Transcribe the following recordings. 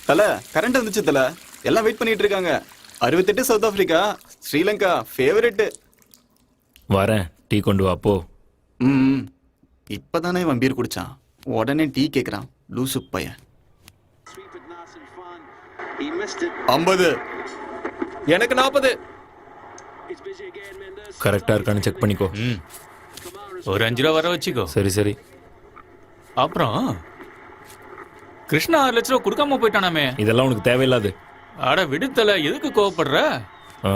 தல கரண்ட் வந்துச்சு தல. எல்லாம் வெயிட் பண்ணிட்டு இருக்காங்க. 68 சவுத் ஆப்பிரிக்கா, ஸ்ரீலங்கா ஃபேவரட். வரேன், டீ கொண்டு வா போ. ம் இப்பதானே இவன் பீர் குடிச்சான், உடனே டீ கேட்குறான். லூசு பையன். 50. எனக்கு 40. கரெக்டா இருக்கான்னு செக் பண்ணிக்கோ. ஒரு 5 ரூபா வர வச்சுக்கோ. சரி சரி. அப்புறம் கிருஷ்ணா 6 லட்ச ரூபா கொடுக்காம போயிட்டானாமே. இதெல்லாம் உனக்கு தேவையில்லாது. அட விடுத்தல, எதுக்கு கோவப்படுற? ஆ?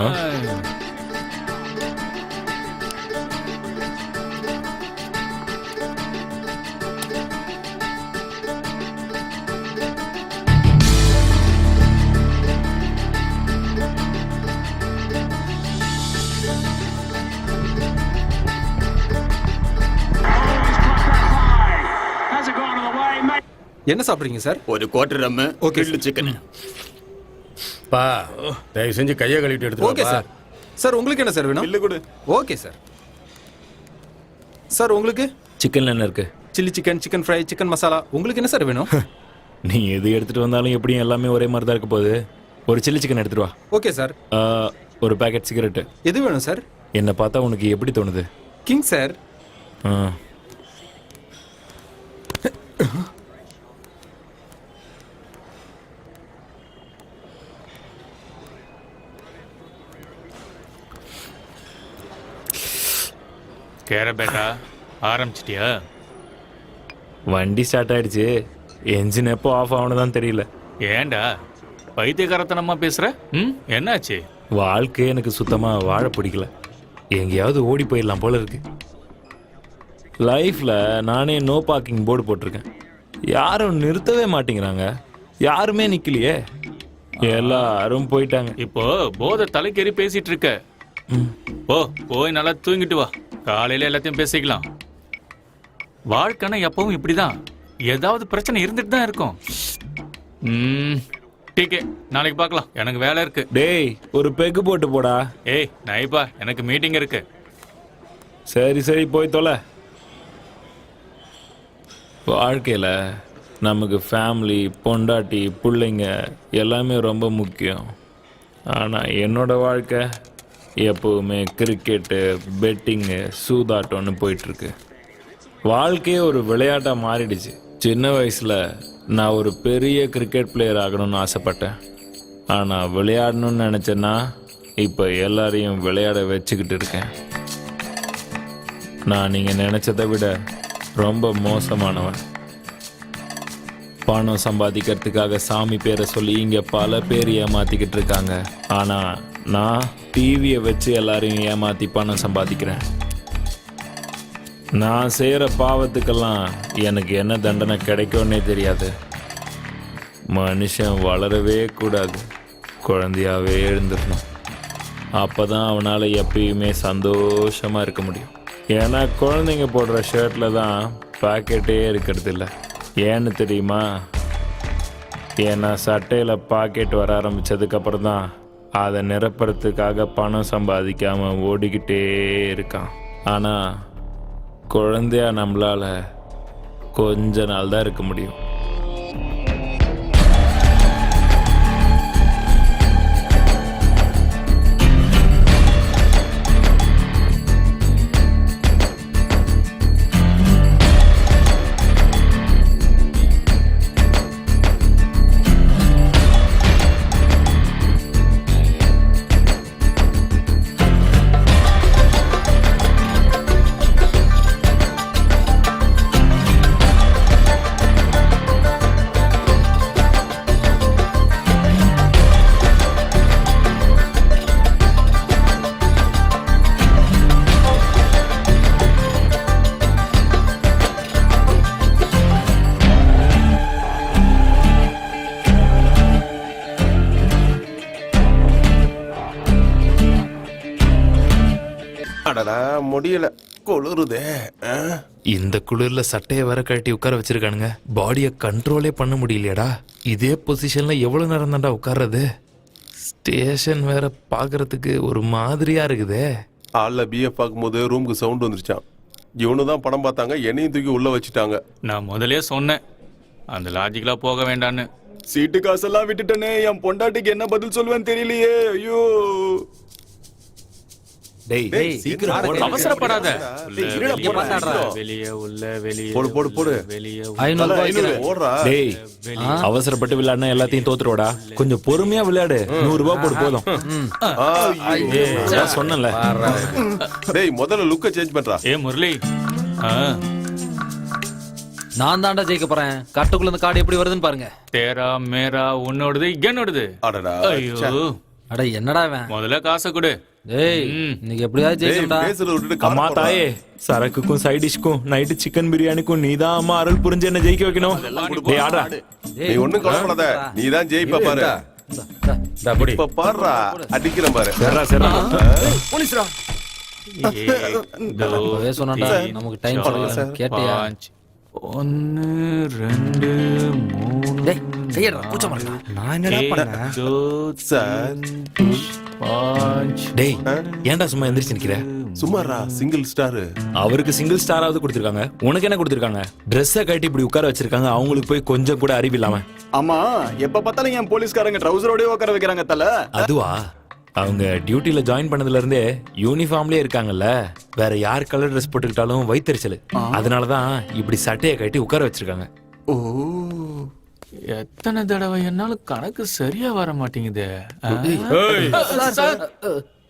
என்ன சாப்பிடுறீங்க சார்? ஒரு quarter rum, Okay, grilled chicken. பா தயவு செஞ்சு கையை கழுவிட்டு எடுத்து ஓகே சார். சார் உங்களுக்கு என்ன சார் வேணும்? பில்லு கொடு. Okay sir. சார் உங்களுக்கு சிக்கன்ல என்ன இருக்கு? Chilli chicken, chicken fry, chicken masala, உங்களுக்கு என்ன சார் வேணும்? நீ எது எடுத்துட்டு வந்தாலும் எப்படியும் எல்லாமே ஒரே மாதிரி தான் இருக்க போகுது. ஒரு சில்லி சிக்கன் எடுத்துட்டு வா. Okay sir. ஒரு பேக்கெட் சிகரெட்டு. எது வேணும் சார்? என்னை பார்த்தா உனக்கு எப்படி தோணுது? King sir. ஆ. கேர பேட்டா ஆரம்பிச்சிட்டியா? வண்டி ஸ்டார்ட் ஆயிடுச்சு, என்ஜின் எப்போ ஆஃப் ஆகணுதான் தெரியல. ஏன்டா பைத்தியக்காரத்தனமா பேசுற? என்னாச்சு? வாழ்க்கை எனக்கு சுத்தமா வாழ பிடிக்கல. எங்கேயாவது ஓடி போயிடலாம் போல இருக்கு. லைஃப்ல நானே நோ பார்க்கிங் போர்டு போட்டிருக்கேன், யாரும் நிறுத்தவே மாட்டேங்கிறாங்க. யாருமே நிக்கலையே, எல்லாரும் போயிட்டாங்க. இப்போ போதை தலைக்கேறி பேசிட்டு இருக்க. போய் நல்லா தூங்கிட்டு வா, காலையில எல்லாத்தையும் பேசிக்கலாம். வாழ்க்கைனா எப்பவும் இப்படிதான், ஏதாவது பிரச்சனை இருந்துட்டு தான் இருக்கும். டீக்கே, நாளைக்கு பார்க்கலாம், எனக்கு வேலை இருக்கு. டேய், ஒரு பெக்கு போட்டு போடா. ஏய் நைப்பா, எனக்கு மீட்டிங் இருக்கு. சரி சரி, போய் தொலை. வாழ்க்கையில் நமக்கு ஃபேமிலி, பொண்டாட்டி, பிள்ளைங்க எல்லாமே ரொம்ப முக்கியம். ஆனால் என்னோட வாழ்க்கை எப்போவுமே கிரிக்கெட்டு, பெட்டிங்கு, சூதாட்டம்னு போயிட்டுருக்கு. வாழ்க்கையே ஒரு விளையாட்டாக மாறிடுச்சு. சின்ன வயசில் நான் ஒரு பெரிய கிரிக்கெட் பிளேயர் ஆகணும்னு ஆசைப்பட்டேன். ஆனால் விளையாடணும்னு நினச்சேன்னா இப்போ எல்லாரையும் விளையாட வச்சுக்கிட்டு இருக்கேன். நான் நீங்கள் நினச்சதை விட ரொம்ப மோசமானவன். பணம் சம்பாதிக்கிறதுக்காக சாமி பேரை சொல்லி இங்கே பல பேர் ஏமாற்றிக்கிட்டு இருக்காங்க. ஆனால் நான் டிவியை வச்சு எல்லாரையும் ஏமாற்றி பணம் சம்பாதிக்கிறேன். நான் செய்கிற பாவத்துக்கெல்லாம் எனக்கு என்ன தண்டனை கிடைக்கும்னே தெரியாது. மனுஷன் வளரவே கூடாது, குழந்தையாகவே எழுந்துடணும். அப்போ தான் அவனால் எப்பயுமே சந்தோஷமாக இருக்க முடியும். ஏன்னா குழந்தைங்க போடுற ஷர்ட்டில் தான் பாக்கெட்டே இருக்கிறது இல்லை. ஏன்னு தெரியுமா? ஏன்னா சட்டையில் பாக்கெட் வர ஆரம்பித்ததுக்கப்புறம் தான் அதை நிரப்புறதுக்காக பணம் சம்பாதிக்காமல் ஓடிக்கிட்டே இருக்கான். ஆனால் குழந்தையா நம்மளால் கொஞ்ச நாள் தான் இருக்க முடியும். முடியல, குளிருதே. இந்த குளிர்ல சட்டையை வர கட்டி உட்கார வச்சிருக்கானுங்க. பாடியை கண்ட்ரோலே பண்ண முடியலையடா. இதே பொசிஷன்ல எவ்வளவு நேரம் தான்டா உட்கார்றது? ஸ்டேஷன் வேற பாக்குறதுக்கு ஒரு மாதிரியா இருக்குதே. ஆள்ல பிஎஃப் பார்க்கும்போது ரூமுக்கு சவுண்ட் வந்துருச்சான். இவனு தான் படம் பார்த்தாங்க, என்னையும் தூக்கி உள்ள வச்சுட்டாங்க. நான் முதலே சொன்னேன் அந்த லாஜிக்கலா போக வேண்டான்னு. சீட்டு காசெல்லாம் விட்டுட்டனே, என் பொண்டாட்டிக்கு என்ன பதில் சொல்லுவேன்னு தெரியலையே. ஐயோ. டேய் சீக்கிரம் போடு. அவசரப்படாத. டேய், இருடா, போடா, சீக்கிரம். வெளியே உள்ள வெளியே போடு, போடு, போடு. வெளியே 500 ரூபாய் வைக்கிறேன். ஓடுறா. டேய் அவசரப்பட்டு விளையாடுனா எல்லாத்தையும் தோத்துருவாடா. கொஞ்சம் பொறுமையா விளையாடு. 100 ரூபாய் போடு போதும். அதான் சொன்னேன்ல. டேய் முதல்ல லுக்க சேஞ்ச் பண்றா. ஏ முரளி, நான் தாண்டா ஜெயிக்க போறேன். கட்டுக்குள்ள இந்த கார்டு எப்படி வருதுன்னு பாருங்க. தேரா மேரா உன்னோடது என்னோடது. அடடா. ஐயோ, அட என்னடா இவன்? முதல்ல காசை கொடு. டேய் இன்னைக்கு எப்படியாவது டேய் ஜெயிக்கணும்டா. பேசுறத விட்டுட்டு அம்மா கார் போடுறா. தாயே, சரக்குக்கும் சைட் டிஷ்க்கும் நைட்டு சிக்கன் பிரியாணிக்கும் நீதான் அம்மா அருள் புரிஞ்சு என்ன ஜெயிக்க வைக்கணும். டேய் ஆடா. நீ ஒண்ணும் கவலைப்படாத, நீ தான் ஜெயிப்ப பாரு. இப்ப பாருடா, அடிக்கிறேன் பாரு. சரிடா சரிடா. அப்பவே சொன்னான்டா நமக்கு டைம் சொல்லுங்க. கேட்டியா? 1 2 3 டேய் கையடா கூச்சமா இருக்கா? நான் என்னடா பண்ணேன்? சார். 5 டேய் ஏன்டா சும்மா எந்திரிச்சு நிக்கிற? சும்மாரா, சிங்கிள் ஸ்டார். அவருக்கு சிங்கிள் ஸ்டாராவது கொடுத்திருக்காங்க. உனக்கு என்ன கொடுத்திருக்காங்க? ட்ரெஸ்ஸை கட்டி இப்படி உட்கார வச்சிருக்காங்க. அவங்களுக்கு போய் கொஞ்சம் கூட அறிவு இல்லாம. ஆமா, எப்ப பார்த்தாலும் என் போலீஸ்காரங்க ட்ரவுசரோடய உட்கார வைக்கிறாங்க தல. அதுவா? அவங்க டியூட்டில ஜாயின் பண்ணதுல இருந்தே யூனிஃபார்ம்லயே இருக்காங்கல்ல. வேற யார் கலர் ட்ரெஸ் போட்டுக்கிட்டாலும் வயித்தெரிச்சல். அதனாலதான் இப்படி சட்டையை கட்டி உட்கார வச்சிருக்காங்க. ஓ, எத்தனை தடவை என்னால கணக்கு சரியா வர மாட்டேங்குது.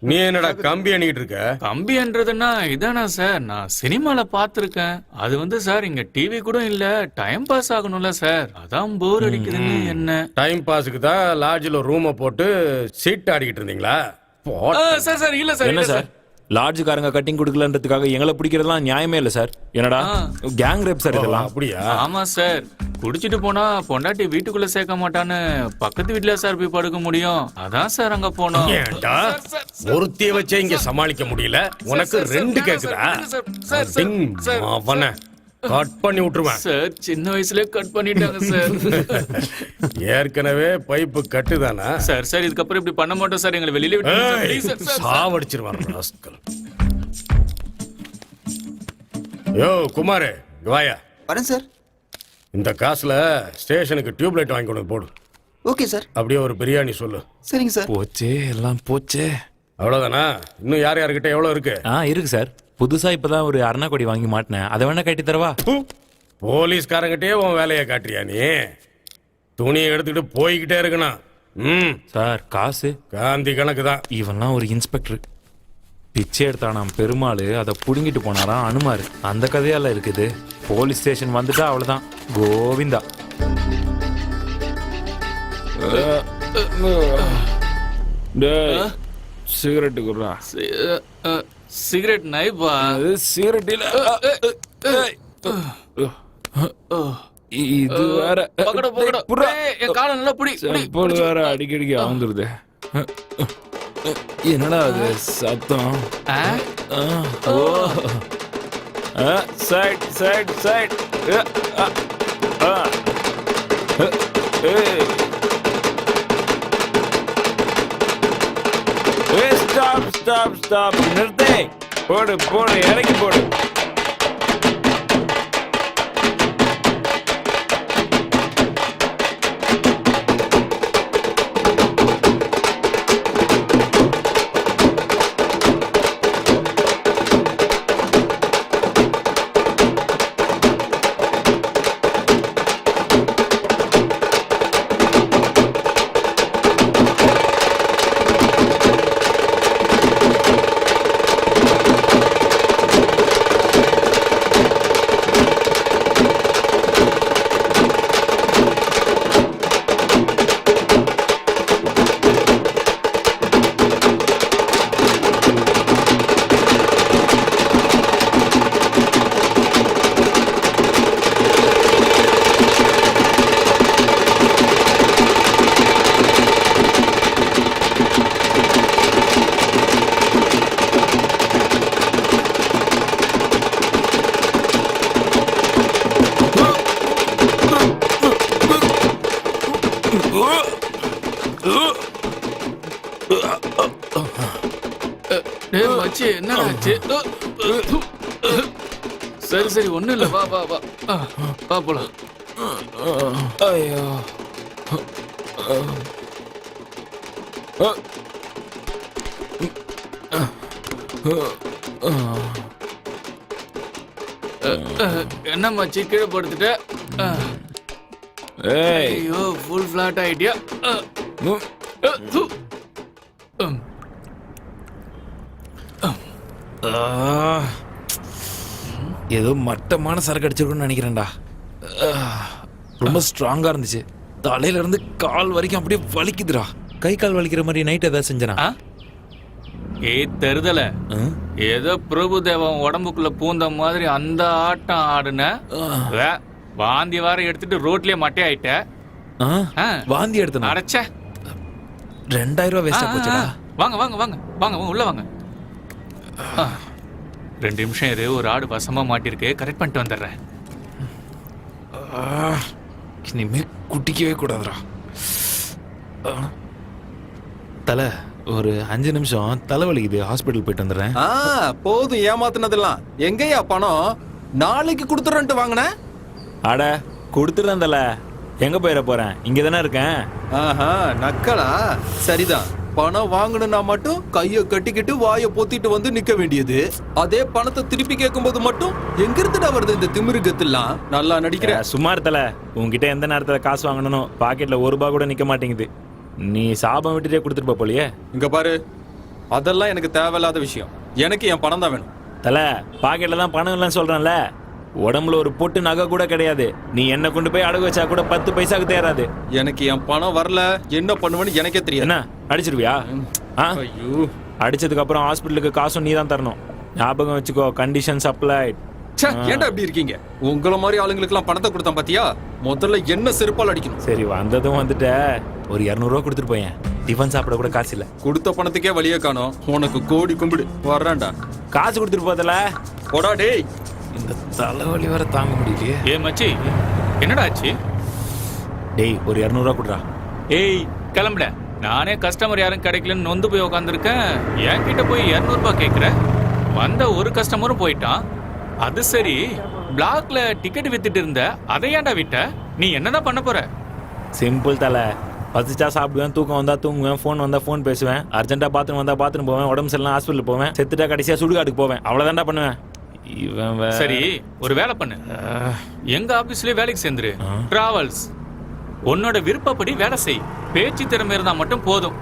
நீ என்னடா கம்பி அணிக்கிட்டு இருக்க? கம்பின்றதுன்னா இதானா சார், நான் சினிமால பாத்திருக்கேன். அது வந்து சார் இங்க டிவி கூட இல்ல, டைம் பாஸ் ஆகணும்ல சார், அதான் போர் அடிக்குதுன்னு. என்ன டைம் பாஸுக்கு தான் லாட்ஜில் ரூமை போட்டு சீட் ஆடிக்கிட்டு இருந்தீங்களா? சார் சார் இல்ல சார் என்ன இல்ல சார், லாட்ஜுக்காரங்க கட்டிங் கொடுக்கலன்றதுக்காக எங்களை பிடிக்கிறதுலாம் நியாயமே இல்லை சார். என்னடா கேங் ரேப் சார் இதெல்லாம். அப்படியா? ஆமா சார், குடிச்சிட்டு போனா பொண்டாட்டி வீட்டுக்குள்ள சேர்க்க மாட்டான்னு பக்கத்து வீட்டுல சார் போய் படுக்க முடியும். அதான் சார் அங்க போனோம். ஏன்டா ஒருத்திய வச்சே இங்க சமாளிக்க முடியல, உனக்கு ரெண்டு கேக்குதா? அவனை கட் பண்ணி விட்டுருவேன் சார். சின்ன வயசுல கட் பண்ணிட்டாங்க சார். ஏற்கனவே பைப்பு கட்டுதானா சார்? சார் இதுக்கப்புறம் இப்படி பண்ண மாட்டோம் சார், எங்களை வெளியில விட்டுருங்க sir. Please sir, sir, sir. சாவடிச்சிருவான் ராஸ்கல். யோ குமாரே, இங்க வாயா. வரேன் சார். இந்த காசுல ஸ்டேஷனுக்கு டியூப்லைட் வாங்கி கொண்டு வந்து போடு. Okay sir. அப்படியே ஒரு பிரியாணி சொல்லு. சரிங்க சார். போச்சே, எல்லாம் போச்சே. அவ்வளவுதானா? இன்னும் யார் யார்கிட்ட எவ்வளவு இருக்கு? இருக்கு சார். புதுசா இப்பதான் ஒரு அருணாக்கொடி வாங்கி மாட்டினேன். அதை வேணா கட்டி தரவா? போலீஸ்காரங்கிட்டே உன் வேலையை காட்டுறியா நீ? துணியை எடுத்துக்கிட்டு போய்கிட்டே இருக்கணும். சார் காசு காந்தி கணக்கு தான். இவன்லாம் ஒரு இன்ஸ்பெக்டர். பிச்சை எடுத்தானாம் பெருமாள், அதை புடுங்கிட்டு போனாராம் அனுமாரு. அந்த கதையால இருக்குது. போலீஸ் ஸ்டேஷன் வந்துட்டா அவ்வளவுதான், கோவிந்தா. சிகரெட்டு குடுறா. சிகரெட் நைப்பா. சிகரெட் இல்ல, இது வேற. பக்கட பக்கட. புர்ரா. என் காலை நல்லா புடி. செப்பல் வேற அடிக்கடிக்கு ஆந்துருது. என்னடா அது சத்தம்? Side side side. Stop stop stop. நிறுத்து. போடு போடு, இறக்கி போடு. டேய் மச்சி, என்ன ஆச்சு? சரி சரி, ஒண்ணும் இல்ல, வா வா வா. வா போலாம். ஐயோ என்ன மச்சி கீழே படுத்துட்ட ஏய் ஐயோ ஃபுல் ஃபிளாட் ஆயிட்டியா ஏதோ மட்டமான சரக்கு அடிச்சிருக்குன்னு நினைக்கிறேன்டா. ரொம்ப ஸ்ட்ராங்கா இருந்துச்சு. தலையில இருந்து கால் வரைக்கும் அப்படியே வலிக்குதுடா. கை கால் வலிக்கிற மாதிரி நைட் ஏதாவது செஞ்சனா? தருதல ஏதோ பிரபுதேவன் உடம்புக்குள்ள பூந்த மாதிரி அந்த ஆட்டம் ஆடுன வாந்தி வார எடுத்துட்டு ரோட்லயே மட்டை ஆயிட்ட. வாந்தி எடுத்தனா? அடைச்ச 2000 ரூபாய் வேஸ்டா போச்சுடா. வாங்க வாங்க வாங்க வாங்க உள்ள வாங்க. 2 நிமிஷம் இரு, ஒரு ஆடு வசமா மாட்டிருக்கு, கரெக்ட் பண்ணிட்டு வந்துடுறேன். இனிமே குட்டிக்கவே கூடாதுடா. தலை ஒரு 5 நிமிஷம் தலை வலிக்குது, ஹாஸ்பிட்டல் போயிட்டு வந்துடுறேன். போதும் ஏமாத்துனதெல்லாம். எங்கயா பணம்? நாளைக்கு கொடுத்துறேன்ட்டு வாங்கின. அட கொடுத்துருந்தேன் தலை. எங்க போயிட போறேன்? இங்க தானே இருக்கேன். ஆஹா நக்கலா? சரிதான். பணம் வாங்கணும்னா மட்டும் கைய கட்டிக்கிட்டு வாயை பொத்திட்டு வந்து நிக்க வேண்டியது. அதே பணத்தை திருப்பி கேட்கும்போது மட்டும் எங்கிருந்துடா வருது இந்த திமிருகத்தெல்லாம்? நல்லா நடிக்கிற. சும்மா இருத்தல. உன்கிட்ட எந்த நேரத்துல காசு வாங்கணும், பாக்கெட்ல 1 ரூபாய் கூட நிக்க மாட்டேங்குது. நீ சாபம் விட்டுட்டே கொடுத்துட்டு போலியே. இங்க பாரு, அதெல்லாம் எனக்கு தேவையில்லாத விஷயம். எனக்கு என் பணம் தான் வேணும். தல பாக்கெட்ல தான் பணம் இல்லைன்னு சொல்றேன்ல. உடம்புல ஒரு பொட்டு நகை கூட கிடையாது. நீ என்ன கொண்டு போய் அடகு வச்சா கூட 10 பைசாக்கு தேராது. எனக்கு என் பணம் வரல, என்ன பண்ணுவேன்னு எனக்கே தெரியும். என்ன அடிச்சிருவியா? ஐயோ, அடிச்சதுக்கு அப்புறம் ஹாஸ்பிட்டலுக்கு காசும் நீ தான் தரணும். ஞாபகம் வச்சுக்கோ, கண்டிஷன் சப்ளைட். ஏன்டா இப்படி இருக்கீங்க? உங்கள மாதிரி ஆளுங்களுக்கு எல்லாம் பணத்தை கொடுத்தேன் பாத்தியா? முதல்ல என்ன செருப்பால் அடிக்கணும். சரி வந்ததும் வந்துட்ட. ஒரு 200 ரூபா கொடுத்துட்டு போயேன். டிஃபன் சாப்பிட கூட காசு இல்ல. கொடுத்த பணத்துக்கே வழியே காணோம். உனக்கு கோடி கும்பிடு. வர்றேன்டா. காசு கொடுத்துட்டு போதல. போடா டேய். இந்த தலைவலி வர தாங்க முடியலையே. ஏ மச்சி, என்னடா ஆச்சு? டேய் ஒரு 200 ரூபா கொடுறா. ஏய் கிளம்புட. நானே கஸ்டமர் யாரும் கிடைக்கலன்னு நொந்து போய் உட்காந்துருக்கேன். என்கிட்ட போய் 200 ரூபாய் கேட்குற. வந்த ஒரு கஸ்டமரும் போயிட்டான். அது சரி, பிளாக்ல டிக்கெட் வித்துட்டு இருந்த, அதை ஏன்டா விட்ட? நீ என்னதான் பண்ண போற? சிம்பிள் தலை. பசிச்சா சாப்பிடுவேன், தூக்கம் வந்தா தூங்குவேன், ஃபோன் வந்தா ஃபோன் பேசுவேன், அர்ஜென்ட்டா பாத்ரூம் வந்தா பாத்ரூம் போவேன், உடம்பு சரியில்லை ஹாஸ்பிட்டல் போவேன், செத்துட்டா கடைசியா சுடுகாட்டுக்கு போவேன். அவ்வளவுதான்டா பண்ணுவேன். இவன் சரி ஒரு வேலை பண்ணு. எங்க ஆபீஸ்லயே வேலைக்கு சேர்ந்துரு. டிராவல்ஸ் உன்னோட விருப்பப்படி வேலை செய். பேச்சு திறமை இருந்தா மட்டும் போதும்.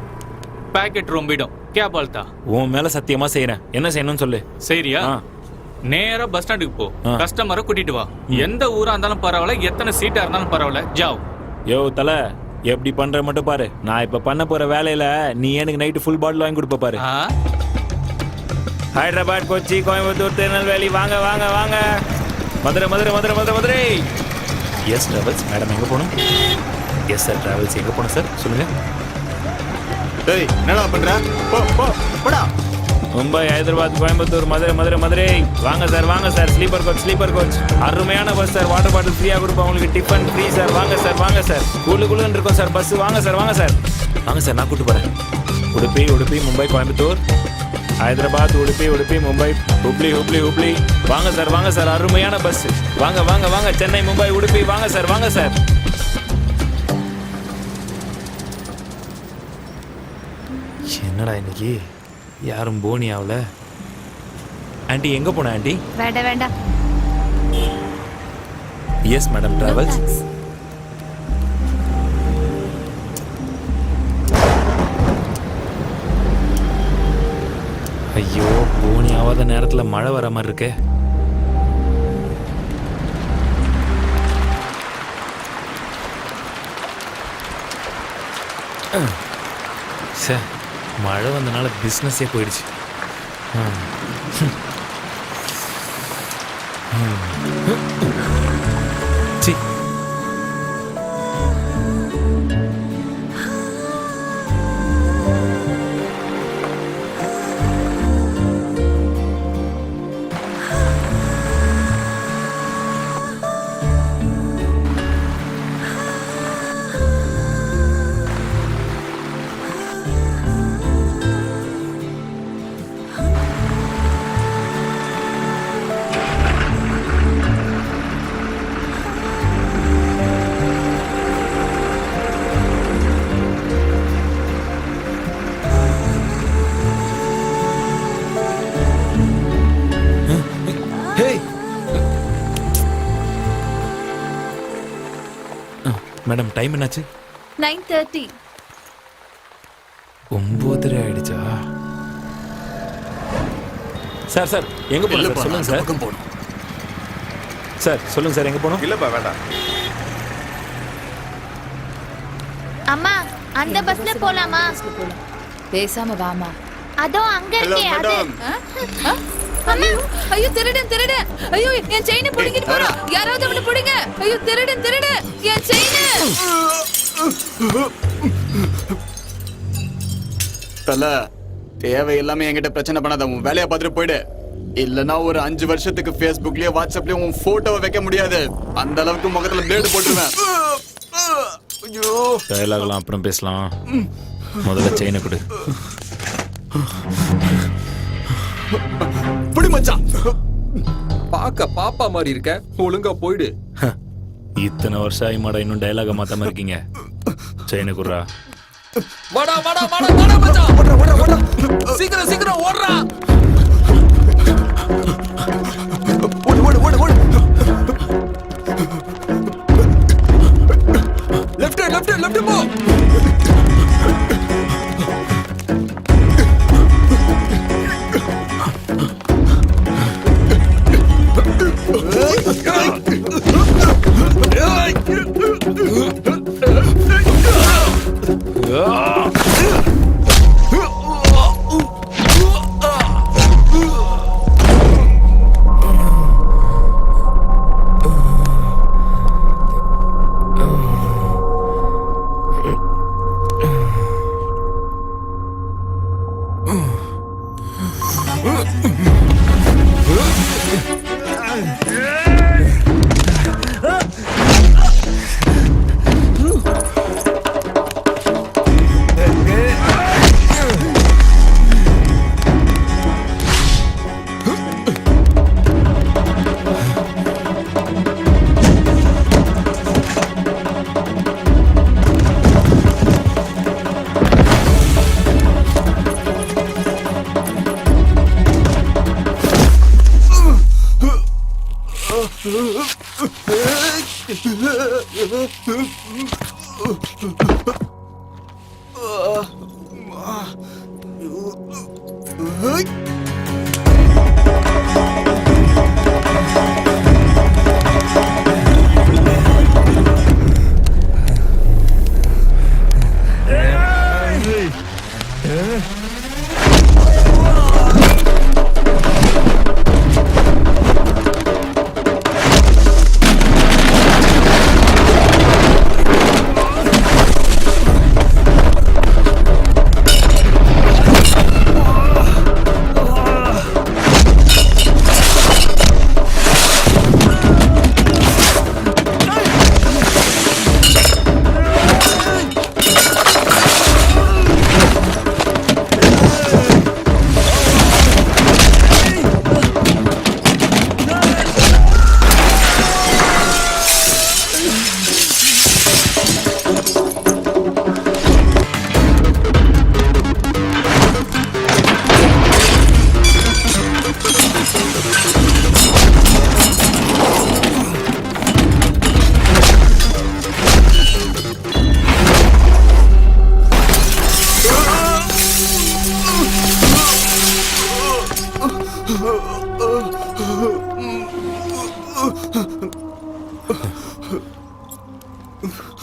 பாக்கெட் ரொம்பிடும். கேபால்தா உன் மேல சத்தியமா செய்யறேன். என்ன செய்யணும்னு சொல்லு. சரியா? நேரா பஸ் ஸ்டாண்டுக்கு போ. கஸ்டமரை கூட்டிட்டு வா. எந்த ஊரா இருந்தாலும் பரவாயில்ல, எத்தனை சீட்டா இருந்தாலும் பரவாயில்ல, ஜாவ். யோ தலை, எப்படி பண்ற மட்டும் பாரு. நான் இப்ப பண்ண போற வேலையில நீ எனக்கு நைட்டு ஃபுல் பாட்டில் வாங்கி கொடுப்ப பாரு. ஹைதராபாத், கொச்சி, கோயம்புத்தூர், திருநெல்வேலி, வாங்க வாங்க வாங்க. Madurai Madurai Madurai Madurai Madurai. S travels. Madam எங்க போகணும்? S sir travels. எங்க போகணும் சார் சொல்லுங்க. டேய் என்னடா பண்ற? போ போ போடா. மும்பை, ஹைதராபாத், கோயம்புத்தூர், மதுரை மதுரை மதுரை. வாங்க சார் வாங்க sir. Sleeper coach sleeper coach. அருமையான பஸ் சார். வாட்டர் பாட்டில் ஃப்ரீயாக கொடுப்போம் உங்களுக்கு. Tiffin free sir. வாங்க சார் வாங்க சார். குளுன்னு இருக்கும் சார் பஸ். வாங்க சார் வாங்க சார். வாங்க சார், நான் கூட்டு போகிறேன். உடுப்பி உடுப்பி மும்பை கோயம்புத்தூர், ஹைதராபாத், உடுப்பி உடுப்பி மும்பை, ஹுப்ளி ஹுப்ளி ஹுப்ளி. வாங்க சார் வாங்க சார். அருமையான பஸ். வாங்க வாங்க வாங்க. சென்னை, மும்பை, உடுப்பி. வாங்க சார் வாங்க சார். என்னடா இன்னைக்கு யாரும் போனி ஆகல. ஆண்டி எங்க போன ஆண்டி? வேண்டாம் வேண்டாம். Yes madam travels. ஐயோ, போனி ஆகாத நேரத்துல மழை வர மாதிரி இருக்கே. சே, மழை வந்தனால பிஸ்னஸே போயிடுச்சு. சி மேடம் டைம் என்னாச்சு? 9:30. 9:30 ஆயிடுச்சா? சார் சார் எங்க போகணும் சார் சொல்லுங்க சார். சார் சொல்லுங்க சார் எங்க போகணும்? இல்லப்பா வேண்டாம். அம்மா அந்த பஸ்ல போலாமா? பேசாம வாமா. அதோ அங்க இருக்கே அது. அம்மா ஐயோ திருடன் திருடன். ஐயோ என் செயினை புடிங்கிட்டு போறான். யாராவது அவனை புடிங்க. ஐயோ திருடன் திருடன். என் செயின். தல தேவையில்லாம என்கிட்ட பிரச்சனை பண்ணாத. உன் வேலையை பார்த்துட்டு போயிடு. இல்லனா ஒரு 5 வருஷத்துக்கு Facebookலயே வாட்ஸ்அப்லயே உன் போட்டோவை வைக்க முடியாது. அந்த அளவுக்கு முகத்துல பிளேடு போட்டுருவேன். ஐயோ டயலாக்லாம் அப்புறம் பேசலாம். முதல்ல செயினை கொடு. புடி மச்சான். பாக்க பாப்பா மாதிரி இருக்க, ஒழுங்கா போயிடு. இத்தனை வருஷம் ஆகி மாடா இன்னும் டயலாக மாத்தாம இருக்கீங்க. செயினை குடுறா. வாடா வாடா வாடா வாடா மச்சான். ஓடுறா ஓடுறா ஓடுறா. சீக்கிரம் சீக்கிரம் ஓடுறா. ஓடு ஓடு ஓடு ஓடு. லெஃப்ட் லெஃப்ட் லெஃப்ட் போ.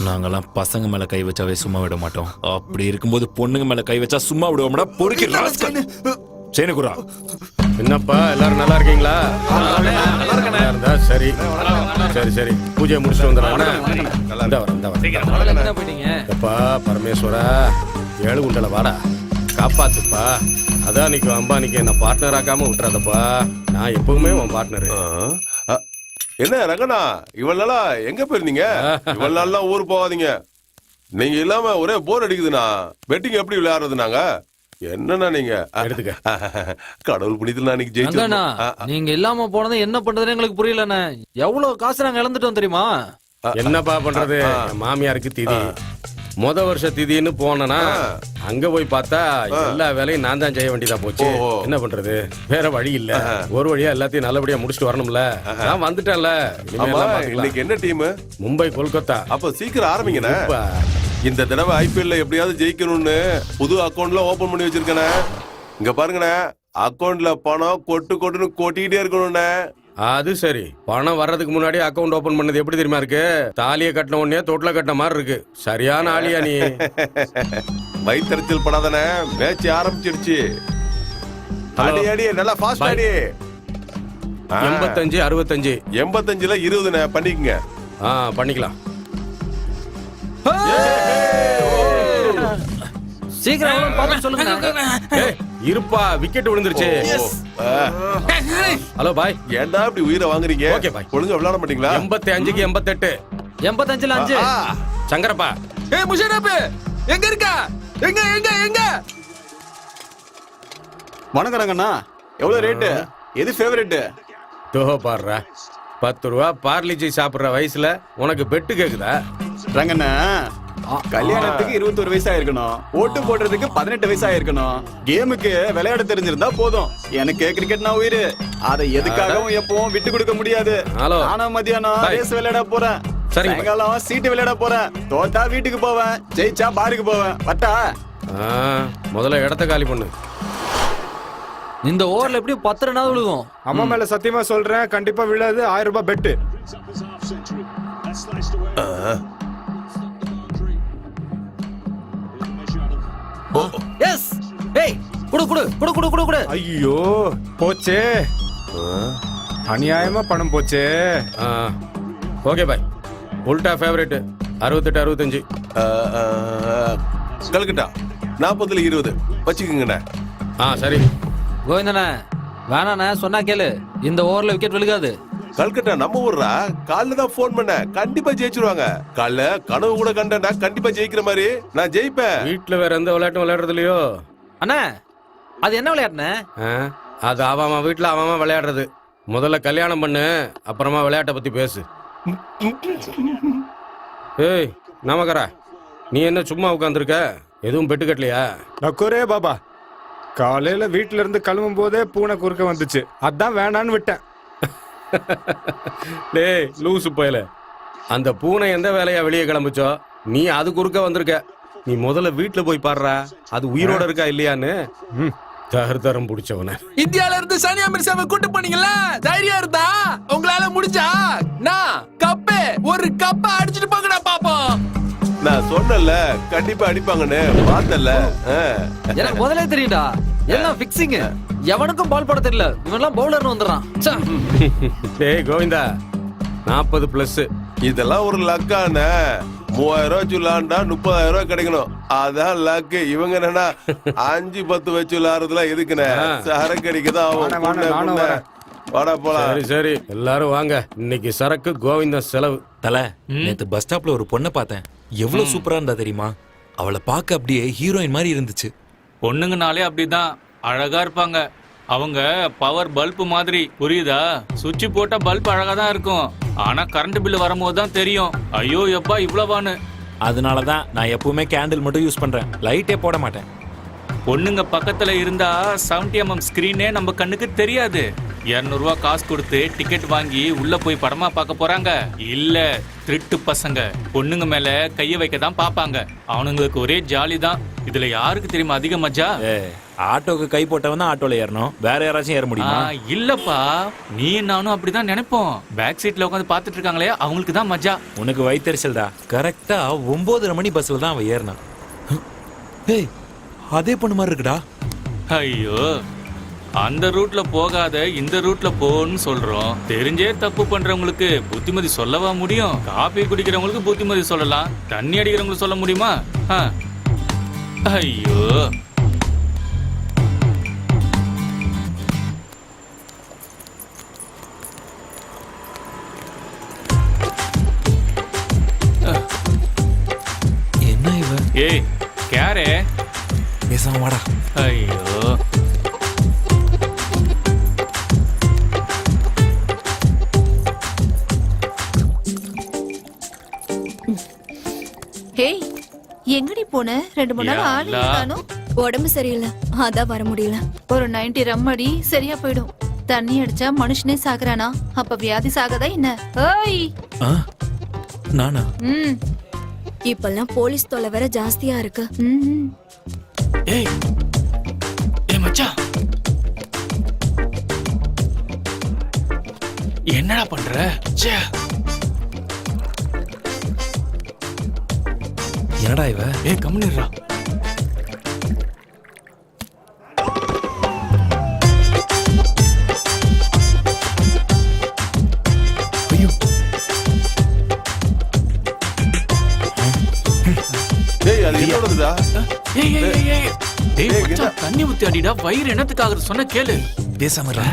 நாங்கெல்லாம் பசங்க மேல கை வச்சாவே சும்மா விட மாட்டோம். அப்படி இருக்கும்போது பொண்ணுங்க மேல கை வச்சா சும்மா விடுவோம்டா. பொறுக்கி செயினை குடுறா. என்னப்பா எல்லாரும் நல்லா இருக்கீங்களா? நல்லா இருந்தா சரி சரி சரி. பூஜையை முடிச்சுட்டு வந்துடுறேன். போயிட்டீங்க. எப்பா பரமேஸ்வரா, 7 குண்டல வாடா, காப்பாத்துப்பா. அதான் நீக்கு அம்பானிக்கு என்ன பார்ட்னர் ஆக்காம விட்டுறாதப்பா. நான் எப்பவுமே உன் பார்ட்னர். என்ன ரங்கண்ணா, இவ்வளவு நாளா எங்க போயிருந்தீங்க? இவ்வளவு நாள்லாம் ஊர் போகாதீங்க. நீங்க இல்லாம ஒரே போர் அடிக்குதுண்ணா. பெட்டிங் எப்படி விளையாடுறது நாங்க? என்னன்னா நீங்க எடுத்துக்க. கடவுள் புனிதல் அன்னைக்கு அங்கண்ணா, ஜெயிச்சு நீங்க இல்லாம போனது என்ன பண்றதுன்னு எங்களுக்கு புரியலண்ணே. எவ்வளவு காசு நாங்க இழந்துட்டோம் தெரியுமா? என்னப்பா பண்றது? மாமியாருக்கு திதி. முத வருஷ திதின்னு போனனா அங்க போய் பார்த்தா எல்லா வேலையும் நான் தான் செய்ய வேண்டியதா போச்சு. ஓஹோ. என்ன பண்றது, வேற வழி இல்ல. ஒரு வழியா எல்லாத்தையும் நல்லபடியா முடிச்சுட்டு வரணும்ல. நான் வந்துட்டேன்ல, இனிமே ஆமா, எல்லாம் பாத்துக்கலாம். இன்னைக்கு என்ன டீம்? மும்பை கொல்கத்தா. அப்ப சீக்கிரம் ஆரம்பிங்கண்ணே. இப்ப இந்த தடவை ஐபிஎல்ல எப்படியாவது ஜெயிக்கணும்னு புது அக்கவுண்ட்ல ஓபன் பண்ணி வச்சிருக்கேனே. இங்க பாருங்கண்ணே, அக்கவுண்ட்ல பணம் கொட்டுன்னு கொட்டிக்கிட்டே இருக்கணும்ண்ணே. அது சரி, பணம் வர்றதுக்கு முன்னாடி அக்கவுண்ட் ஓபன் பண்ணது எப்படி தெரியுமா இருக்கு? தாலியை கட்டின உடனே தொட்டில கட்டின மாதிரி இருக்கு. சரியான ஆளியா நீ. வயிற்றுச்சல் படாதானே, மேட்ச் ஆரம்பிச்சிடுச்சு. அடி அடி, நல்லா ஃபாஸ்ட் அடி. 85 65 85ல 20ண்ணே, பண்ணிக்கங்க. பண்ணிக்கலாம். சீக்கிரம் எவ்வளவு பார்த்து சொல்லுங்க. ஏய், இருப்பா, விக்கெட் விழுந்துருச்சு. ஹலோ பாய். ஏன்டா இப்படி உயிரை வாங்குறீங்க? Okay bye. ஒழுங்கா விளையாட மாட்டீங்களா? 85க்கு 88. 85ல 5. சங்கரப்பா. ஏய் முஷரப், எங்க இருக்க? எங்க எங்க எங்க? வணக்கம் ரங்கண்ணா. எவ்வளவு ரேட்டு? எது ஃபேவரட்? தோ பாடுறா, 10 ரூபா பார்லிஜி சாப்பிடுற வயசுல உனக்கு பெட்டு கேக்குதா? ரங்கண்ணா, கல்யாணத்துக்கு 21 வயசா இருக்கணும், ஓட்டு போடுறதுக்கு 18 வயசா இருக்கணும், கேமுக்கு விளையாட தெரிஞ்சிருந்தா போதும். எனக்கு கிரிக்கெட் நான் உயிரு. அதை எதுக்காகவும் எப்பவும் விட்டு கொடுக்க முடியாது. ஹலோ. நானும் மதியானம் பாய். ரேஸ் விளையாட போறேன். சரிங்க பாய். சாயங்காலம் சீட்டு விளையாட போறேன். தோத்தா வீட்டுக்கு போவேன், ஜெயிச்சா பாருக்கு போவேன். வட்டா? முதல்ல இடத்த காலி பண்ணு. இந்த ஓவர்ல எப்படியும் 10 ரன்னாவது விழுகும். அம்மா மேல சத்தியமா சொல்றேன், கண்டிப்பா விழாது. 1000 ரூபாய் பெட்டு. எஸ். ஏய், குடு குடு குடு குடு குடு குடு. ஐயோ போச்சே, அநியாயமா பணம் போச்சே. Okay bye. உல்டா ஃபேவரட் 68 65. கல்கட்டா 40ல 20 வச்சுக்கோங்கண்ணே. சரி. கோவிந்தண்ணே, வேணாண்ணே, சொன்னா கேளு. இந்த ஓவர்ல விக்கெட் விழுகாது. கல்கட்டா நம்ம ஊர்ரா. காலைல தான் போன் பண்ண, கண்டிப்பா ஜெயிச்சிருவாங்க. காலைல கனவு கூட கண்டா கண்டிப்பா ஜெயிக்கிற மாதிரி நான் ஜெயிப்பேன். வீட்டுல வேற எந்த விளையாட்டும் விளையாடுறது இல்லையோ? அண்ணா, அது என்ன விளையாட்டுண்ணே? அது அவன் வீட்டுல அவன் விளையாடுறது. முதல்ல கல்யாணம் பண்ணு, அப்புறமா விளையாட்டை பத்தி பேசு. ஏய் நமக்கரா, நீ என்ன சும்மா உட்காந்துருக்க? எதுவும் பெட்டு கட்டலையா? நக்கோரே பாபா, காலையில வீட்டுல இருந்து கிளம்பும் போதே பூனை குறுக்க வந்துச்சு, அதான் வேணான்னு விட்டேன். டேய் லூசு பயல, அந்த பூனை எந்த வேலையா வெளியே கிளம்புச்சோ, நீ அது குறுக்க வந்திருக்க. நீ முதல்ல வீட்டுல போய் பாடுறா, அது உயிரோட இருக்கா இல்லையான்னு. தரம் பிடிச்சவன. இந்தியால இருந்து சானியா மிர்சாவை கூட்டு போனீங்கல்ல, தைரியம் இருந்தா உங்களால முடிஞ்சா நான் கப்பே ஒரு கப்பை அடிச்சிட்டு போங்கடா பாப்போம். நான் சொன்னல கண்டிப்பா அடிப்பாங்கன்னு, பார்த்தல. எனக்கு முதல்ல தெரியும்டா, எல்லாம் பிக்சிங். எவனுக்கும் பால் போட தெரியல, இவன்லாம் பவுலர்னு வந்துடுறான். டேய் கோவிந்தா, 40+. இதெல்லாம் ஒரு லக்கான. 3000 ரூபாய் சொல்லாண்டா 30,000 ரூபாய் கிடைக்கணும். அதான் லக்கு. இவங்க என்னன்னா 5-10 வச்சு விளையாடுறதுலாம் எதுக்குண்ணே? சரக்கு அடிக்கதான் ஆகும். வாடா போலாம். சரி சரி, எல்லாரும் வாங்க. இன்னைக்கு சரக்கு கோவிந்தன் செலவு. தல, நேத்து பஸ் ஸ்டாப்ல ஒரு பொண்ணை பார்த்தேன். எவ்வளவு சூப்பரா இருந்தா தெரியுமா? அவளை பார்க்க அப்படியே ஹீரோயின் மாதிரி இருந்துச்சு. பொண்ணுங்கனாலே அப்படிதான் அழகா இருப்பாங்க. அவங்க பவர் பல்ப் மாதிரி, புரியுதா? சுவிட்ச் போட்டா பல்ப் அழகா தான் இருக்கும், ஆனா கரண்ட் பில் வரும்போது தான் தெரியும், ஐயோ எப்பா இவ்வளவான்னு. அதனாலதான் நான் எப்பவுமே கேண்டில் மட்டும் யூஸ் பண்றேன், லைட்டே போட மாட்டேன். பொண்ணுங்க பக்கத்துல இருந்தா 70mm ஸ்கிரீனே நம்ம கண்ணுக்கு தெரியாது. 200 ரூபா காசு கொடுத்து டிக்கெட் வாங்கி உள்ள போய் படமா பார்க்க போறாங்க. இல்ல திருட்டு பசங்க பொண்ணுங்க மேல கைய வைக்க தான் பாப்பாங்க. அவனுங்களுக்கு ஒரே ஜாலி தான். இதுல யாருக்கு தெரியுமா அதிக மஜா? ஆட்டோக்கு கை போட்டவன் தான் ஆட்டோல ஏறணும், வேற யாராச்சும் ஏற முடியுமா? இல்லப்பா, நீ நானும் அப்படிதான் நினைப்போம். பேக் சீட்ல உட்காந்து பாத்துட்டு இருக்காங்களே, அவங்களுக்கு தான் மஜா. உனக்கு வயிற்றுச்சல்டா. கரெக்டா 9:30 மணி பஸ்ல தான் அவன் ஏறினான். ஏய், அதே பொண்ணு மாதிரி இருக்குடா. ஐயோ, அந்த ரூட்ல போகாத இந்த ரூட்ல போன்னு சொல்றோம். தெரிஞ்சே தப்பு பண்றவங்களுக்கு புத்திமதி சொல்லவா முடியும்? காபி குடிக்கிறவங்களுக்கு புத்திமதி சொல்லலாம், தண்ணி அடிக்கிறவங்களுக்கு சொல்ல முடியுமா? ஐயோ, என்ன இவ? ஏய் கேரே, பேசாம வாடா. ஐயோ, ஹேய், எங்கடி போன 2-3 நாள் ஆளே யா அல்லா. காணோம். உடம்பு சரியில்லை அதான் வர முடியல. ஒரு 90 ரம் அடி சரியா போயிடும். தண்ணி அடிச்சா மனுஷனே சாகுறானா? அப்ப வியாதி சாகதா என்ன? ஏய் ஆ நானா? ம் இப்பெல்லாம் போலீஸ் தொல்லை வேற ஜாஸ்தியா இருக்கு. ம் ஏய் ஏய் மச்சான், என்னடா பண்ற? ச்சே. என்னடா இவ? ஏய் கம்முனிடுறா. ஐயோ டேய் அது என்னோடதுடா. ஏய் ஏய் ஏய் ஏய். டேய் ஏய், மச்சான், தண்ணி ஊத்தி அடிடா. வயிறு என்னத்துக்காக சொன்ன கேளு. பேசாம இருடா.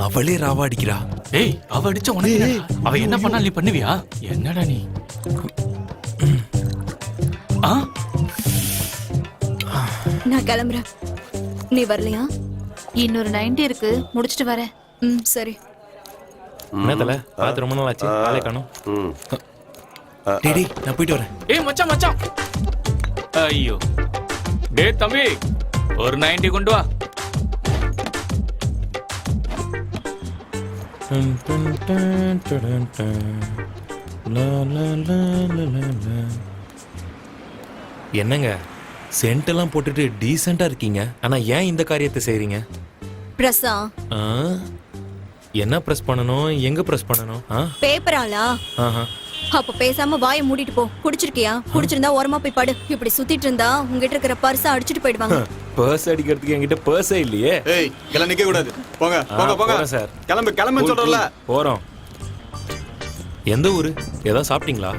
அவளே ராவா அடிக்கிறா. ஏய் அவ அடிச்ச உனக்கு என்னடா? அவ என்ன பண்ணாலும் நீ பண்ணுவியா? என்னடா நீ? ஆ நான் கிளம்புறேன். நீ வரலையா? இன்னொரு 90 இருக்கு, முடிச்சிட்டு வரேன். ம் சரி. என்ன தல பார்த்து ரொம்ப நாள் ஆச்சு, ஆளே காணோம். ம். டேய் டேய், நான் போயிட்டு வரேன். ஏய் மச்சான் மச்சான். ஐயோ. டேய் தம்பி, ஒரு 90 கொண்டு வா. என்னங்க சென்ட் எல்லாம் போட்டுட்டு டீசெண்டா இருக்கீங்க, ஆனா ஏன் இந்த காரியத்தை செய்றீங்க? பிரசா ஆ? என்ன பிரஸ் பண்ணணும், எங்க பிரஸ் பண்ணணும்? பேப்பராலா? ஆஹா. அப்ப பேசாம வாயை மூடிட்டு போ. குடிச்சிருக்கியா? குடிச்சிருந்தா ஓரமா போய் படு. இப்படி சுத்திட்டு இருந்தா உங்ககிட்ட இருக்கிற பர்ஸ அடிச்சிட்டு போயிடுவாங்க. பர்ஸ் அடிக்கிறதுக்கு என்கிட்ட பர்ஸே இல்லையே. ஏய் கிளம்ப நிக்க கூடாது. போங்க போங்க போங்க போறேன் சார். கிளம்பு கிளம்பு சொல்றல. போறோம். எந்த ஊரு? ஏதாவது சாப்பிட்டீங்களா?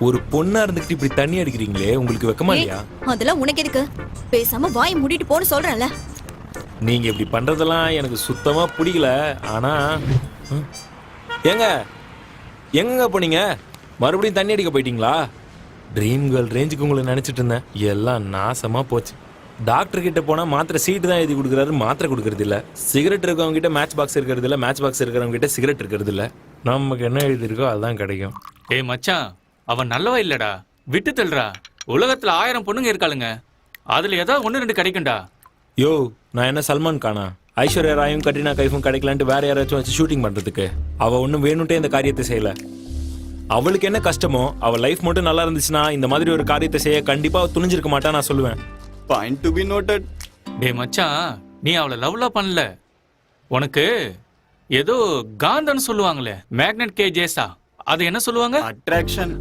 ஒரு பொண்ணா இருந்துகிட்டு இப்படி தண்ணி அடிக்கிறீங்களே, உங்களுக்கு வெக்கமா இல்லையா? அதெல்லாம் உனக்கு எதுக்கு? பேசாம வாயை மூடிட்டு போன்னு சொல்றேன்ல. நீங்க இப்படி பண்றதெல்லாம் எனக்கு சுத்தமா பிடிக்கல. ஆனா ஏங்க எங்க போனீங்க? மறுபடியும் தண்ணி அடிக்க போயிட்டீங்களா? ட்ரீம் கேர்ள் ரேஞ்சுக்கு உங்களை நினைச்சிட்டு இருந்தேன், எல்லாம் நாசமா போச்சு. டாக்டர் கிட்ட போனா மாத்திரை சீட்டு தான் எழுதி கொடுக்குறாரு, மாத்திரை கொடுக்கறது இல்ல. சிகரெட் இருக்கவங்க கிட்ட மேட்ச் பாக்ஸ் இருக்கிறது இல்ல, மேட்ச் பாக்ஸ் இருக்கிறவங்க கிட்ட சிகரெட் இருக்கிறது இல்ல. நமக்கு என்ன எழுதிருக்கோ அதுதான் கிடைக்கும். ஏய் மச்சான், அவன் நல்லவா இல்லடா, விட்டு தள்ளுறா. உலகத்துல 1000 பொண்ணுங்க இருக்காளுங்க, அதுல ஏதாவது 1-2 கிடைக்கும்டா. யோ, நான் என்ன சல்மான் கானா? ஐஸ்வர்யா ராயும் கட்ரினா கைஃபும் கிடைக்கலான்ட்டு வேற யாராச்சும் வச்சு ஷூட்டிங் பண்றதுக்கு? அவ ஒன்றும் வேணும்ட்டே இந்த காரியத்தை செய்யல. அவளுக்கு என்ன கஷ்டமோ, அவள் லைஃப் மட்டும் நல்லா இருந்துச்சுன்னா இந்த மாதிரி ஒரு காரியத்தை செய்ய கண்டிப்பா துணிஞ்சிருக்க மாட்டா நான் சொல்லுவேன். Point to be noted. டேய் மச்சான், நீ அவளை லவ்லாம் பண்ணல. உனக்கு ஏதோ காந்தன்னு சொல்லுவாங்களே, மேக்னெட் கேஜேஸா, அது என்ன சொல்லுவாங்க? அட்ராக்ஷன்.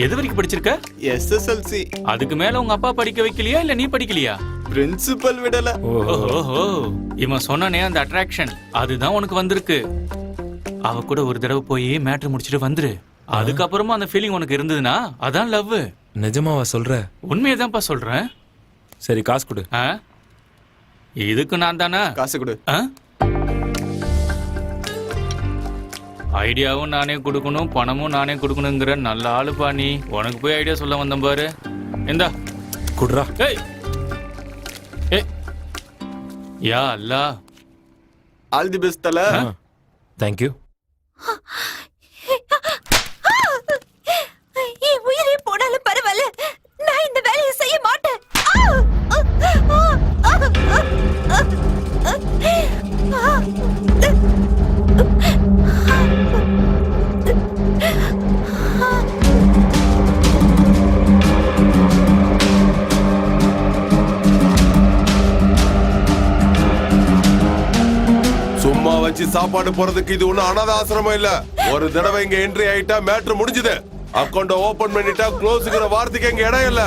எது வரைக்கும் படிச்சிருக்க? எஸ்எஸ்எல்சி. அதுக்கு மேல உங்க அப்பா படிக்க வைக்கலையா இல்ல நீ படிக்கலையா? பிரின்சிபல் விடல. ஓஹோ, இவன் சொன்னானே அந்த அட்ராக்ஷன், அதுதான் உனக்கு வந்திருக்கு. அவ கூட ஒரு தடவை போய் மேட்டர் முடிச்சிட்டு வந்துரு. அதுக்கப்புறமா அந்த ஃபீலிங் உனக்கு இருந்ததுன்னா அதான் லவ். நிஜமாவா சொல்ற? உண்மையதான்ப்பா சொல்றேன். சரி காசு கொடு. இதுக்கு நான் தானே காசு கொடு. ஐடியாவும் நானே கொடுக்கணும், பணமும் நானே கொடுக்கணுங்கிற நல்ல ஆளுப்பா நீ. உனக்கு போய் ஐடியா சொல்ல வந்தேன் பாரு. இந்தா குடுறா. ஏய் ஏய், யா அல்லாஹ். ஆல் தி பெஸ்ட் தல. தேங்க்யூ. என் உயிரே போனாலும் பரவாயில்ல, நான் இந்த வேலையை செய்ய மாட்டேன். சும்மா வச்சு சாப்பாடு போறதுக்கு இது ஒண்ணும் அனாதை ஆசிரமம் இல்ல. ஒரு தடவை இங்க என்ட்ரி ஆயிட்டா மேட்ரு முடிஞ்சது. அக்கௌண்ட் ஓபன் பண்ணிட்டா க்ளோஸ்ங்கிற வார்த்தைக்கு இங்க இடம் இல்ல.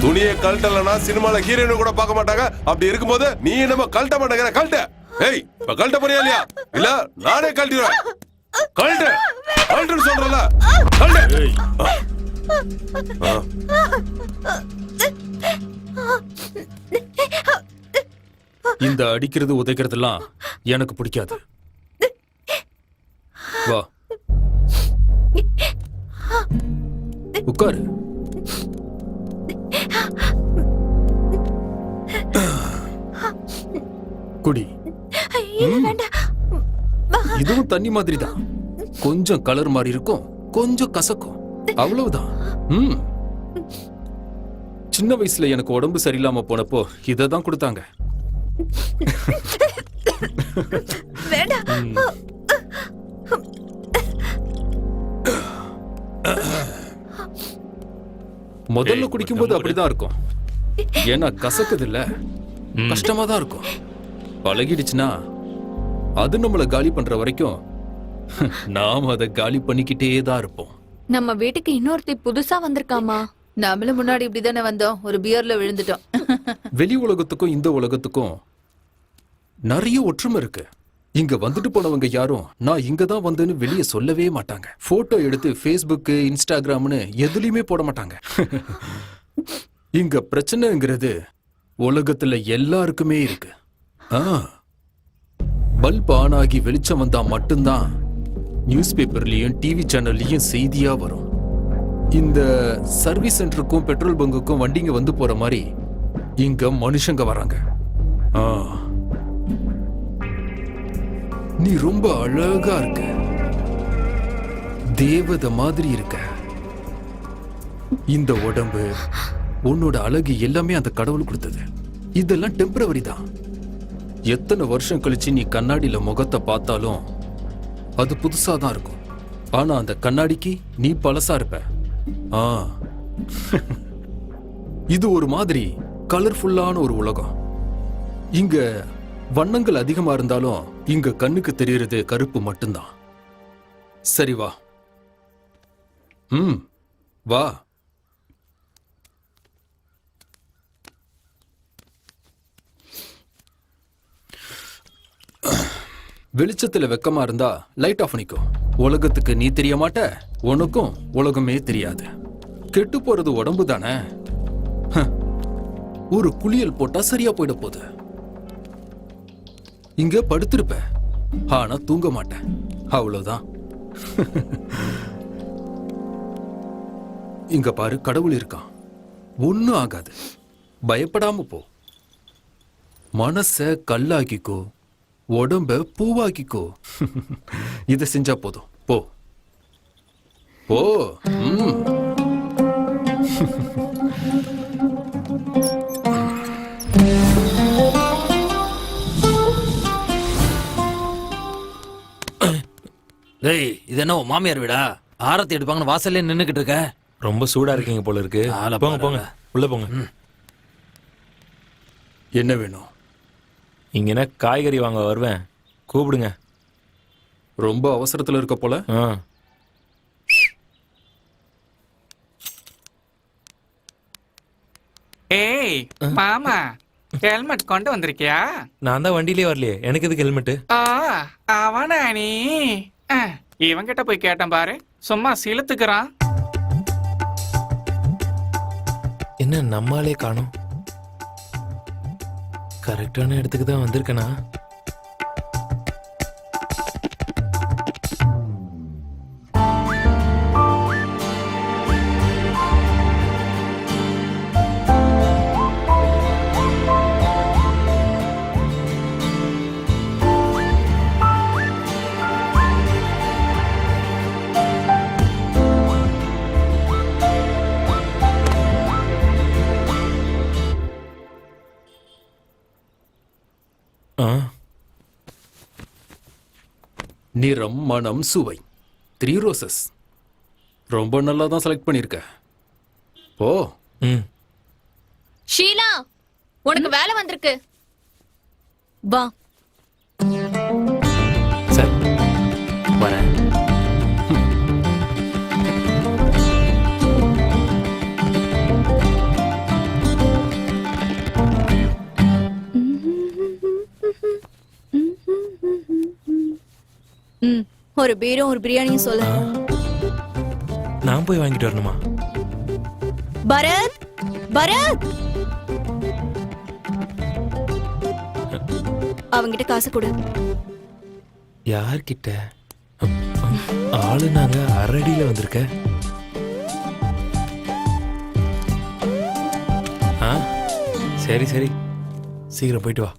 துணியை கழட்டலன்னா சினிமால ஹீரோயின் கூட பார்க்க மாட்டாங்க. அப்படி இருக்கும்போது நீ நம்ம கழட்ட மாட்டேங்கிற. கழட்ட. ஏய், இப்ப கழட்ட போறியா இல்லையா? இல்ல நானே கழட்டிடுறேன். கழட்டு கழட்டுன்னு சொல்றல. கழட்டு. இந்த அடிக்கிறது உதைக்கிறதுலாம் எனக்கு பிடிக்காது. வா உட்காரு. குடி. இதுவும் தண்ணி மாதிரி தான். கொஞ்சம் கலர் மாதிரி இருக்கும், கொஞ்சம் கசக்கும், அவ்வளவுதான். சின்ன வயசுல எனக்கு உடம்பு சரியில்லாம போனப்போ இதை தான் கொடுத்தாங்க. முதல்ல குடிக்கும்போது அப்படிதான் இருக்கும். ஏன்னா கசக்குது இல்ல, கஷ்டமா தான் இருக்கும். பழகிடுச்சுன்னா அது நம்மள காலி பண்ற வரைக்கும் நாம அதை காலி பண்ணிக்கிட்டே தான் இருப்போம். நம்ம வீட்டுக்கு இன்னொருத்தி புதுசா வந்திருக்காமா. நாமளும் முன்னாடி இப்படிதானே வந்தோம், ஒரு பியர்ல விழுந்துட்டோம். வெளி உலகத்துக்கும் இந்த உலகத்துக்கும் நிறைய ஒற்றுமை இருக்கு. இங்க வந்துட்டு போனவங்க யாரும் நான் இங்க தான் வந்தேன்னு வெளியே சொல்லவே மாட்டாங்க. போட்டோ எடுத்து ஃபேஸ்புக், இன்ஸ்டாகிராம்னு எதுலயுமே போட மாட்டாங்க. இங்க பிரச்சனைங்கிறது உலகத்துல எல்லாருக்குமே இருக்கு. பல்ப் ஆன் ஆகி வெளிச்சம் வந்தா மட்டும்தான் நியூஸ் பேப்பர்லயும் டிவி சேனல்லயும் செய்தியா வரும். இந்த சர்வீஸ் சென்டருக்கும் பெட்ரோல் பங்குக்கும் வண்டிங்க வந்து போற மாதிரி இங்க மனுஷங்க வராங்க. நீ ரொம்ப அழகா இருக்க, தேவதை மாதிரி இருக்க. இந்த உடம்பு, உன்னோட அழகு எல்லாமே அந்த கடவுள் கொடுத்தது. இதெல்லாம் டெம்பரவரி தான். எத்தனை வருஷம் கழிச்சு நீ கண்ணாடியில முகத்தை பார்த்தாலும் அது புதுசா தான் இருக்கும். ஆனா அந்த கண்ணாடிக்கு நீ பழசா இருப்ப. இது ஒரு மாதிரி கலர்ஃபுல்லான ஒரு உலகம். இங்க வண்ணங்கள் அதிகமா இருந்தாலும் இங்க கண்ணுக்கு தெரியறது கருப்பு மட்டும்தான். சரி வா. வா. வெளிச்சத்துல வெக்கமா இருந்தா லைட் ஆஃப் பண்ணிக்கோ. உலகத்துக்கு நீ தெரிய மாட்ட, உனக்கும் உலகமே தெரியாது. கெட்டு போறது உடம்பு தானே. ஒரு குளியல் போட்டா சரியா போயிட போகுது. இங்க படுத்திருப்ப, ஆனா தூங்க மாட்டேன், அவ்வளவுதான். இங்க பாரு, கடவுள் இருக்கான், ஒண்ணும் ஆகாது, பயப்படாம போ. மனச கல்லாக்கிக்கோ, உடம்ப பூவாக்கிக்கோ. இத செஞ்சா போதும். போ போ. டேய், இது என்ன மாமியார் வீடா? ஆரத்தி எடுப்பாங்கன்னு வாசல்ல நின்னுக்கிட்டு இருக்க. ரொம்ப சூடா இருக்கீங்க போல இருக்கு. போங்க போங்க, உள்ள போங்க. என்ன வேணும்? இங்க என்ன காய்கறி வாங்க வருவேன், கூப்பிடுங்க. ரொம்ப அவசரத்துல இருக்க போல. ஏய் மாமா, ஹெல்மெட் கொண்டு வந்திருக்கியா? நான் தான் வண்டியிலே வரலையே, எனக்கு எதுக்கு ஹெல்மெட்? அவனா நீ? இவங்கிட்ட போய் கேட்டேன் பாரு, சும்மா சிலுத்துக்கிறான். என்ன நம்மாலே காணோம்? கரெக்டான இடத்துக்கு தான் வந்திருக்கனா? நிறம், மனம், சுவை, 3 ரோசஸ். ரொம்ப நல்லா தான் செலக்ட் பண்ணிருக்க. ஓ. ஷீலா, உனக்கு வேலை வந்திருக்கு. வா. சரி, வரேன். ஒரு பீரும் ஒரு பிரியாணியும் சொல்ல. நான் போய் வாங்கிட்டு வரணுமா? பரத், பரத், அவங்கிட்ட காசு கொடு. யார்கிட்ட? ஆளு நாங்க அரடியில வந்திருக்க. சரி சரி, சீக்கிரம் போயிட்டு வா.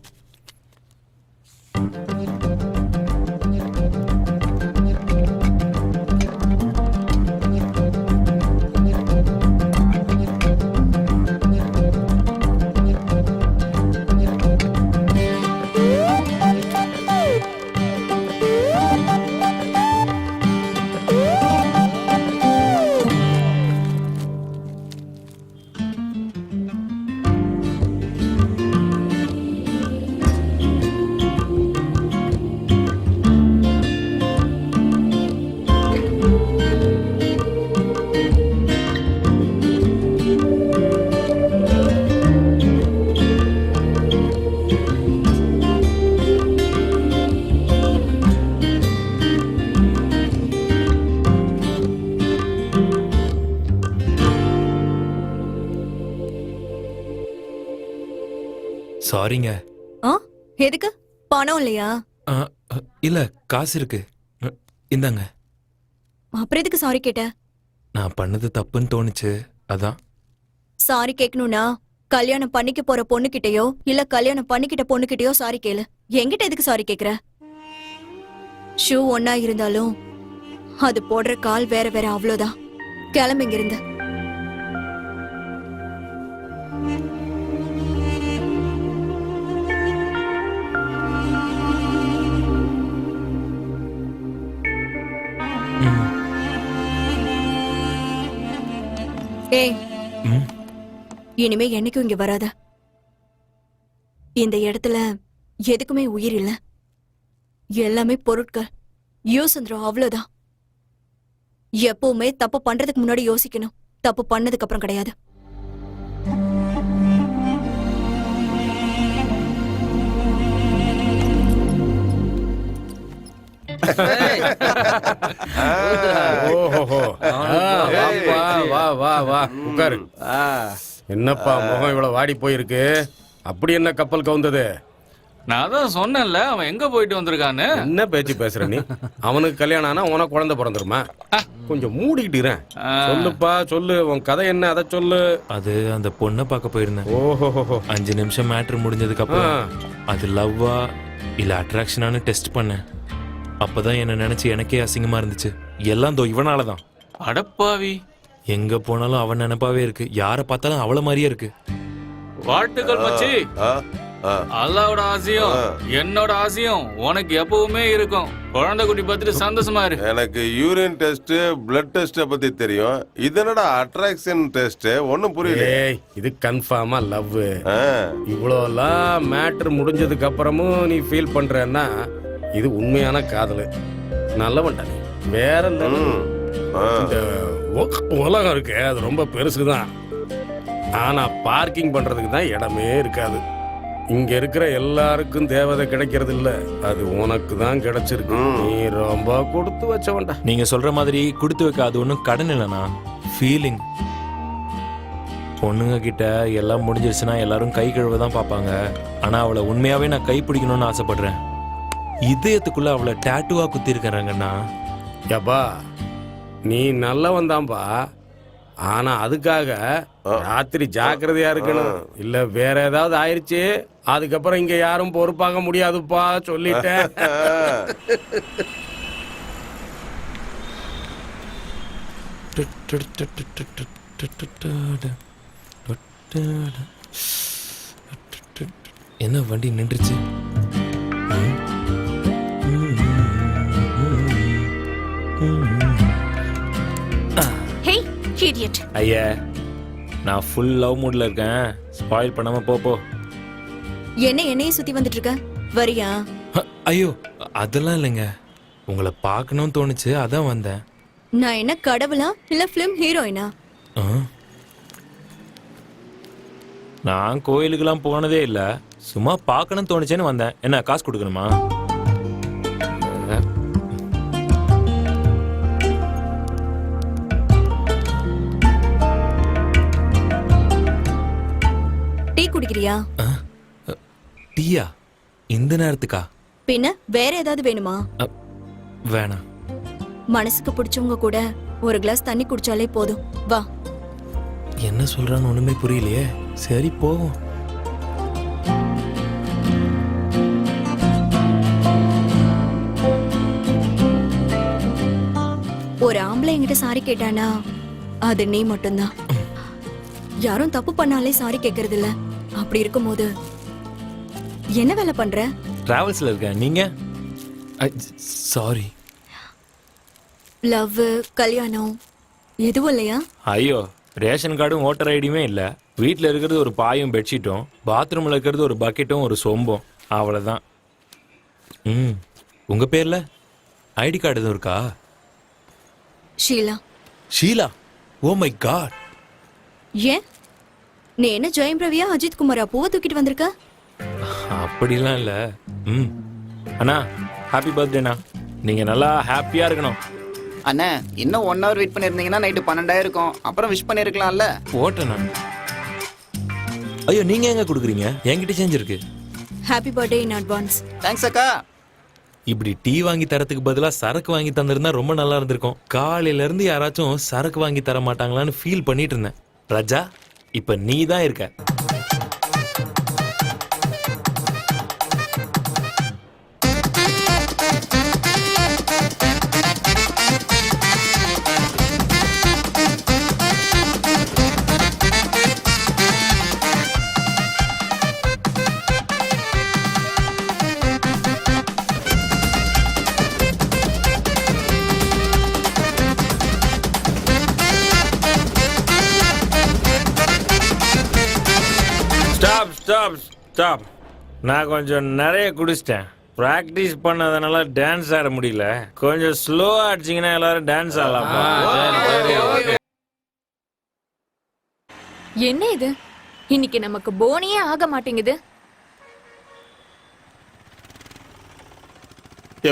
சாரிங்க. ஆ எதுக்கு? பணம் இல்லையா? இல்ல, காசு இருக்கு. இந்தாங்க. அப்புறம் எதுக்கு சாரி கேட்ட? நான் பண்ணது தப்புன்னு தோணுச்சு, அதான். சாரி கேட்கணும்னா கல்யாணம் பண்ணிக்க போற பொண்ணுகிட்டயோ இல்ல கல்யாணம் பண்ணிக்கிட்ட பொண்ணுகிட்டயோ சாரி கேளு. என்கிட்ட எதுக்கு சாரி கேக்குற? ஷூ ஒன்னா இருந்தாலும் அது போடுற கால் வேற வேற, அவ்வளவுதான். கிளம்பிங்க இருந்து. ஏய், இனிமே என்னைக்கும் இங்க வராத. இந்த இடத்துல எதுக்குமே உயிர் இல்ல, எல்லாமே பொருட்கள். யோசந்திரம், அவ்வளவுதான். எப்பவுமே தப்பு பண்றதுக்கு முன்னாடி யோசிக்கணும், தப்பு பண்ணதுக்கு அப்புறம் கிடையாது. உட்காரு. என்னப்பா முகம் இவ்வளவு வாடி போயிருக்கு? அப்படி என்ன கப்பல் கவுந்தது? நான் தான் சொன்னேன்ல, அவன் எங்க போயிட்டு வந்திருக்கான்னு. என்ன பேச்சு பேசுற நீ? அவனுக்கு கல்யாணம் ஆனா உனக்கு குழந்தை பிறந்துருமா? கொஞ்சம் மூடிக்கிட்டுறேன். சொல்லுப்பா, சொல்லு. உன் கதை என்ன, அதை சொல்லு. அது அந்த பொண்ணை பார்க்க போயிருந்தேன். ஓஹோ. 5 நிமிஷம் மேட்ரு முடிஞ்சதுக்கு அப்புறம் அது லவ்வா இல்ல அட்ராக்ஷனானு டெஸ்ட் பண்ணேன். அப்பதான் என்ன நினைச்சு எனக்கே அசிங்கமா இருந்துச்சு. எல்லாம் தோ இவனாலதான். அடப்பாவி, எங்க போனாலும் அவன் நினைப்பாவே இருக்கு. யார பார்த்தாலும் அவள மாதிரியே இருக்கு. வாழ்த்துக்கள் மச்சி. அல்லாவோட ஆசையும் என்னோட ஆசையும் உனக்கு எப்பவுமே இருக்கும். குழந்தை குட்டி பார்த்துட்டு சந்தோஷமா இருக்கு. எனக்கு யூரின் டெஸ்ட், பிளட் டெஸ்ட் பத்தி தெரியும். இது என்னடா அட்ராக்ஷன் டெஸ்ட்? ஒண்ணும் புரியல. இது கன்ஃபார்மா லவ். இவ்வளோலாம் மேட்ரு முடிஞ்சதுக்கு அப்புறமும் நீ ஃபீல் பண்றன்னா இது உண்மையான காதல். நல்லவன்டா நீ. வேற இந்த உலகம் இருக்கு, அது ரொம்ப பெருசுதான். ஆனா பார்க்கிங் பண்றதுக்கு தான் இடமே இருக்காது. இங்க இருக்கிற எல்லாருக்கும் தேவதை கிடைக்கிறது இல்ல, அது உனக்கு தான் கிடைச்சிருக்கு. நீ ரொம்ப கொடுத்து வச்சவன்டா. நீங்க சொல்ற மாதிரி கொடுத்து வைக்க அது ஒன்றும் கடன் இல்லைண்ணா, ஃபீலிங். பொண்ணுங்க கிட்ட எல்லாம் முடிஞ்சிருச்சுன்னா எல்லாரும் கை கழுவ தான் பார்ப்பாங்க. ஆனா அவளை உண்மையாவே நான் கை பிடிக்கணும்னு ஆசைப்படுறேன். இதயத்துக்குள்ள அவளை டாட்டுவா குத்தி இருக்கிறாங்கண்ணா. யப்பா, நீ நல்லவன் தான்பா. ஆனா அதுக்காக ராத்திரி ஜாக்கிரதையா இருக்கணும். இல்ல வேற ஏதாவது ஆயிருச்சு, அதுக்கப்புறம் இங்க யாரும் பொறுப்பாக முடியாதுப்பா, சொல்லிட்டேன். என்ன வண்டி நின்றுச்சு? ஐயா, நான் ஃபுல் லவ் மூட்ல இருக்கேன். ஸ்பாயில் பண்ணாம போ. என்னையே சுத்தி வந்துட்டு இருக்க, வரியா? ஐயோ, அதெல்லாம் இல்லைங்க. உங்களை பார்க்கணும்னு தோணுச்சு, அதான் வந்தேன். நான் என்ன கடவுளா இல்ல பிலிம் ஹீரோயினா? நான் கோயிலுக்கெல்லாம் போனதே இல்ல, சும்மா பார்க்கணும்னு தோணுச்சேன்னு வந்தேன். என்ன காசு கொடுக்கணுமா? டீ குடிக்கிறியா? டீயா? இந்த நேரத்துக்கா? பின்ன வேற ஏதாவது வேணுமா? வேணாம். மனசுக்கு பிடிச்சவங்க கூட ஒரு கிளாஸ் தண்ணி குடிச்சாலே போதும். வா. என்ன சொல்றான்னு ஒண்ணுமே புரியலையே. சரி போவோம். பொம்பளை என்கிட்ட சாரி கேட்டானா அது நீ மட்டும்தான். யாரும் தப்பு பண்ணாலே சாரி கேக்குறது இல்ல. அப்படி இருக்கும்போது என்ன வேலை பண்ற? டிராவல்ஸ்ல இருக்கேன். நீங்க? சாரி. லவ், கல்யாணம் எதுவும் இல்லையா? ஐயோ, ரேஷன் கார்டும் ஓட்டர் ஐடியுமே இல்லை. வீட்டில் இருக்கிறது ஒரு பாயும் பெட்ஷீட்டும், பாத்ரூமில் இருக்கிறது ஒரு பக்கெட்டும் ஒரு சொம்பும், அவ்வளோதான். ம், உங்கள் பேரில் ஐடி கார்டு எதுவும் இருக்கா? Sheela. Sheela? Oh my God. ஏன் நீ என்ன ஜெயம் ரவியா அஜித் குமாரா பூவை தூக்கிட்டு வந்திருக்க? அப்படிலாம் இல்லை. ம், அண்ணா ஹாப்பி பர்த்டேண்ணா. நீங்கள் நல்லா ஹாப்பியாக இருக்கணும். அண்ணா இன்னும் 1 hour வெயிட் பண்ணிருந்தீங்கன்னா நைட்டு 12 இருக்கும். அப்புறம் விஷ் பண்ணிருக்கலாம்ல. ஓட்டண்ணா. ஐயோ, நீங்கள் எங்கே கொடுக்குறீங்க? என்கிட்ட செஞ்சிருக்கு. Happy birthday in advance. Thanks அக்கா. இப்படி டீ வாங்கி தரத்துக்கு பதிலாக சரக்கு வாங்கி தந்திருந்தா ரொம்ப நல்லா இருந்திருக்கும். காலையில இருந்து யாராச்சும் சரக்கு வாங்கி தர மாட்டாங்களான்னு ஃபீல் பண்ணிட்டு இருந்தேன். ரஜா, இப்ப நீ தான் இருக்க. Stop stop stop. நான் கொஞ்சம் நிறைய குடிச்சிட்டேன். ப்ராக்டிஸ் பண்ணதுனால டான்ஸ் ஆட முடியல. கொஞ்சம் ஸ்லோவா அடிச்சிங்கன்னா எல்லாரும் டான்ஸ் ஆடலாம். என்ன இது இன்னைக்கு நமக்கு போனியே ஆக மாட்டேங்குது.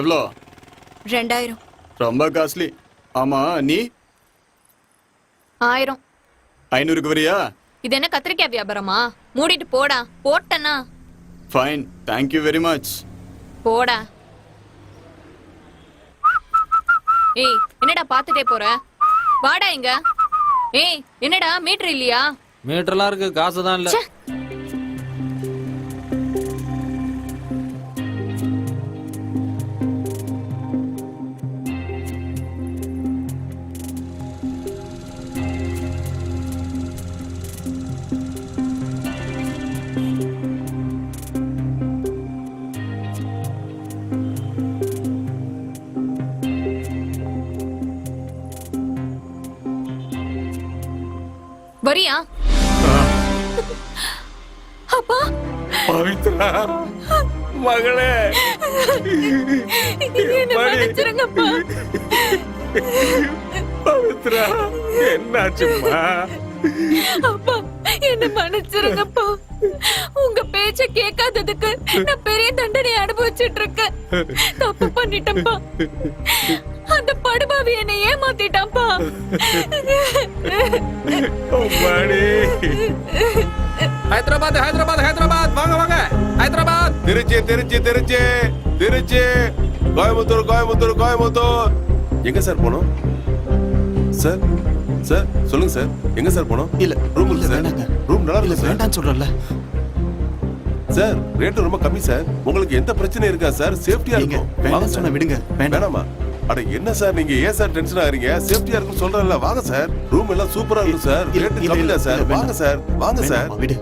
எவ்வளோ? 2000. ரொம்ப காஸ்ட்லி. ஆமா, நீ 1000. 500க்கு வரியா? இது என்ன கத்திரிக்காய் வியாபாரமா? மூடிட்டு போடா. போட்டனா? Fine, thank you very much. போடா. ஏய், என்னடா பாத்துட்டே போற? வாடா இங்க. ஏய், என்னடா மீட்டர் இல்லையா? மீட்டர்லாம் இருக்கு, காசு தான் இல்ல. வரியா? அப்பா பவித்ரா மகளே, என்ன மன்னிச்சிருங்கப்பா. பவித்ரா என்னாச்சும்மா? அப்பா என்ன மன்னிச்சிருங்கப்பா. உங்க பேச்ச கேட்காததுக்கு நான் பெரிய தண்டனை அனுபவிச்சுட்டு இருக்கேன். தப்பு பண்ணிட்டேன்ப்பா. அந்த படுபாவி என்னை ஏமாத்திட்டான்ப்பா. ஹைதராபாத் ஹைதராபாத் ஹைதராபாத், வாங்க வாங்க. ஹைதராபாத், திருச்சி திருச்சி திருச்சி திருச்சி, கோயம்புத்தூர் கோயம்புத்தூர் கோயம்புத்தூர். எங்க சார் போனோம்? சார் சார் சொல்லுங்க சார், எங்க சார் போனோம்? இல்ல ரூம் இல்ல சார். ரூம் நல்லா இருக்கு சார். வேண்டாம்னு சொல்றல சார். ரேட் ரொம்ப கம்மி சார். உங்களுக்கு எந்த பிரச்சனை இருக்கா சார்? சேஃப்டியா இருக்கும். வேண்டாம் சொன்னா விடுங்க. வேணாமா? அட என்ன சார் நீங்க ஏன் சார் டென்ஷன் ஆகுறீங்க? சேஃப்டியா இருக்கும் சொல்றேன்ல. வாங்க சார், ரூம் எல்லாம் சூப்பரா இருக்கும் சார். ரேட் கம்மி தான் சார். வாங்க சார், வாங்க சார். விடு.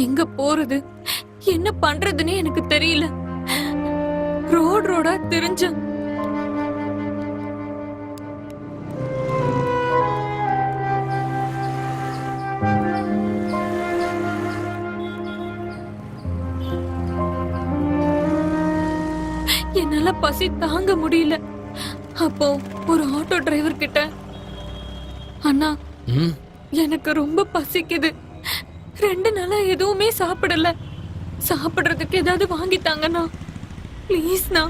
எங்க போறது, என்ன பண்றதுன்னு எனக்கு தெரியல. ரோடா தெரிஞ்ச என்னால பசி தாங்க முடியல. அப்போ ஒரு ஆட்டோ டிரைவர் கிட்ட, அண்ணா எனக்கு ரொம்ப பசிக்குது, 2 நாளா எதுவுமே சாப்பிடல, சாப்பிடுறதுக்கு ஏதாவது வாங்கி தாங்கண்ணா ப்ளீஸ்ண்ணா.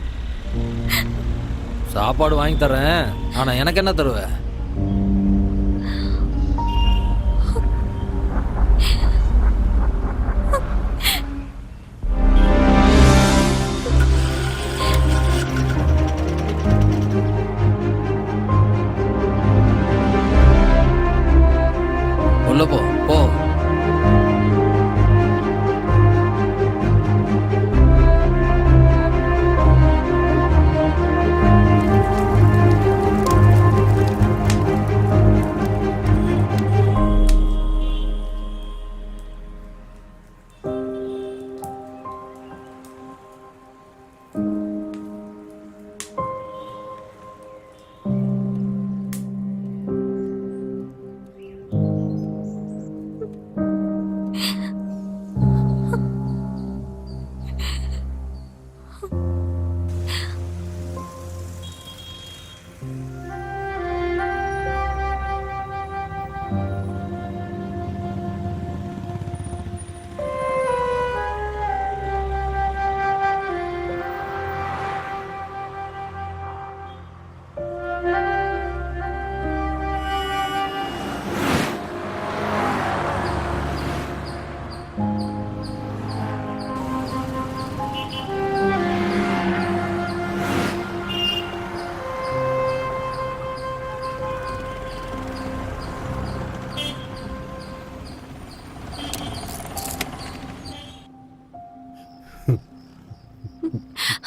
சாப்பாடு வாங்கி தரேன், ஆனா எனக்கு என்ன தருவ? உள்ள போ போ.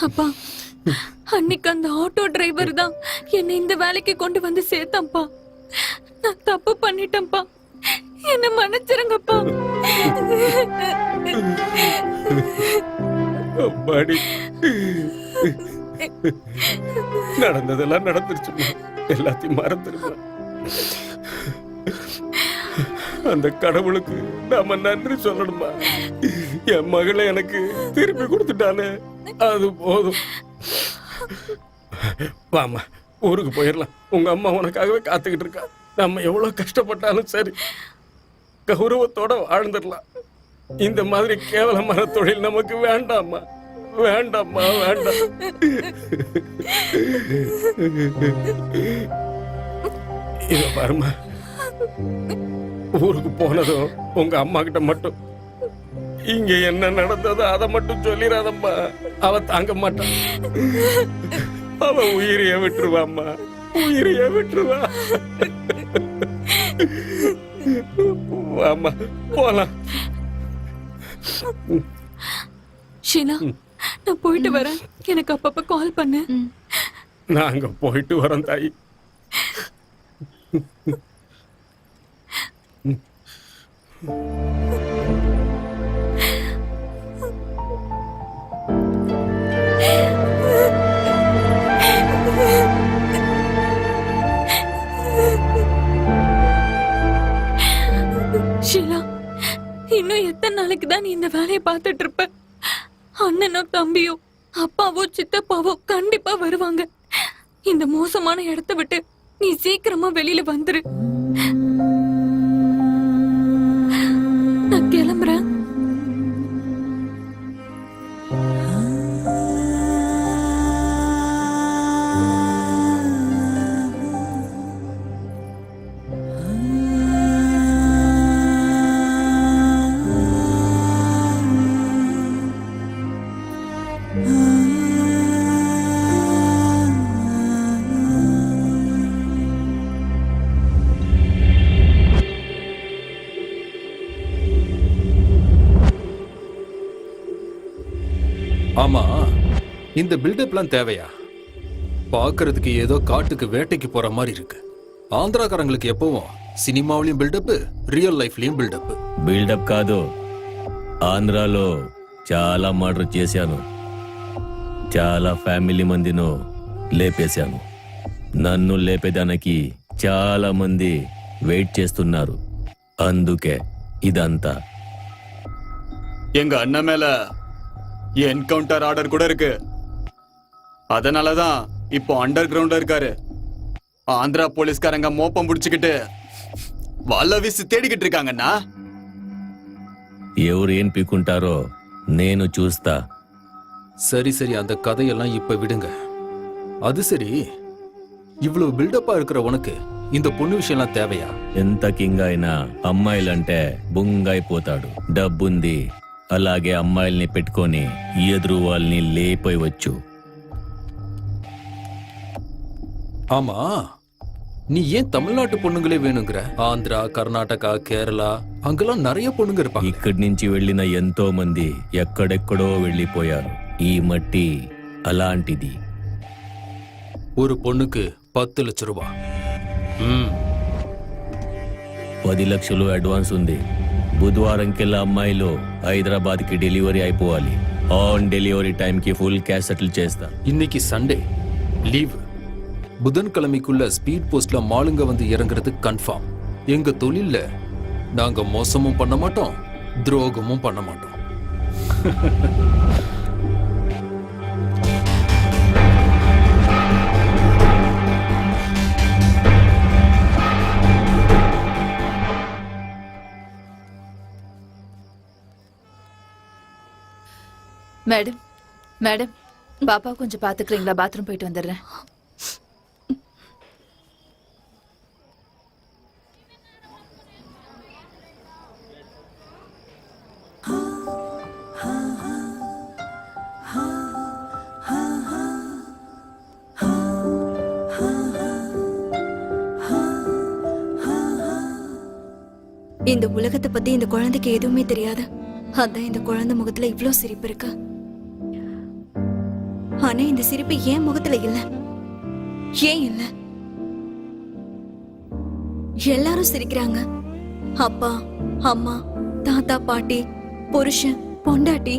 அப்பா அன்னைக்கு அந்த ஆட்டோ டிரைவர் தான் என்னை இந்த வேலைக்கு கொண்டு வந்து சேர்த்தான்ப்பா. நான் தப்பு பண்ணிட்டேன்ப்பா, என்ன மன்னிச்சிருங்கப்பா. அம்மாடி, நடந்ததெல்லாம் நடந்துருச்சுமா, எல்லாத்தையும் மறந்துருமா. அந்த கடவுளுக்கு நாம நன்றி சொல்லணுமா. என் மகளை எனக்கு திருப்பி கொடுத்துட்டானே, அது போதும். வாமா, ஊருக்கு போயிடலாம். உங்க அம்மா உனக்காகவே காத்துக்கிட்டு இருக்கா. நம்ம எவ்வளவு கஷ்டப்பட்டாலும் சரி, கௌரவத்தோட வாழ்ந்துடலாம். இந்த மாதிரி கேவலமான தொழில் நமக்கு வேண்டாம்மா, வேண்டாம்மா, வேண்டாம். இத பாருமா, ஊருக்கு போனதும் உங்க அம்மா கிட்ட மட்டும் இங்க என்ன நடந்ததோ அதை மட்டும் சொல்லிடாதம்மா. அவ தாங்க மாட்டான். அவ உயிரைய விட்டுருவாம்மா, உயிரைய விட்டுருவா. வாம்மா, போலாம். ஷீலா, நான் போயிட்டு வரேன். எனக்கு அப்பப்ப கால் பண்ணு. நாங்க போயிட்டு வரோம் தாயி. ஷீலா, இன்னும் எத்தனை நாளைக்கு தான் நீ இந்த வேலையை பார்த்துட்டு இருப்ப? அண்ணனோ தம்பியோ அப்பாவோ சித்தப்பாவோ கண்டிப்பா வருவாங்க. இந்த மோசமான இடத்த விட்டு நீ சீக்கிரமா வெளியில வந்துரு. நான் கிளம்புறேன். ஆமா, இந்த பில்டப்லாம் தேவையா? பார்க்கிறதுக்கு ஏதோ காட்டுக்கு வேட்டைக்கு போற மாதிரி இருக்கு. ஆந்திராக்காரங்களுக்கு எப்பவும் సినిమావలియం బిల్డప్, రియల్ లైఫ్లియం బిల్డప్. బిల్డప్ కాదు, ఆంధ్రాలో చాలా మర్డర్ చేశాను, చాలా ఫ్యామిలీ మందిను లేపేశాను. నన్ను లేపేదానికి చాలా మంది వెయిట్ చేస్తున్నారు. అందుకే ఇదంతా. எங்க அண்ணன் மேல என்கவுண்டர் ஆர்டர் கூட இருக்கு. அதனாலதான் இப்போ அண்டர் கிரவுண்ட்ல இருக்காரு. ஆந்திரா போலீஸ்காரங்க மோப்பம் பிடிச்சுக்கிட்டு வல்ல வீசி தேடிக்கிட்டு இருக்காங்கண்ணா. ఎవరు ఏం పీకుంటారో నేను చూస్తా. சரி சரி, அந்த கதையெல்லாம் இப்ப விடுங்க. அது சரி, இவ்வளவு பில்டப்பா இருக்கிற உனக்கு இந்த பொண்ணு விஷயம்லாம் தேவையா? ఎంత కింగ్ అయినా అమ్మాయిలంటే బుంగైపోతాడు. డబ్బుంది, అలాగే అమ్మాయిల్ని పెట్టుకొని ఎదురు వాళ్ళని లేపేయవచ్చు. ஆமா, நீ ஏன் தமிழ்நாட்டு பொண்ணுங்களே வேணுங்கிற? ஆந்திரா, கர்நாடகா, கேரளா அங்கெல்லாம் நிறைய பொண்ணுங்க இருப்பாங்க. ఇక్కడి నుంచి వెళ్ళిన ఎంతో మంది ఎక్కడెక్కడో వెళ్ళిపోయారు. ఈ మట్టి అలాంటిది. ஒரு பொண்ணுக்கு 10 லட்சம் ரூபாய். 10 లక్షలు అడ్వాన్స్ ఉంది. బుధవారంకెల్లా అమ్మాయిలు హైదరాబాద్కి డెలివరీ అయిపోవాలి. ఆన్ డెలివరీ టైంకి ఫుల్ క్యాష్ సెటిల్ చేస్తా. இன்னைக்கு சண்டே லீவ். புதன்கிழமைக்குள்ள ஸ்பீட் போஸ்ட்ல மாலுங்க வந்து இறங்குறது கன்ஃபார்ம். எங்க தொழில்ல நாங்க மோசமும் பண்ண மாட்டோம், துரோகமும் பண்ண மாட்டோம். மேடம், மேடம், பாப்பா கொஞ்சம் பாத்துக்கிறீங்களா? பாத்ரூம் போயிட்டு வந்துடுறேன். இந்த உலகத்தை பத்தி இந்த குழந்தைக்கு எதுவுமே தெரியாது. அதான் இந்த குழந்தை முகத்துல இவ்ளோ சிரிப்பு இருக்கு. ஆனா இந்த சிரிப்பு ஏன் முகத்துல இல்ல? ஏன் இல்ல? எல்லாரும் சிரிக்கிறாங்க. அப்பா, அம்மா, தாத்தா, பாட்டி, புருஷன், பொண்டாட்டி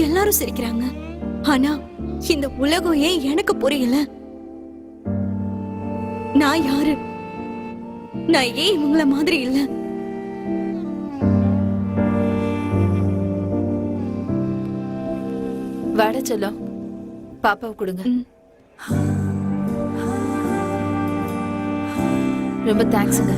எல்லாரும் சிரிக்கிறாங்க. ஆனா இந்த உலகம் ஏன் எனக்கு புரியல? நான் யாரு? நான் ஏன் இவங்கள மாதிரி இல்ல? வாட செல்லம், பாப்பாவை கொடுங்க. ரொம்ப தேங்க்ஸுங்க.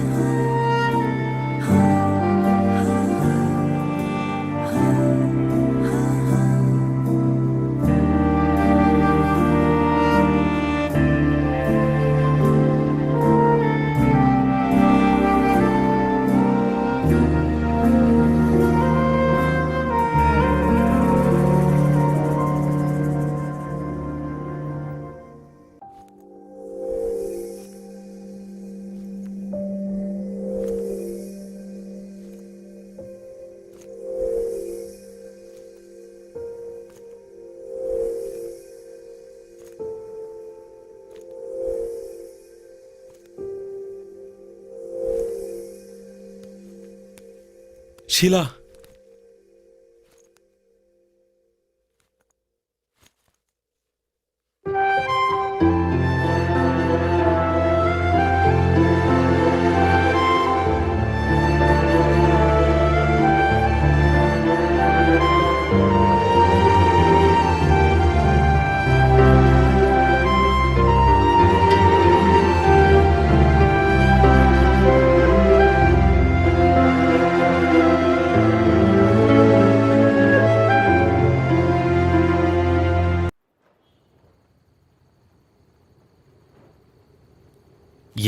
ஷீலா,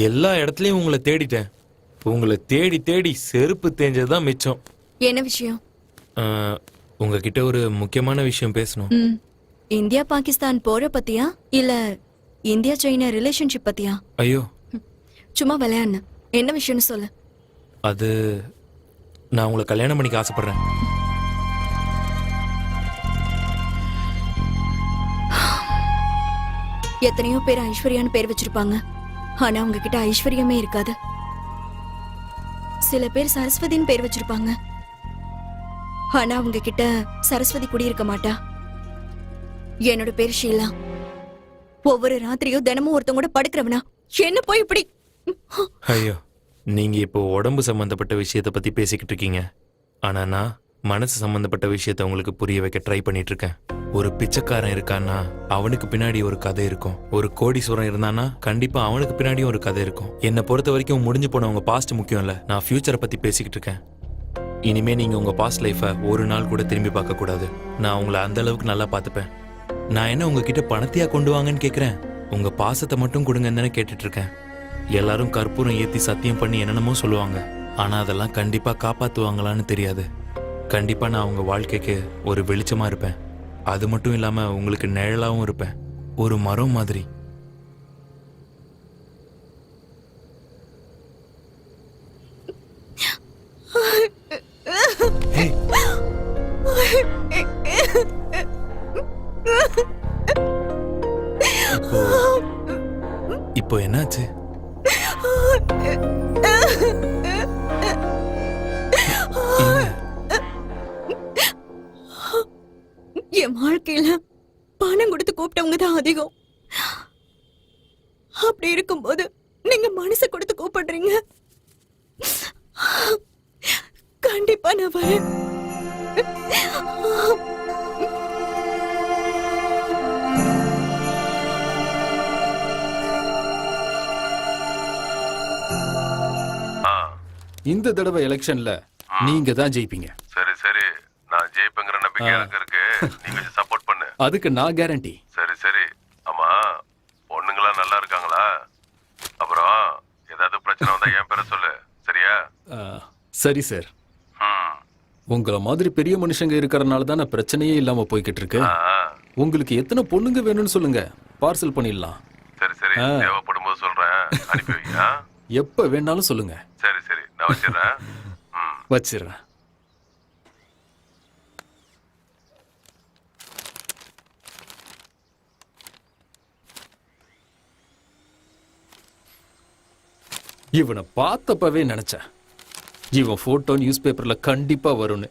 எல்லா இடத்துலயும் உங்களை தேடிட்டேன். உங்களை தேடி தேடி செருப்பு தேஞ்சதுதான் மிச்சம். என்ன விஷயம்? உங்ககிட்ட ஒரு முக்கியமான விஷயம் பேசணும். இந்தியா பாகிஸ்தான் போற பத்தியா இல்ல இந்தியா சைனா ரிலேஷன்ஷிப் பத்தியா? ஐயோ, சும்மா விளையாடுன. என்ன விஷயம்னு சொல்லு. அது நான் உங்களை கல்யாணம் பண்ணிக்க ஆசைப்படுறேன். எத்தனையோ பேர் ஐஸ்வர்யான்னு பேர் வச்சிருப்பாங்க. ஆனா உங்ககிட்ட ஐஸ்வர்யமே இருக்காது. சில பேர் சரஸ்வதின்னு பேர் வச்சிருப்பாங்க. ஆனா அவங்க கிட்ட சரஸ்வதி குடி இருக்க மாட்டா. என்னோட பேர் ஷீலா. ஒவ்வொரு ராத்திரியும் தினமும் ஒருத்தவங்க கூட படுக்கிறவனா என்ன போய் இப்படி? ஐயோ, நீங்க இப்போ உடம்பு சம்பந்தப்பட்ட விஷயத்த பத்தி பேசிக்கிட்டு இருக்கீங்க. ஆனா நான் மனசு சம்பந்தப்பட்ட விஷயத்த உங்களுக்கு புரிய வைக்க ட்ரை பண்ணிட்டு இருக்கேன். ஒரு பிச்சைக்காரன் இருக்கான்னா அவனுக்கு பின்னாடி ஒரு கதை இருக்கும். ஒரு கோடீஸ்வரன் இருந்தானா கண்டிப்பா அவனுக்கு பின்னாடியும் ஒரு கதை இருக்கும். என்னை பொறுத்த வரைக்கும் முடிஞ்சு போனவங்க பாஸ்ட் முக்கியம் இல்ல, நான் ஃபியூச்சரை பத்தி பேசிக்கிட்டு இருக்கேன். இனிமே நீங்க உங்க பாஸ்ட் லைஃபை ஒரு நாள் கூட திரும்பி பார்க்க கூடாது. நான் உங்களை அந்த அளவுக்கு நல்லா பார்த்துப்பேன். நான் என்ன உங்ககிட்ட பணத்தையா கொண்டு வாங்கன்னு கேட்கிறேன்? உங்க பாசத்தை மட்டும் கொடுங்கன்னு தானே கேட்டுட்டு இருக்கேன். எல்லாரும் கற்பூரம் ஏத்தி சத்தியம் பண்ணி என்னென்னமோ சொல்லுவாங்க. ஆனா அதெல்லாம் கண்டிப்பா காப்பாத்துவாங்களான்னு தெரியாது. கண்டிப்பா நான் உங்க வாழ்க்கைக்கு ஒரு வெளிச்சமா இருப்பேன். அது மட்டும் இல்லாம உங்களுக்கு நிழலாவும் இருப்பேன், ஒரு மரம் மாதிரி. இப்போ என்னாச்சு? என் வாழ்க்கையில பணம் கொடுத்து கூப்பிட்டவங்க தான் அதிகம். அப்படி இருக்கும்போது நீங்க மனசை கொடுத்து கூப்பிடுறீங்க. கண்டிப்பா நான் வரேன். இந்த தடவை எலெக்ஷன்ல நீங்க தான் ஜெயிப்பீங்க. சரி சரி, நான் ஜெயிப்பேங்கிற நம்பிக்கை எனக்கு இருக்கு. நீ கொஞ்சம் சப்போர்ட் பண்ணு. அதுக்கு நான் கேரண்டி. சரி சரி. ஆமா, பொண்ணுங்களா நல்லா இருக்காங்களா? அப்புறம் ஏதாவது பிரச்சனை வந்தா என் பேரை சொல்லு, சரியா? சரி சார். உங்கள மாதிரி பெரிய மனுஷங்க இருக்கறனால தானே பிரச்சனையே இல்லாம போய்கிட்டு இருக்கு. உங்களுக்கு எத்தனை பொண்ணுங்க வேணும்னு சொல்லுங்க, பார்சல் பண்ணிடலாம். சரி சரி, தேவைப்படும் போது சொல்றேன், அனுப்பி வைங்க. எப்ப வேணாலும் சொல்லுங்க. சரி சரி, நான் வச்சிடுறேன். வச்சிடுறேன். இவனை பார்த்தப்பவே நினைச்சேன் இவன் போட்டோ நியூஸ் பேப்பர்ல கண்டிப்பா வரும்னு.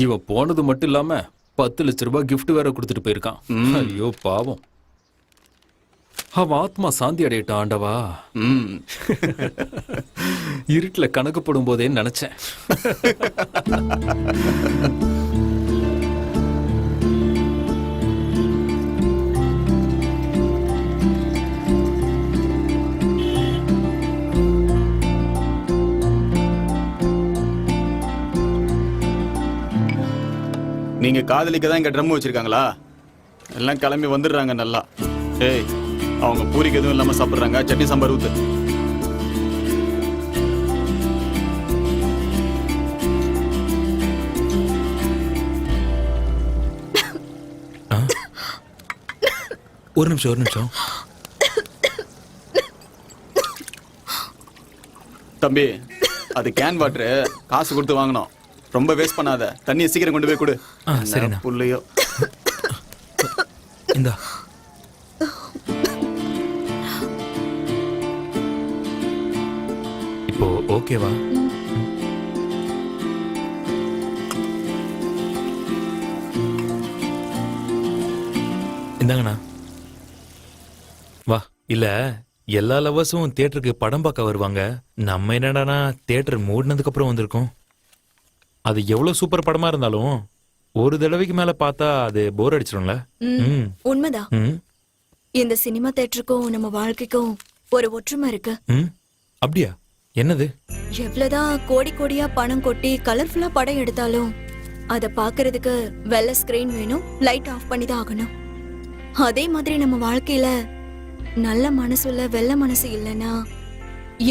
இவன் போனது மட்டும் இல்லாம 10 லட்ச ரூபாய் கிஃப்ட் வேற கொடுத்துட்டு போயிருக்கான். ஐயோ பாவம், அவன் ஆத்மா சாந்தி அடையட்டும் ஆண்டவா. இருட்டுல கணக்கு போடும் போதே நினைச்சேன். நீங்க காதலிக்க தான் இங்க ட்ரம் வச்சிருக்காங்களா? எல்லாம் கிளம்பி வந்துடுறாங்க நல்லா. ஏய், அவங்க பூரிக்கு எதுவும் இல்லாம சாப்பிடுறாங்க. சட்னி சாம்பார் ஊத்து. ஒரு நிமிஷம். தம்பி, அது கேன் வாட்டரு, காசு கொடுத்து வாங்கணும். ரொம்ப வேஸ்ட் பண்ணாத. தண்ணியை சீக்கிரம் கொண்டு போய் கொடு. சரிண்ணா. புள்ளையோ. இந்தா. இப்போ ஓகேவா? இந்தாங்கண்ணா. வா. இல்ல, எல்லா லவர்ஸும் தியேட்டருக்கு படம் பார்க்க வருவாங்க. நம்ம என்னடானா தியேட்டர் மூடினதுக்கு அப்புறம் வந்திருக்கோம். அது எவ்வளவு சூப்பர் படமா இருந்தாலும் ஒரு தடவைக்கு மேல பார்த்தா அது போர் அடிச்சிடும்ல. உண்மைதான். இந்த சினிமா தியேட்டருக்கும் நம்ம வாழ்க்கைக்கும் ஒரு ஒற்றுமை இருக்கு. அப்படியா? என்னது? எவ்வளவுதான் கோடி கோடியா பணம் கொட்டி கலர்ஃபுல்லா படம் எடுத்தாலும் அத பாக்குறதுக்கு வெள்ளை ஸ்கிரீன் வேணும், லைட் ஆஃப் பண்ணி தான் ஆகணும். அதே மாதிரி நம்ம வாழ்க்கையில நல்ல மனசுல வெள்ளை மனசு இல்லைன்னா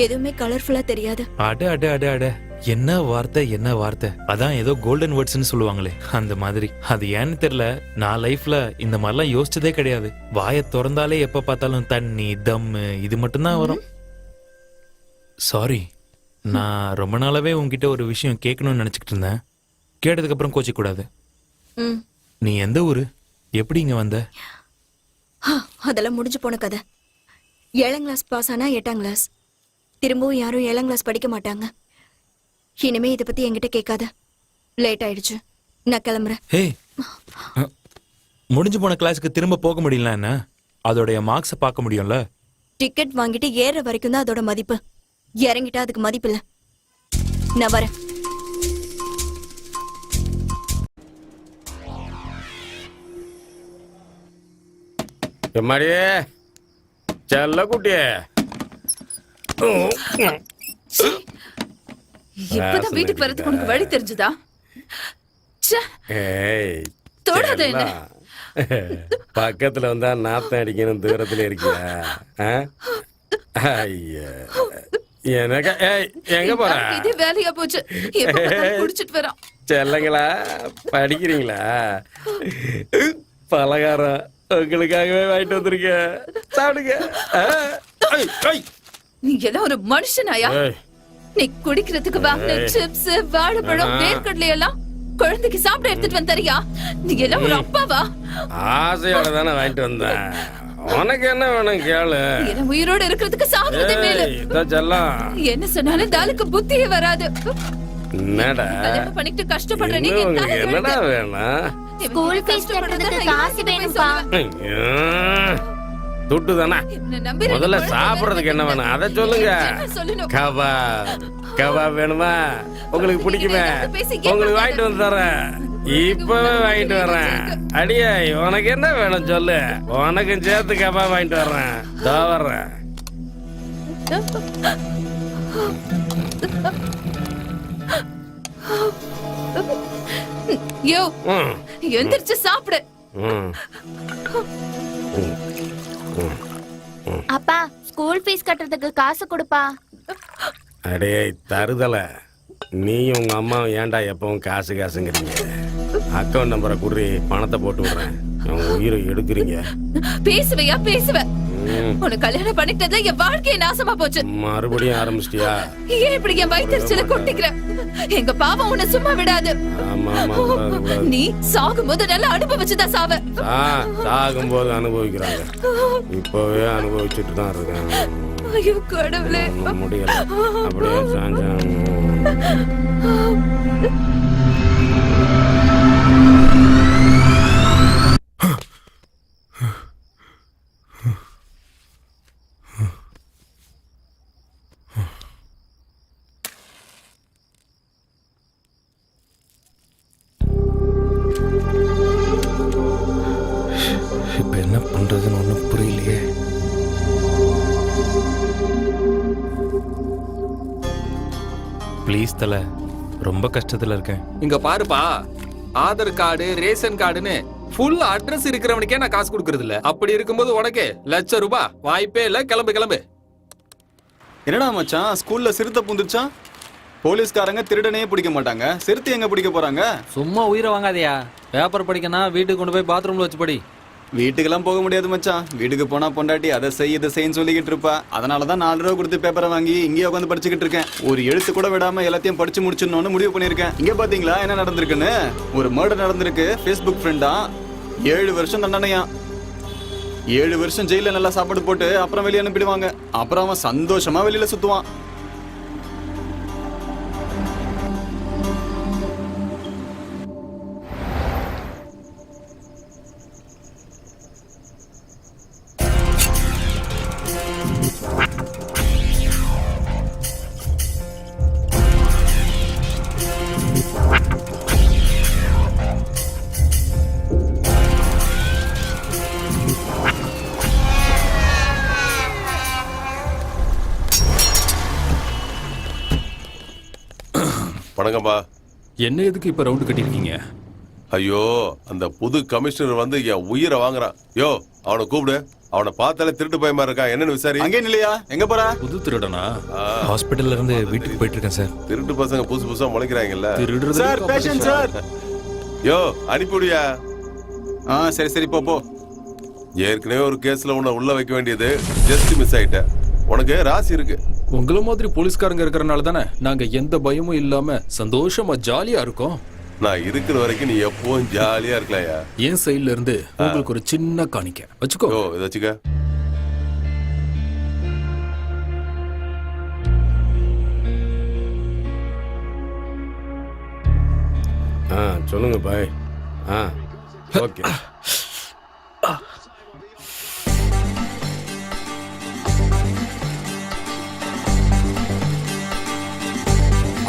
எதுவுமே கலர்ஃபுல்லா தெரியாது. அட அட அட அட, என்ன வார்த்தை. அதான் ஏதோ கோல்டன் வேர்ட்ஸ்னு சொல்லுவாங்களே, அந்த மாதிரி. அது ஏன்னு தெரியல, நான் லைஃப்ல இந்த மாதிரிலாம் யோசிச்சதே கிடையாது. வாயை திறந்தாலே எப்ப பார்த்தாலும் தண்ணி, தம்மு, இது மட்டும்தான் வரும். சாரி, நான் ரொம்ப நாளாவே உன்கிட்ட ஒரு விஷயம் கேட்கணும்னு நினைச்சிட்டு இருந்தேன். கேட்டதுக்கு அப்புறம் கோச்சிக்க கூடாது. நீ எந்த ஊரு? எப்படி இங்க வந்த? அதெல்லாம் முடிஞ்சு போன கதை. 7ஆம் கிளாஸ் பாஸ் ஆனா 8ஆம் கிளாஸ். திரும்பவும் யாரும் 7ஆம் கிளாஸ் படிக்க மாட்டாங்க. இனிமே இதை பத்தி என்கிட்ட கேட்காத. லேட் ஆயிடுச்சு, நான் கிளம்புறேன். ஹே, முடிஞ்சு போன கிளாஸுக்கு திரும்ப போக முடியல என்ன? அதோடைய மார்க்ஸை பார்க்க முடியும்ல. டிக்கெட் வாங்கிட்டு ஏற வரைக்கும் தான் அதோட மதிப்பு. இறங்கிட்டா அதுக்கு மதிப்பு இல்ல. நான் வரேன். எம்மாடியே, செல்ல குட்டியே. இப்பதான் வீட்டுக்கு வரதுக்கு உனக்கு வழி தெரிஞ்சுதா? தொடாத என்ன. பக்கத்துல வந்தா நாத்தம் அடிக்கணும், தூரத்துல இருக்கியா? எனக்கு எங்க போற? இது வேலையா போச்சு. குடிச்சிட்டு வரான். செல்லங்களா, படிக்கிறீங்களா? பலகாரம் உங்களுக்காகவே வாங்கிட்டு வந்திருக்கேன், சாப்பிடுங்க. நீ எல்லாம் ஒரு மனுஷனாயா? நீ குடிக்கிறதுக்கு வாங்கின சிப்ஸ், வாழைப்பழம், வேர்க்கடலை எல்லாம் குழந்தைக்கு சாப்பிட எடுத்துட்டு வந்தறியா? நீ எல்லாம் ஒரு அப்பாவா? ஆசையோட தானே வாங்கிட்டு வந்தேன். உனக்கு என்ன வேணும் கேளு. எல்லாம் உயிரோட இருக்கிறதுக்கு சாப்பிடுறதே மேல. என்ன சொன்னாலும் தாலுக்கு புத்தியே வராது. என்னடா பண்ணிட்டு கஷ்டப்படுற நீங்க என்னடா வேணும்? ஸ்கூல் ஃபீஸ் கட்டுறதுக்கு காசு வேணும்பா. துட்டு தானே. முதல்ல சாப்பிடுறதுக்கு என்ன வேணும் அதை சொல்லுங்க. கபாப் வேணுமா? உங்களுக்கு பிடிக்குமே, உங்களுக்கு வாங்கிட்டு வந்து தரேன். இப்பவே வாங்கிட்டு வர்றேன். அடியே, உனக்கு என்ன வேணும் சொல்லு, உனக்கும் சேர்த்து கபாப் வாங்கிட்டு வர்றேன். வர்றேன். யோ, எந்திரிச்சு சாப்பிடு. அப்பா, ஸ்கூல் ஃபீஸ் கட்டுறதுக்கு காசு கொடுப்பா. அடே தருதல, நீயும் உங்க அம்மா ஏன்டா எப்பவும் காசு காசுங்கிறீங்க? அக்கௌண்ட் நம்பரை குடுறி, பணத்தை போட்டு விடுறேன். உயிரை எடுக்கிறீங்க. பேசுவையா பேசுவ? உனக்கு கல்யாணம் பண்ணிட்டதுல என் வாழ்க்கைய நாசமா போச்சு. மறுபடியும் ஆரம்பிச்சிட்டியா? ஏன் இப்படி என் வயிற்றுல கொட்டிக்கிற? எங்க பாவம் உன்னை சும்மா விடாது. நீ சாகும் போது நல்லா அனுபவிச்சுதான் சாவ. சாகும் போது அனுபவிக்கிறாங்க, இப்பவே அனுபவிச்சுட்டு தான் இருக்காங்க. ஐயோ கடவுளே. முடியல அப்படியே சாஞ்சாங்க. இப்ப என்ன பண்றதுன்னு ஒண்ணும் புரியலையே. ப்ளீஸ் தல, ரொம்ப கஷ்டத்துல இருக்கேன். இங்க பாருப்பா, ஆதார் கார்டு ரேஷன் கார்டுன்னு ஃபுல் அட்ரஸ் இருக்கிறவனுக்கே நான் காசு கொடுக்கறது இல்ல. அப்படி இருக்கும்போது உனக்கு ₹1,00,000 வாய்ப்பே இல்ல. கிளம்பு கிளம்பு. என்னடா மச்சான், ஸ்கூல்ல சிறுத்தை பூந்துச்சான்? போலீஸ்காரங்க திருடனையே பிடிக்க மாட்டாங்க, சிறுத்தை எங்க பிடிக்க போறாங்க? சும்மா உயிரை வாங்காதயா. பேப்பர் படிக்கனா வீட்டுக்கு கொண்டு போய் பாத்ரூம்ல வச்சு படி. வீட்டுக்கெல்லாம் போக முடியாது மச்சான். வீட்டுக்கு போனா பொண்டாட்டி அதை செய் இதை செய்யன்னு சொல்லிக்கிட்டு இருப்பா. அதனாலதான் 4 ரூபா கொடுத்து பேப்பரை வாங்கி இங்கேயே உட்காந்து படிச்சுக்கிட்டு இருக்கேன். ஒரு எழுத்து கூட விடாம எல்லாத்தையும் படிச்சு முடிச்சிடணும்னு முடிவு பண்ணிருக்கேன். இங்க பாத்தீங்களா என்ன நடந்திருக்குன்னு? ஒரு மர்டர் நடந்திருக்கு. ஃபேஸ்புக் ஃப்ரெண்டா 7 வருஷம் தண்டனையா. 7 வருஷம் ஜெயில நல்லா சாப்பாடு போட்டு அப்புறம் வெளியே அனுப்பிடுவாங்க. அப்புறம் அவன் சந்தோஷமா வெளியில சுத்துவான். வணக்கம்பா. என்ன எதுக்கு இப்ப ரவுண்டு கட்டிருக்கீங்க? ஐயோ, அந்த புது கமிஷனர் வந்து என் உயிரை வாங்குறான். யோ, அவனை கூப்பிடு. அவனை பார்த்தாலே திருட்டு பயமா இருக்கான். என்னன்னு விசாரி. அங்கே இல்லையா? எங்க போறா? புது திருடனா? ஹாஸ்பிட்டல்ல இருந்து வீட்டுக்கு போயிட்டு இருக்கேன் சார். திருட்டு பசங்க புதுசு புதுசா முளைக்கிறாங்கல்ல. திருடுறது சார், பேஷண்ட் சார். யோ, அனுப்பிவிடியா? சரி சரி போ. ஏற்கனவே ஒரு கேஸ்ல உன்னை உள்ள வைக்க வேண்டியது ஜஸ்ட் மிஸ் ஆயிட்ட. உனக்கு ராசி இருக்கு. உங்கள மாதிரி போலீஸ்காரங்க இருக்கறனால தானே நாங்க எந்த பயமும் இல்லாம சந்தோஷமா ஜாலியா இருக்கோம். நான் இருக்கிற வரைக்கும் நீ எப்பவும் ஜாலியா இருக்கலாம்யா. என் சைடுல இருந்து உங்களுக்கு ஒரு சின்ன காணிக்க வச்சுக்கோ. ஓ, இத வச்சுக்க. சொல்லுங்க பாய். ஓகே.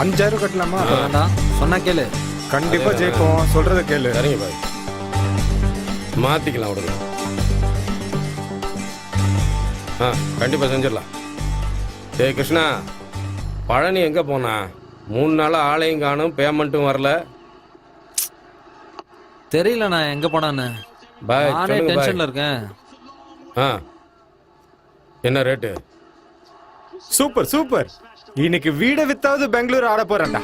$5,000 கட்டலாமா? வேண்டாம், சொன்னா கேளு. கண்டிப்பா ஜெயிப்போம், சொல்றத கேளு. சரிங்க பாய், மாத்திக்கலாம் விடுங்க. கண்டிப்பா செஞ்சிடலாம். டேய் கிருஷ்ணா, பழனி எங்க போனா? 3 நாளா ஆளையும் காணும், பேமெண்ட்டும் வரல. தெரியல நான் எங்க போனான்னு. பாய், நானே டென்ஷன்ல இருக்கேன். என்ன ரேட்டு? Super super. இன்னைக்கு வீட வித்தாவது பெங்களூர் ஆட போறேன்டா.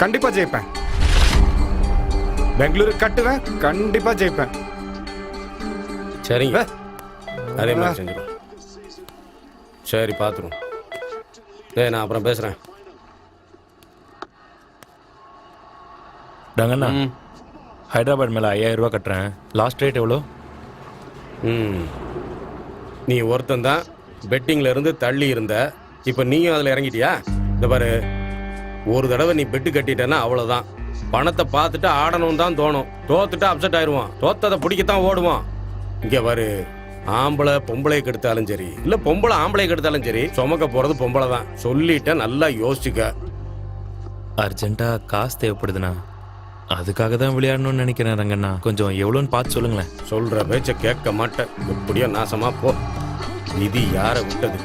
கண்டிப்பா ஜெயிப்பேன். பெங்களூரு கட்டுவேன், கண்டிப்பா ஜெயிப்பேன். சரிங்க, அதே மாதிரி செஞ்சிடும். சரி, பார்த்துருவோம். நான் அப்புறம் பேசுறேன். டங்கண்ணா, ஹைதராபாத் மேல $5,000 கட்டுறேன். லாஸ்ட் ரேட் எவ்வளோ? நீ ஒருத்தன் தான் பெட்டிங்ல இருந்து தள்ளி இருந்த. இப்ப நீயும் அதுல இறங்கிட்டியா? இந்த பாரு, ஒரு தடவை நீ பெட்டு கட்டிட்டேன்னா அவ்வளவுதான். பணத்தை பார்த்துட்டு ஆடணும் தான் தோணும். தோத்துட்டு அப்செட் ஆயிடுவான். தோத்ததை பிடிக்கத்தான் ஓடுவான். இங்க பாரு, ஆம்பளை பொம்பளை கெடுத்தாலும் சரி, இல்ல பொம்பளை ஆம்பளை கெடுத்தாலும் சரி, சுமக்க போறது பொம்பளை தான். சொல்லிட்ட, நல்லா யோசிச்சுக்க. அர்ஜென்ட்டா காசு தேவைப்படுதுண்ணா. அதுக்காக தான் விளையாடணும்னு நினைக்கிறேன் ரங்கண்ணா. கொஞ்சம் எவ்வளோன்னு பார்த்து சொல்லுங்களேன். சொல்ற பேச்ச கேட்க மாட்டேன். எப்படியோ நாசமா போ. விதி யாரை விட்டது?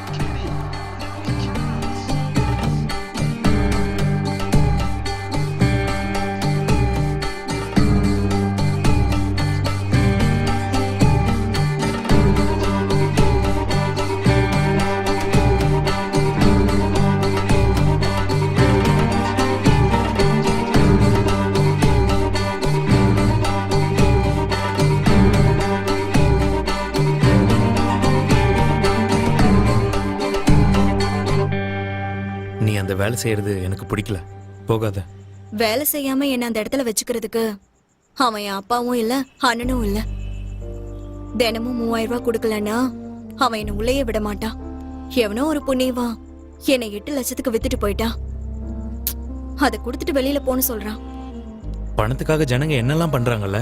அந்த வேலை செய்யறது எனக்கு பிடிக்கல. போகாத. வேலை செய்யாம என்ன அந்த இடத்துல வச்சுக்கிறதுக்கு அவன் என் அப்பாவும் இல்ல, அண்ணனும் இல்ல. தினமும் 3000 ரூபாய் கொடுக்கலன்னா அவன் என்ன உள்ளேயே விட மாட்டான். எவனோ ஒரு புண்ணியவா என்னை 8 லட்சத்துக்கு வித்துட்டு போயிட்டான். அதை கொடுத்துட்டு வெளியில போன்னு சொல்றான். பணத்துக்காக ஜனங்க என்னெல்லாம் பண்றாங்கல்ல.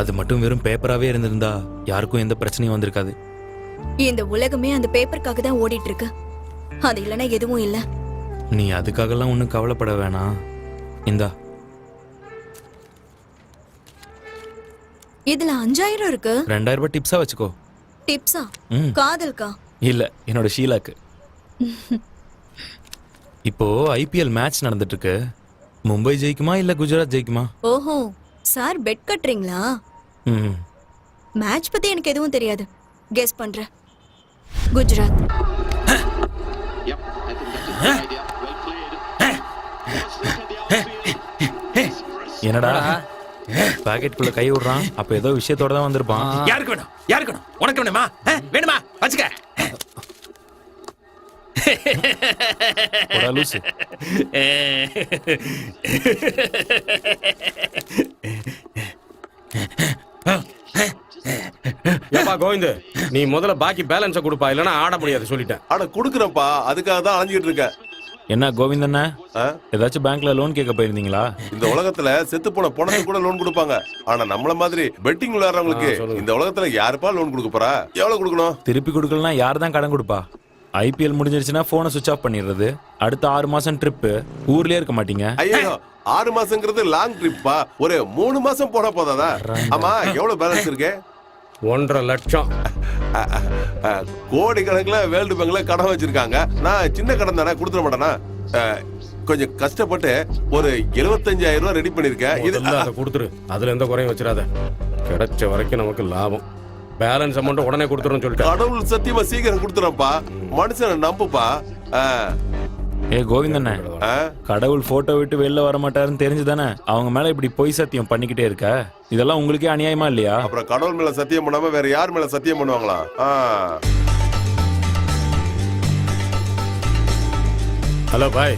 அது மட்டும் வெறும் பேப்பராவே இருந்திருந்தா யாருக்கும் எந்த பிரச்சனையும் வந்திருக்காது. இந்த உலகமே அந்த பேப்பருக்காக தான் ஓடிட்டு இருக்கு. அது இல்லைன்னா எதுவும் இல்ல. நீ அதுக்காகலாம் ஒன்றும் கவலைப்பட வேணாம். இந்தா இதுல 5000 இருக்கு. 2000 ரூபாய் டிப்ஸா வச்சுக்கோ. டிப்ஸா? ம். காதல்கா? இல்ல, என்னோட ஷீலாக்கு. இப்போ ஐபிஎல் மேட்ச் நடந்துட்டு இருக்கு. மும்பை ஜெயிக்குமா இல்ல குஜராத் ஜெயிக்குமா? ஓஹோ, சார் பெட் கட்டுறீங்களா? ம். மேட்ச் பத்தி எனக்கு எதுவும் தெரியாது. கெஸ் பண்றேன். குஜராத். என்னடா பாக்கெட்டுக்குள்ள கை விடுறான்? அப்ப ஏதோ விஷயத்தோட தான் வந்திருப்பான். யாருக்கு வேணும்? யாருக்கு வேணும்? உனக்கு வேணுமா? வேணுமா? வச்சுக்க. போடா லூசு. ஏப்பா கோவிந்த், நீ முதல்ல பாக்கி பேலன்ஸை கொடுப்பா, இல்லைன்னா ஆட முடியாது சொல்லிட்டேன். அட குடுக்குறேன்ப்பா, அதுக்காக தான் அலைஞ்சிட்டு இருக்கேன். என்ன கோவிந்தண்ணா, ஏதாச்சும் பேங்க்ல லோன் கேட்க போயிருந்தீங்களா? இந்த உலகத்துல செத்து போன பணத்துக்கு கூட லோன் கொடுப்பாங்க. ஆனா நம்மள மாதிரி பெட்டிங் விளையாடுறவங்களுக்கு இந்த உலகத்துல யாருப்பா லோன் கொடுக்க போறா? எவ்வளவு கொடுக்கணும்? திருப்பி கொடுக்கலனா யார் தான் கடன் கொடுப்பா? ஐபிஎல் முடிஞ்சிருச்சுன்னா போனை சுவிட்ச் ஆஃப் பண்ணிடுறது. அடுத்த 6 மாசம் ட்ரிப்பு, ஊர்லயே இருக்க மாட்டீங்க. ஐயோ, 6 மாசங்கிறது லாங் ட்ரிப்பா? ஒரு 3 மாசம் போனா போதாதா? ஆமா, எவ்வளவு பேலன்ஸ் இருக்கு? 1.5 லட்சம். கோடி கணக்குல வேர்ல்டு பேங்க்ல கடன் வச்சிருக்காங்க. நான் சின்ன கடன் தானே, கொடுத்துட மாட்டேனா? கொஞ்சம் கஷ்டப்பட்டு ஒரு 75,000 ரூபாய் ரெடி பண்ணிருக்கேன். இது அதை கொடுத்துரு, அதுல எந்த குறையும் வச்சிடாத. கிடைச்ச வரைக்கும் நமக்கு லாபம். பேலன்ஸ் அமௌண்ட் உடனே கொடுத்துறேன்னு சொல்லிட்டு. கடவுள் சத்தியமா சீக்கிரம் கொடுத்துறேன்ப்பா. மனுஷனை நம்புப்பா. ஏ கோவிந்தண்ணே, கடவுள் போட்டோ விட்டு வெளில வர மாட்டாருன்னு தெரிஞ்சுதானே அவங்க மேல இப்படி பொய் சத்தியம் பண்ணிக்கிட்டே இருக்க? இதெல்லாம் உங்களுக்கே அநியாயமா இல்லையா? அப்புறம் கடவுள் மேல சத்தியம் பண்ணாம வேற யார் மேல சத்தியம் பண்ணுவாங்களா? ஹலோ பாய்,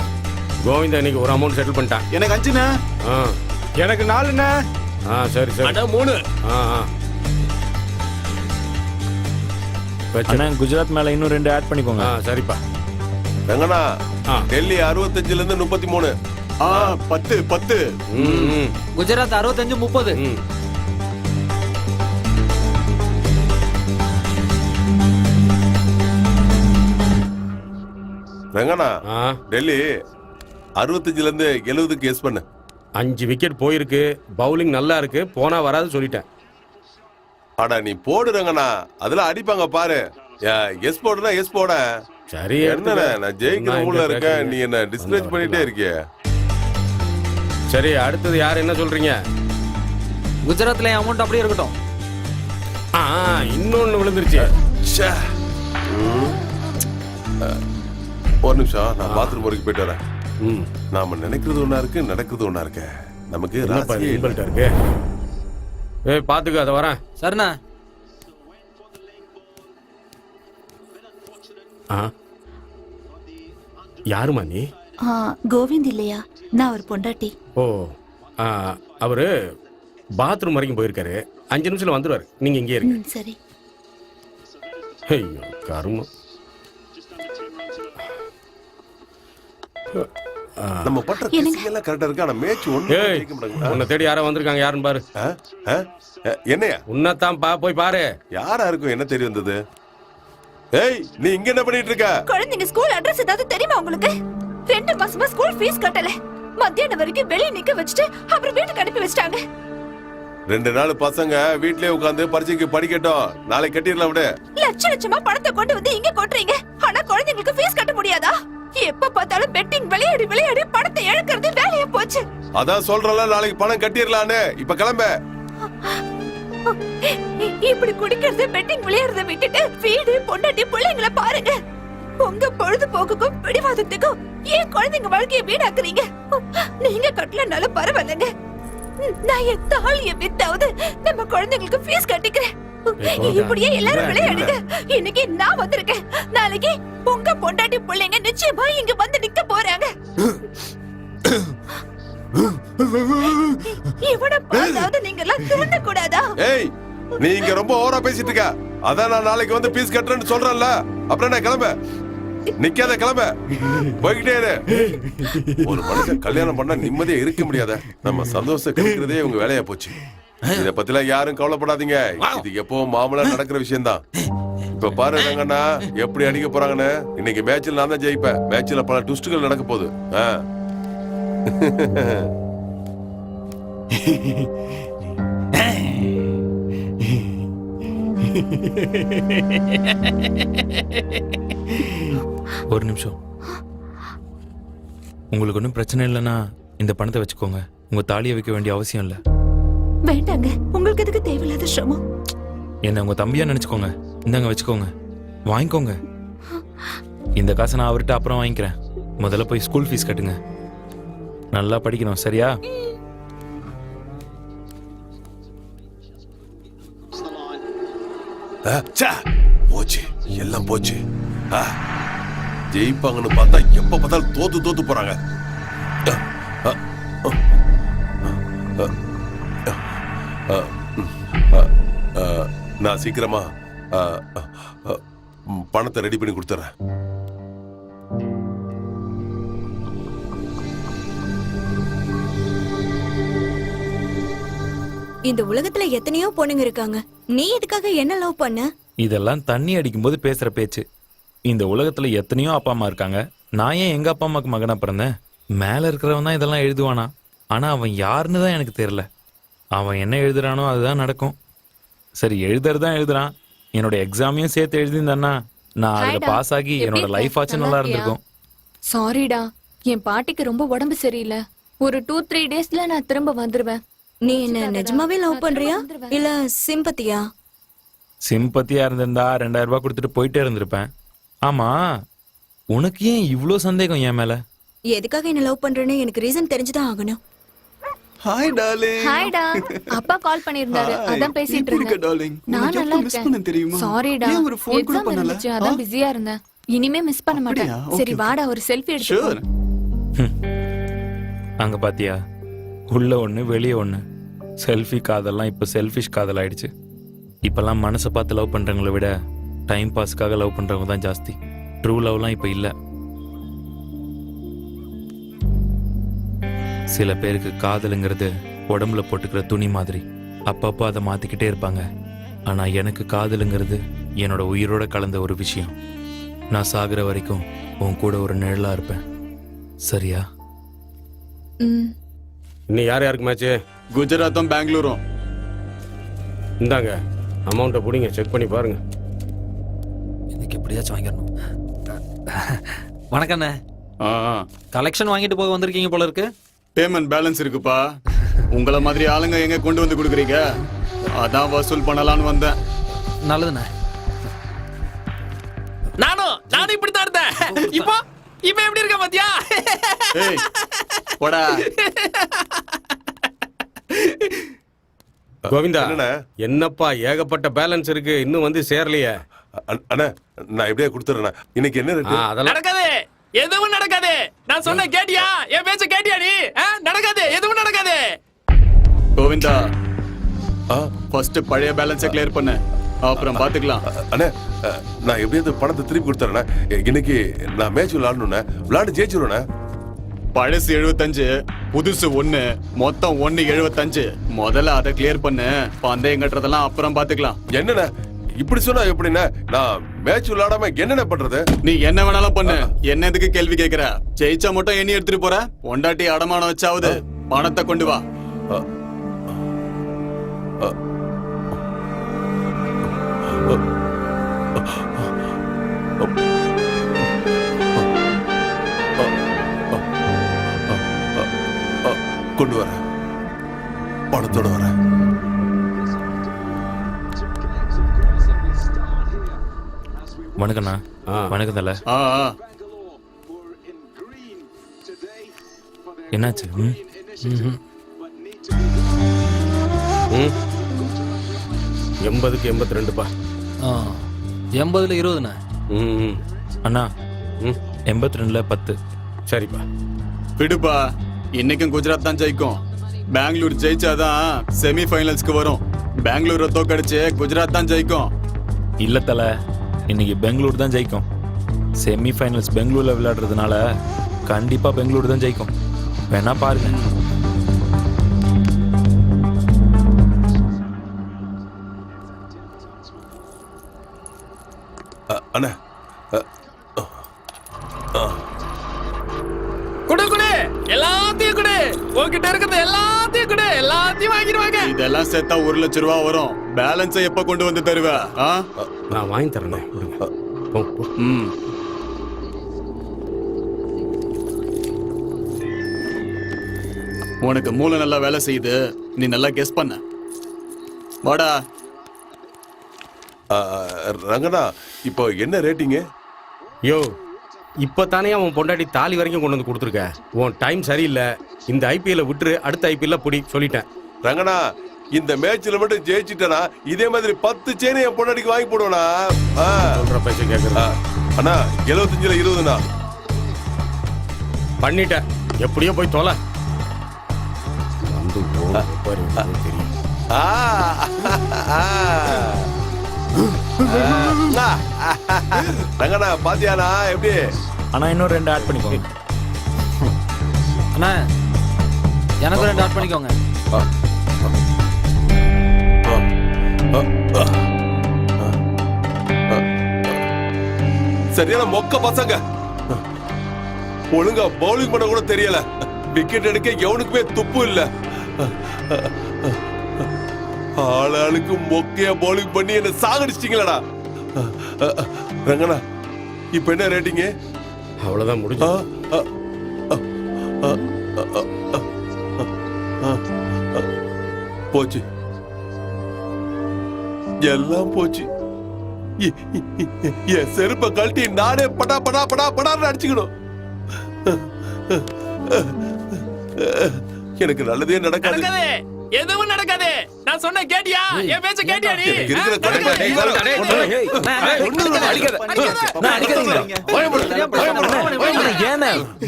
கோவிந்தா இன்னைக்கு ஒரு அமௌண்ட் செட்டில் பண்ணிட்டான். எனக்கு 5ண்ணே. எனக்கு 4ண்ணே. சரி சரி. 3. அண்ணா, குஜராத் மேல இன்னும் 2 ஆட் பண்ணிக்கோங்க. சரிப்பா. வெங்கண்ணா, டெல்லி 65ல இருந்து 33. 10. குஜராத் 65 30. வெங்கண்ணா, டெல்லி 65ல இருந்து 70க்கு கெஸ் பண்ணு. 5 விக்கெட் போயிருக்கு. பவுலிங் நல்லா இருக்கு. போனா வராது சொல்லிட்டேன். அடா நீ போடுறங்கண்ணா, அதெல்லாம் அடிப்பாங்க பாரு. எஸ் போடுனா எஸ் போட. சரி, என்ன நான் ஜெயிக்கிற மூட்ல இருக்கேன், நீ என்ன டிஸ்கரேஜ் பண்ணிட்டே இருக்கிய. சரி, அடுத்தது யார் என்ன சொல்றீங்க? குஜராத்ல அமௌண்ட் அப்படியே இருக்கட்டும். இன்னொன்னு விழுந்துருச்சு. ஒரு நிமிஷம், நான் பாத்ரூம் வரைக்கும் போயிட்டு வரேன். நாம நினைக்கிறது ஒண்ணா இருக்கு, நடக்கிறது ஒண்ணா இருக்கு. நமக்கு இருக்கு. ஏய் பாத்துக்க, அதை வரேன். சரிண்ணா. யாருமா நீ? கோவிந்த் இல்லையா? நான் ஒரு பொண்டாட்டி. ஓ, அவரு பாத்ரூம் வரைக்கும் போயிருக்காரு. 5 நிமிஷத்துல வந்துருவாரு. நீங்க இங்கே இருங்க. சரி. ஐயோ கருமம். நம்ம பண்ற திசிங்க எல்லாம் கரெக்ட்டா இருக்கு. ஆனா மேட்ச் ஒண்ணு கேட்க மாட்டாங்க. உன்னை தேடி யாரோ வந்திருக்காங்க. யாருன்னு பாரு. என்னையா? உன்னதான் போய் பாரு. யாரா இருக்கும்? என்ன தெரிய வந்தது? ஏய், நீ இங்க என்ன பண்ணிட்டு இருக்க? குழந்தைங்க ஸ்கூல் அட்ரஸ் ஏதாவது தெரியுமா உங்களுக்கு? 2 மாசமா ஸ்கூல் ஃபீஸ் கட்டல. மத்தியானம் வரைக்கும் வெளிய நிக்க வச்சுட்டு அப்புறம் வீட்டுக்கு அனுப்பி வச்சிட்டாங்க. 2 நாள் பசங்க வீட்லயே உட்கார்ந்து பரீட்சைக்கு படிக்கட்டும். நாளைக்கு கட்டிரலாம் விடு. லட்சமா பணத்தை கொண்டு வந்து இங்க கொட்டுறீங்க. ஆனா குழந்தைங்களுக்கு ஃபீஸ் கட்ட முடியாதா? எப்ப பார்த்தாலும் பெட்டிங் விளையாடி பணத்தை இழக்கிறது வேலையா போச்சு. அதான் சொல்றல, நாளைக்கு பணம் கட்டிரலாம்னு. இப்ப கிளம்பு. இப்படி குடிக்கிறது பெட்டிங் விளையாடுறத விட்டுட்டு வீடு பொண்டாட்டி பிள்ளைங்களை பாருங்க. உங்க பொழுதுபோக்குக்கும் பிடிவாதத்துக்கும் ஏன் குழந்தைங்க வாழ்க்கையை வீணாக்குறீங்க? நீங்க கட்டலனாலும் பரவாயில்லைங்க. நான் என் தாலியை வித்தாவது நம்ம குழந்தைங்களுக்கு ஃபீஸ் கட்டிக்கிறேன். இப்படியே எல்லாரும் விளையாடுங்க. இன்னைக்கு நான் வந்திருக்கேன். நாளைக்கு உங்க பொண்டாட்டி பிள்ளைங்க நிச்சயமா இங்க வந்து நிக்க போறாங்க. இவனை பார்த்தாவது நீங்க எல்லாம் திருந்த கூடாதா? ஏய், நீ இங்க ரொம்ப ஓவரா பேசிட்டு இருக்க. அதான் நான் நாளைக்கு வந்து பீஸ் கட்டுறேன்னு சொல்றேன்ல. அப்புறம் என்ன, கிளம்ப. நிக்காத, கிளம்ப. போய்கிட்டே இரு. ஒரு மனுஷன் கல்யாணம் பண்ணா நிம்மதியா இருக்க முடியாத. நம்ம சந்தோஷம் கிடைக்கிறதே உங்க வேலையா போச்சு. இத பத்திலாம் யாரும் கவலைப்படாதீங்க. இது எப்பவும் மாமூலா நடக்கிற விஷயம் தான். இப்ப பாரு ரங்கண்ணா எப்படி அடிக்க போறாங்கன்னு. இன்னைக்கு மேட்ச்ல நான் தான் ஜெயிப்பேன். மேட்ச்ல பல ட்விஸ்டுகள் நடக்க போகுது. ஒரு நிமிஷம். உங்களுக்கு ஒன்றும் பிரச்சனை இல்லைன்னா இந்த பணத்தை வச்சுக்கோங்க. உங்க தாலியை வைக்க வேண்டிய அவசியம் இல்லை. வேண்டாங்க, உங்களுக்கு எதுக்கு தேவையில்லாத சிரமம். என்ன உங்க தம்பியா நினைச்சுக்கோங்க. இந்தாங்க வச்சுக்கோங்க, வாங்கிக்கோங்க. இந்த காசை நான் அவர்கிட்ட அப்புறம் வாங்கிக்கிறேன். முதல்ல போய் ஸ்கூல் ஃபீஸ் கட்டுங்க. நல்லா படிக்கணும், சரியா? போச்சு, எல்லாம் போச்சு. ஜெயிப்பாங்கன்னு பார்த்தா எப்ப பார்த்தாலும் தோத்து போறாங்க. நான் சீக்கிரமா பணத்தை ரெடி பண்ணி கொடுத்துறேன். இந்த உலகத்துல எத்தனையோ பொண்ணுங்க இருக்காங்க. நீ எதுக்காக என்ன லவ் பண்ண? இதெல்லாம் தண்ணி அடிக்கும்போது பேசுற பேச்சு. இந்த உலகத்துல எத்தனையோ அப்பா அம்மா இருக்காங்க. நான் ஏன் எங்க அப்பா அம்மாக்கு மகனா பிறந்தேன்? மேல இருக்கிறவன் தான் இதெல்லாம் எழுதுவானா? ஆனா அவன் யாருன்னு தான் எனக்கு தெரியல. அவன் என்ன எழுதுறானோ அதுதான் நடக்கும். சரி, எழுதுறதான் எழுதுறான். என்னோட எக்ஸாமையும் சேர்த்து எழுதியிருந்தான்னா நான் அதுல பாஸ் ஆகி என்னோட லைஃப் ஆச்சு நல்லா இருந்திருக்கும். சாரிடா, என் பாட்டிக்கு ரொம்ப உடம்பு சரியில்லை. ஒரு 2-3 டேஸ்ல நான் திரும்ப வந்துருவேன். நீ என்ன நிஜமாவே லவ் பண்றியா இல்ல சிம்பத்தியா? சிம்பத்தியா இருந்திருந்தா 2000 ரூபாய் கொடுத்துட்டு போயிட்டே இருந்திருப்பேன். ஆமா, உனக்கு ஏன் இவ்ளோ சந்தேகம் என் மேல? எதுக்காக என்ன லவ் பண்றேன்னு எனக்கு ரீசன் தெரிஞ்சுதான் ஆகணும். Hi darling. ஹாய்டா, அப்பா கால் பண்ணிருந்தாரு, அதான் பேசிட்டு இருந்தேன். டார்லிங், நான் நல்லா இருக்கேன். தெரியுமா? சாரிடா, ஏன் ஒரு ஃபோன் கூட எக்ஸாம் பண்ணல? இருந்துச்சு, அதான் பிஸியா இருந்தேன். இனிமே மிஸ் பண்ண மாட்டேன். அப்படியா? சரி Okay, வாடா, ஒரு செல்ஃபி எடுத்து. ஷூர். அங்க பாத்தியா, உள்ள ஒண்ணு வெளியே ஒண்ணு. செல்ஃபி காதெல்லாம் இப்போ செல்ஃபிஷ் காதல் ஆயிடுச்சு. இப்பெல்லாம் மனசை பார்த்து லவ் பண்றவங்களை விட டைம் பாஸ்க்காக லவ் பண்றவங்க தான் ஜாஸ்தி. ட்ரூ லவ்லாம் இப்போ இல்லை. சில பேருக்கு காதலுங்கிறது உடம்புல போட்டுக்கிற துணி மாதிரி. அப்பப்போ அதை மாத்திக்கிட்டே இருப்பாங்க. ஆனா எனக்கு காதலுங்கிறது என்னோட உயிரோட கலந்த ஒரு விஷயம். நான் சாகுற வரைக்கும் உன் கூட ஒரு நிழலா இருப்பேன், சரியா? இன்னும் யாருக்கு மேட்ச்சு? குஜராத்தும் பெங்களூரும். இந்தாங்க அமௌண்ட்டை பிடிங்க, செக் பண்ணி பாருங்க. எனக்கு எப்படியாச்சும் வாங்கிடணும். வணக்கண்ணே. ஆ, கலெக்ஷன் வாங்கிட்டு போக வந்திருக்கீங்க போல இருக்கு. பேமெண்ட் பேலன்ஸ் இருக்குப்பா. உங்கள மாதிரி ஆளுங்க எங்க கொண்டு வந்து கொடுக்குறீங்க? அதான் வசூல் பண்ணலாம்னு வந்தேன். நல்லதுண்ணே. நானும் இப்படித்தான் இருந்தேன். இப்போ எப்படி இருக்க பாத்தியா? ஏய், போடா. கோவிந்தா, என்னண்ணே? என்னப்பா ஏகப்பட்ட பேலன்ஸ் இருக்கு, இன்னும் வந்து சேரலையே. அண்ணா நான் எப்படியே கொடுத்துறேன். இன்னைக்கு என்ன இருக்கு? அதெல்லாம் நடக்காது, எதுவும் நடக்காது. நான் சொன்ன கேட்டியா? என் பேச்ச கேட்டியா நீ? நடக்காது, எதுவும் நடக்காது. கோவிந்தா, ஃபர்ஸ்ட் பழைய பேலன்ஸை கிளியர் பண்ணு, அப்புறம் பாத்துக்கலாம். அண்ணே நான் எப்படியாவது பணத்தை திருப்பி கொடுத்துறேன். இன்னைக்கு நான் மேட்ச் விளையாடணும்னே, விளையாண்டு ஜெயிச்சிருவேண்ணே. பழசு 75, புதுசு 1, மொத்தம் 175. முதல்ல அதை கிளியர் பண்ணு, பந்தயம் கட்டுறதெல்லாம் அப்புறம் பாத்துக்கலாம். என்னண்ணே இப்படி சொன்னா எப்படின்னா? நான் மேட்ச் விளையாடாம என்னென்ன பண்றது? நீ என்ன வேணாலும் பண்ணு, என்ன எதுக்கு கேள்வி கேக்குற? ஜெயிச்சா மட்டும் எண்ணி எடுத்துட்டு போற? பொண்டாட்டி அடமானம் வச்சாவது பணத்தை கொண்டு வா. கொண்டு வர, பணத்தோட வர. வணக்கண்ணா. வணக்கம் தல. என்னாச்சு? 80க்கு 82பா. 80ல 20ண்ணே. அண்ணா 82ல 10. சரிப்பா. விடுப்பா, இன்னைக்கும் குஜராத் தான் ஜெயிக்கும். பெங்களூர் ஜெயிச்சாதான் செமி ஃபைனல்ஸ்க்கு வரும். பெங்களூரை தோக்கடிச்சு குஜராத் தான் ஜெயிக்கும். இல்ல தல, இன்னைக்கு பெங்களூர் தான் ஜெயிக்கும். செமிஃபைனல்ஸ் பெங்களூர்ல விளையாடுறதுனால கண்டிப்பா பெங்களூர் தான் ஜெயிக்கும். வேணா பாருங்க. அண்ணா குடு குடு எல்லாத்தையும் குடு, உன்கிட்ட இருக்கிறது எல்லாத்தையும் குடு, எல்லாத்தையும் வாங்கிடுவாங்க. இதெல்லாம் சேர்த்தா 1 லட்சம் ரூபா வரும். பேலன்ஸை எப்ப கொண்டு வந்து தருவ? நான் வாங்கி தரேன். உனக்கு மூளை நல்லா வேலை செய்யுது, நீ நல்லா கெஸ் பண்ண. வாடா. ரங்கண்ணா, இப்போ என்ன ரேட்டிங்கு? யோ, இப்போ தானே அவன் பொண்டாட்டி தாலி வரைக்கும் கொண்டு வந்து கொடுத்துருக்க. உன் டைம் சரியில்லை. இந்த ஐபிஎல்ல விட்டுரு, அடுத்த ஐபிஎல்ல புடி சொல்லிட்டேன். ரங்கண்ணா, இந்த மேட்ச்ல மட்டும் ஜெயிச்சிட்டனா இதே மாதிரி 10 செயினை என் பொண்டாட்டிக்கு வாங்கி போடுவனா? சொல்ற பைசா கேட்கறா. அண்ணா 75ல 20ண்ணா. பண்ணிட்டேன், எப்படியோ போய் தொலை. வந்து தெரியும். ரங்கண்ணா பாத்தியானா எப்படி? ஆனா இன்னும் 2 ஆட் பண்ணிக்கோங்க. அண்ணா எனக்கு 2 ஆட் பண்ணிக்கோங்க. சரியான மொக்க பசங்க. ஒழுங்கா பவுலிங் பண்ண கூட தெரியல. விக்கெட் எடுக்க எவனுக்குமே துப்பு இல்ல. ஆளாளுக்கு மொக்கையா பவுலிங் பண்ணி என்ன சாகடிச்சிட்டீங்களா? ரங்கண்ணா, இப்ப என்ன ரேட்டிங்? அவ்வளவுதான் முடிஞ்சு. போச்சு, எல்லாம் போச்சு. என் செருப்ப கழட்டி நானே படா படா படா படான்னு அடிச்சுக்கணும். எனக்கு நல்லதே நடக்காது. எதுவும் நடக்காது. நான் சொன்ன கேட்டியா? என் பேச்ச கேட்டியா நீ?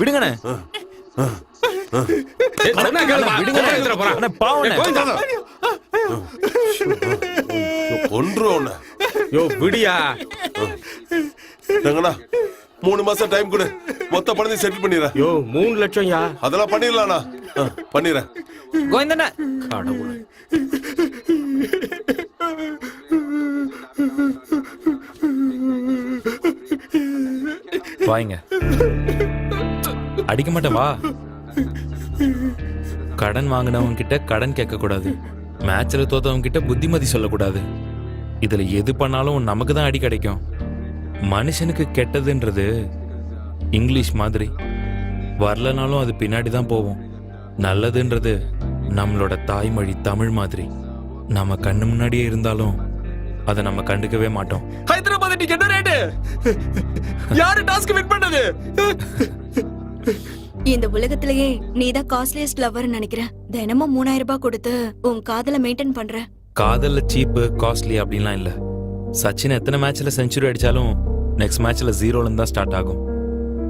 விடுங்கண்ணே. ஒன்று யோ விடியா. ரங்கண்ணா 3 மாசம் டைம் கொடு, மொத்த பணத்தையும் செட்டில் பண்ணிடுறேன். யோ 3 லட்சம் யா. அதெல்லாம் பண்ணிடலாம்ண்ணா. பண்ணிடுறேன். கோவிந்தண்ணா, கடவுளே. வாங்க. அடிக்க மாட்டேன் வா. கடன் வாங்கினவங்க கிட்ட கடன் கேட்க கூடாது. மேட்ச்ல தோத்தவங்க கிட்ட புத்திமதி சொல்லக்கூடாது. இதுல எது பண்ணாலும் நமக்கு தான் அடி கிடைக்கும். மனுஷனுக்கு கெட்டதுன்றது இங்கிலீஷ் மாதிரி, வரலனாலும் அது பின்னாடி தான் போவோம். நல்லதுன்றது நம்மளோட தாய்மொழி தமிழ் மாதிரி, நம்ம கண்ணு முன்னாடியே இருந்தாலும் அதை நம்ம கண்டுக்கவே மாட்டோம். ஹைதராபாத் டிக்கெட் ரேட் யாரு டாஸ்க் வின் பண்ணது? இந்த உலகத்திலேயே நீதான் காஸ்ட்லியஸ்ட் லவர் நினைக்கிறேன். தினமும் 3000 ரூபாய் கொடுத்து உன் காதலை மெயின்டைன் பண்ற. காதல்ல சீப்பு காஸ்ட்லி அப்படின்லாம் இல்ல. சச்சின் எத்தனை மேட்ச்ல செஞ்சுரி அடிச்சாலும் நெக்ஸ்ட் மேட்ச்ல 0ல தான் ஸ்டார்ட் ஆகும்.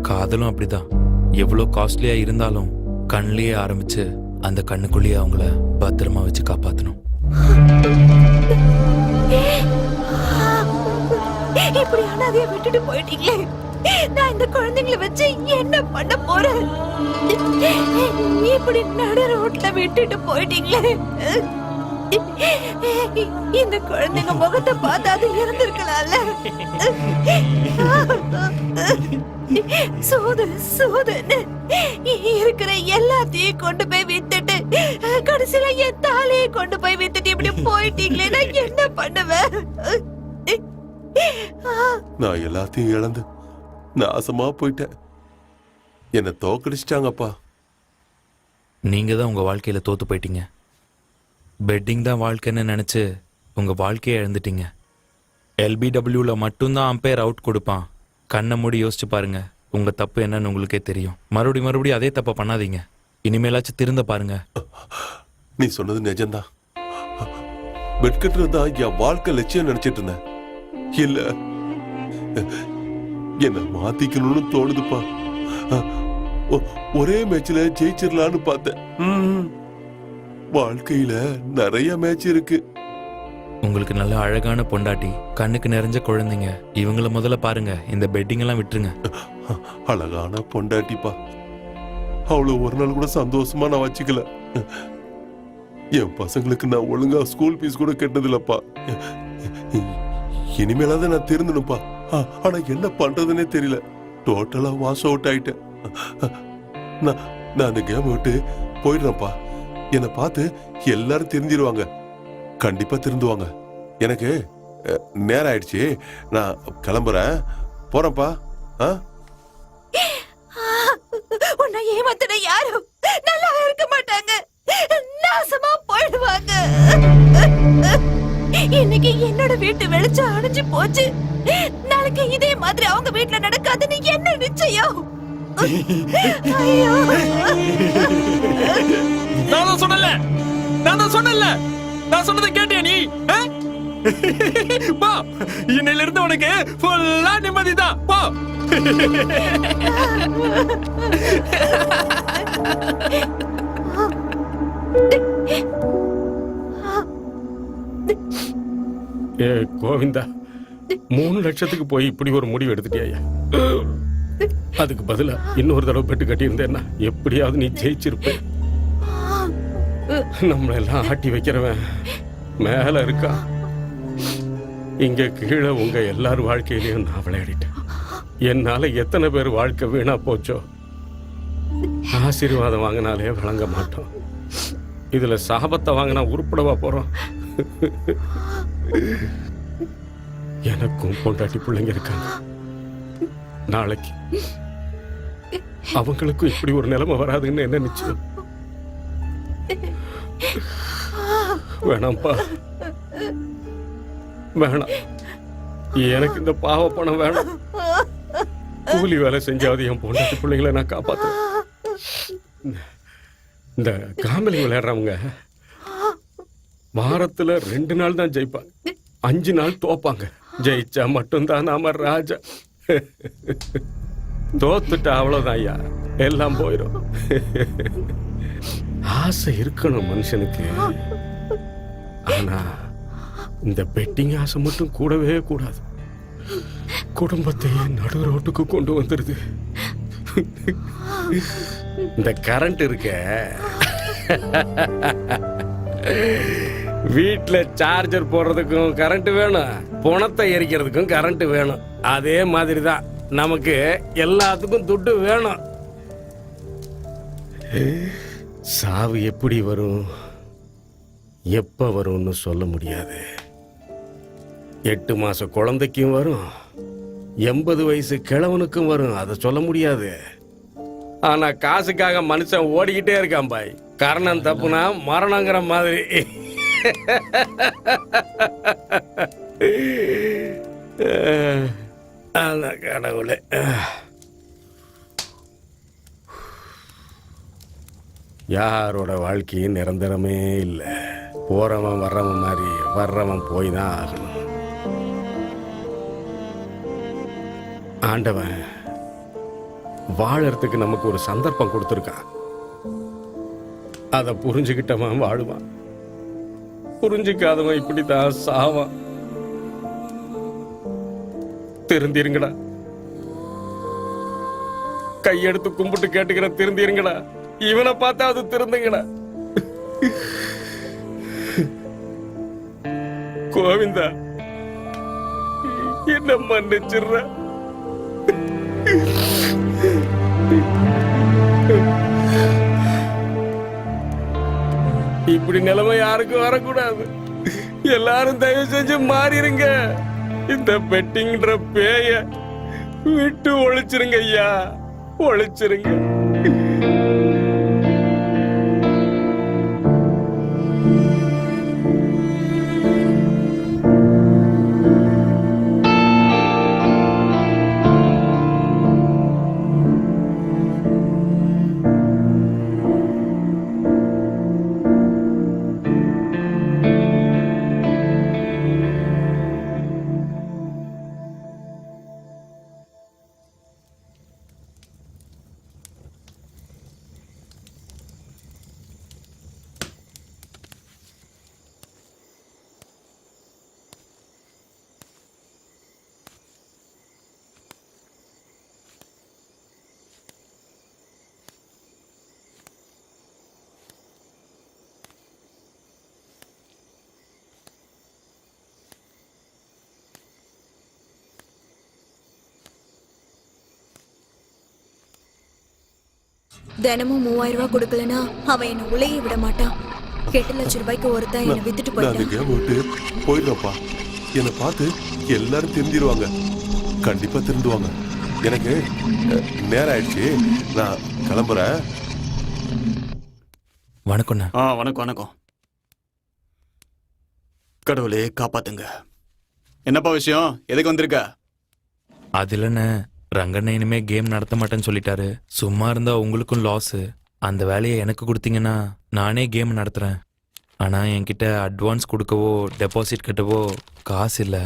காதலும் அப்படிதான். எவ்வளவு காஸ்ட்லியா இருந்தாலும் கண்ணிலேயே ஆரம்பிச்சு அந்த கண்ணுக்குள்ளேயே அவங்கள பத்திரமா வச்சு காப்பாத்தணும். இப்படி அனாதையா விட்டுட்டு போயிட்டீங்களே. நான் இந்த குழந்தைங்களை வச்சு என்ன பண்ண போறேன்? இப்படி நடு ரோட்ல விட்டுட்டு போயிட்டீங்களே. இந்த குழந்தைங்க முகத்தை பார்த்தாது இருந்திருக்கலாம்ல. சோதனை இருக்கிற எல்லாத்தையும் கொண்டு போய் வித்துட்டு கடைசியில என் தாலியை கொண்டு போய் வித்துட்டு இப்படி போயிட்டீங்களே. நான் என்ன பண்ணுவேன்? நான் எல்லாத்தையும் இழந்து நாசமா போயிட்டேன். என்ன தோக்கடிச்சிட்டாங்கப்பா. நீங்க தான் உங்க வாழ்க்கையில தோத்து போயிட்டீங்க. பெட்டிங் தான் வாழ்க்கைன்னு நினைச்சு உங்க வாழ்க்கையை இழந்துட்டீங்க. LBWல மட்டும்தான் அம்பையர் அவுட் கொடுப்பான். கண்ணை மூடி யோசிச்சு பாருங்க, உங்க தப்பு என்னன்னு உங்களுக்கே தெரியும். மறுபடியும் அதே தப்பை பண்ணாதீங்க. இனிமேலாச்சும் திருந்த பாருங்க. நீ சொன்னது நிஜம்தான். பெட் கட்டுறதுதான் என் வாழ்க்கை லட்சியம் நினைச்சிட்டு இருந்தேன். இல்ல, என்ன மாத்திக்கணும்னு தோணுதுப்பா. ஒரே மேட்ச்ல ஜெயிச்சிடலான்னு பார்த்தேன். வாழ்க்கையில நிறைய மேட்ச் இருக்கு. உங்களுக்கு நல்ல அழகான பொண்டாட்டி, கண்ணுக்கு நிறைஞ்ச குழந்தைங்க. இவங்கள முதல்ல பாருங்க. இந்த பெட்டிங் எல்லாம் விட்டுருங்க. அழகான பொண்டாட்டிப்பா, அவளை ஒரு நாள் கூட சந்தோஷமா நான் வச்சுக்கல. என் பசங்களுக்கு நான் ஒழுங்கா ஸ்கூல் ஃபீஸ் கூட கட்டதில்லப்பா. இனிமேலாவது நான் திருந்தணும்ப்பா. ஆனா என்ன பண்றதுன்னே தெரியல. டோட்டலா வாஷ் அவுட் ஆயிட்டேன். நான் அந்த கேம் விட்டு போயிடுறேன்ப்பா. என்னை பார்த்து எல்லாரும் தெரிஞ்சிருவாங்க. கண்டிப்பா திருந்துவாங்க. எனக்கு நேரம் ஆயிடுச்சு, நான் கிளம்புறேன். போறேன்ப்பா. உன்னை ஏமாத்தின யாரும் நல்லா இருக்க மாட்டாங்க, நாசமா போயிடுவாங்க. இன்னைக்கு என்னோட வீட்டு வெளிச்சம் அணைஞ்சு போச்சு. நாளைக்கு இதே மாதிரி அவங்க வீட்டுல நடக்காதுன்னு என்ன நிச்சயம்? ஐயோ, நான் சொன்னல, நான் சொன்னதை கேட்டியா நீ? போ, இன்னையில இருந்து உனக்கு ஃபுல்லா நிம்மதிதான். போ. ஏ கோவிந்தா, 3 லட்சத்துக்கு போய் இப்படி ஒரு முடிவு எடுத்துட்டியா? அதுக்கு பதிலா இன்னொரு தடவை பெட்டு கட்டியிருந்தேன்னா எப்படியாவது நீ ஜெயிச்சிருப்ப. நம்மளெல்லாம் ஆட்டி வைக்கிறவன் மேல இருக்கா. இங்க கீழே உங்க எல்லார் வாழ்க்கையிலையும் நான் விளையாடிட்டேன். என்னால எத்தனை பேர் வாழ்க்கை வீணா போச்சோ. ஆசீர்வாதம் வாங்கினாலே வழங்க மாட்டோம். இதுல சாபத்தை வாங்கினா உருப்படவா போறோம்? எனக்கும் பொண்டாட்டி பிள்ளைங்க இருக்காங்க. நாளைக்கு அவங்களுக்கும் இப்படி ஒரு நிலைமை வராதுன்னு என்ன நிச்சயம்? வேணாம்ப்பா, வேணாம். எனக்கு இந்த பாவ பணம் வேணாம். கூலி வேலை செஞ்சாவது என் பொண்டாட்டி பிள்ளைங்களை நான் காப்பாத்துறேன். இந்த காமெடி விளையாடுறவங்க வாரத்துல 2 நாள் தான் ஜெயிப்பாங்க, 5 நாள் தோப்பாங்க. ஜெயிச்சா மட்டும்தான் நாம ராஜா. தோத்துட்டா அவ்வளவுதான் ஐயா, எல்லாம் போயிடும். ஆசை இருக்கணும் மனுஷனுக்கு. ஆனா இந்த பெட்டிங் ஆசை மட்டும் கூடவே கூடாது. குடும்பத்தையே நடு ரோட்டுக்கு கொண்டு வந்துருது. இந்த கரண்ட் இருக்க, வீட்டுல சார்ஜர் போடுறதுக்கும் கரண்ட் வேணும், பணத்தை எரிக்கிறதுக்கும் கரண்ட் வேணும். அதே மாதிரி தான் நமக்கு எல்லாத்துக்கும் துட்டு வேணும். சாவு எப்படி வரும், எப்ப வரும்னு சொல்ல முடியாது. 8 மாச குழந்தைக்கும் வரும், 80 வயசு கிழவனுக்கும் வரும். அதை சொல்ல முடியாது. ஆனா காசுக்காக மனுஷன் ஓடிக்கிட்டே இருக்கான் பாய். கரணம் தப்புனா மரணங்கிற மாதிரி. கடவுளே, யாரோட வாழ்க்கையும் நிரந்தரமே இல்லை. போறவன் வர்றவன் மாதிரி வர்றவன் போய் தான் ஆகணும். ஆண்டவன் வாழறதுக்கு நமக்கு ஒரு சந்தர்ப்பம் கொடுத்துருக்கான். அதை புரிஞ்சுக்கிட்டவன் வாழுவான், புரிஞ்சுக்காதவன் இப்படித்தான் சாவான். திருந்திருங்கடா, கையெடுத்து கும்பிட்டு கேட்டுக்கிற திருந்திருங்கடா. இவனை பார்த்தா அது திருந்துங்கடா. கோவிந்தா, என்ன மன்னிச்சிடுற. இப்படி நிலைமை யாருக்கும் வரக்கூடாது. எல்லாரும் தயவு செஞ்சு மாறிடுங்க. இந்த பெட்டிங்கிற பேய விட்டு ஒழிச்சிருங்க ஐயா, ஒழிச்சிருங்க. தினமும் 3000 ரூபாய் கொடுக்கலனா அவன் என்ன உலையே விட மாட்டான். 8 லட்சம் ரூபாய்க்கு ஒருத்தன் என்ன வித்துட்டு நான் அந்த போயிட்டான். கேம் விட்டு போயிடுறப்பா. என்னை பார்த்து எல்லாரும் தெரிஞ்சிருவாங்க. கண்டிப்பா திருந்துவாங்க. எனக்கு நேரம் ஆயிடுச்சு, நான் கிளம்புறேன். வணக்கம்ண்ணா. வணக்கம் வணக்கம். கடவுளே காப்பாத்துங்க. என்னப்பா விஷயம், எதுக்கு வந்திருக்க? அது இல்லைண்ணே, ரங்கண்ண இனிமே கேம் நடத்த மாட்டேன்னு சொல்லிட்டாரு. சும்மா இருந்தா உங்களுக்கும் லாஸ். அந்த வேலையை எனக்கு கொடுத்தீங்கன்னா நானே கேம் நடத்துறேன். ஆனா என்கிட்ட அட்வான்ஸ் கொடுக்கவோ டெபாசிட் கட்டவோ காசு இல்லை.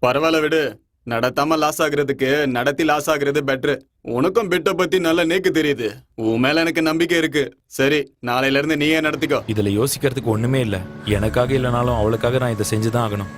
பரவாயில்ல விடு. நடத்தாம லாஸ் ஆகுறதுக்கு நடத்தி லாஸ் ஆகுறது பெட்ரு. உனக்கும் பெட்டை பத்தி நல்ல நேக்கு தெரியுது. உன் மேல எனக்கு நம்பிக்கை இருக்கு. சரி, நாளையில இருந்து நீயே நடத்திக்கோ. இதுல யோசிக்கிறதுக்கு ஒண்ணுமே இல்லை. எனக்காக இல்லைனாலும் அவளுக்காக நான் இதை செஞ்சுதான் ஆகணும்.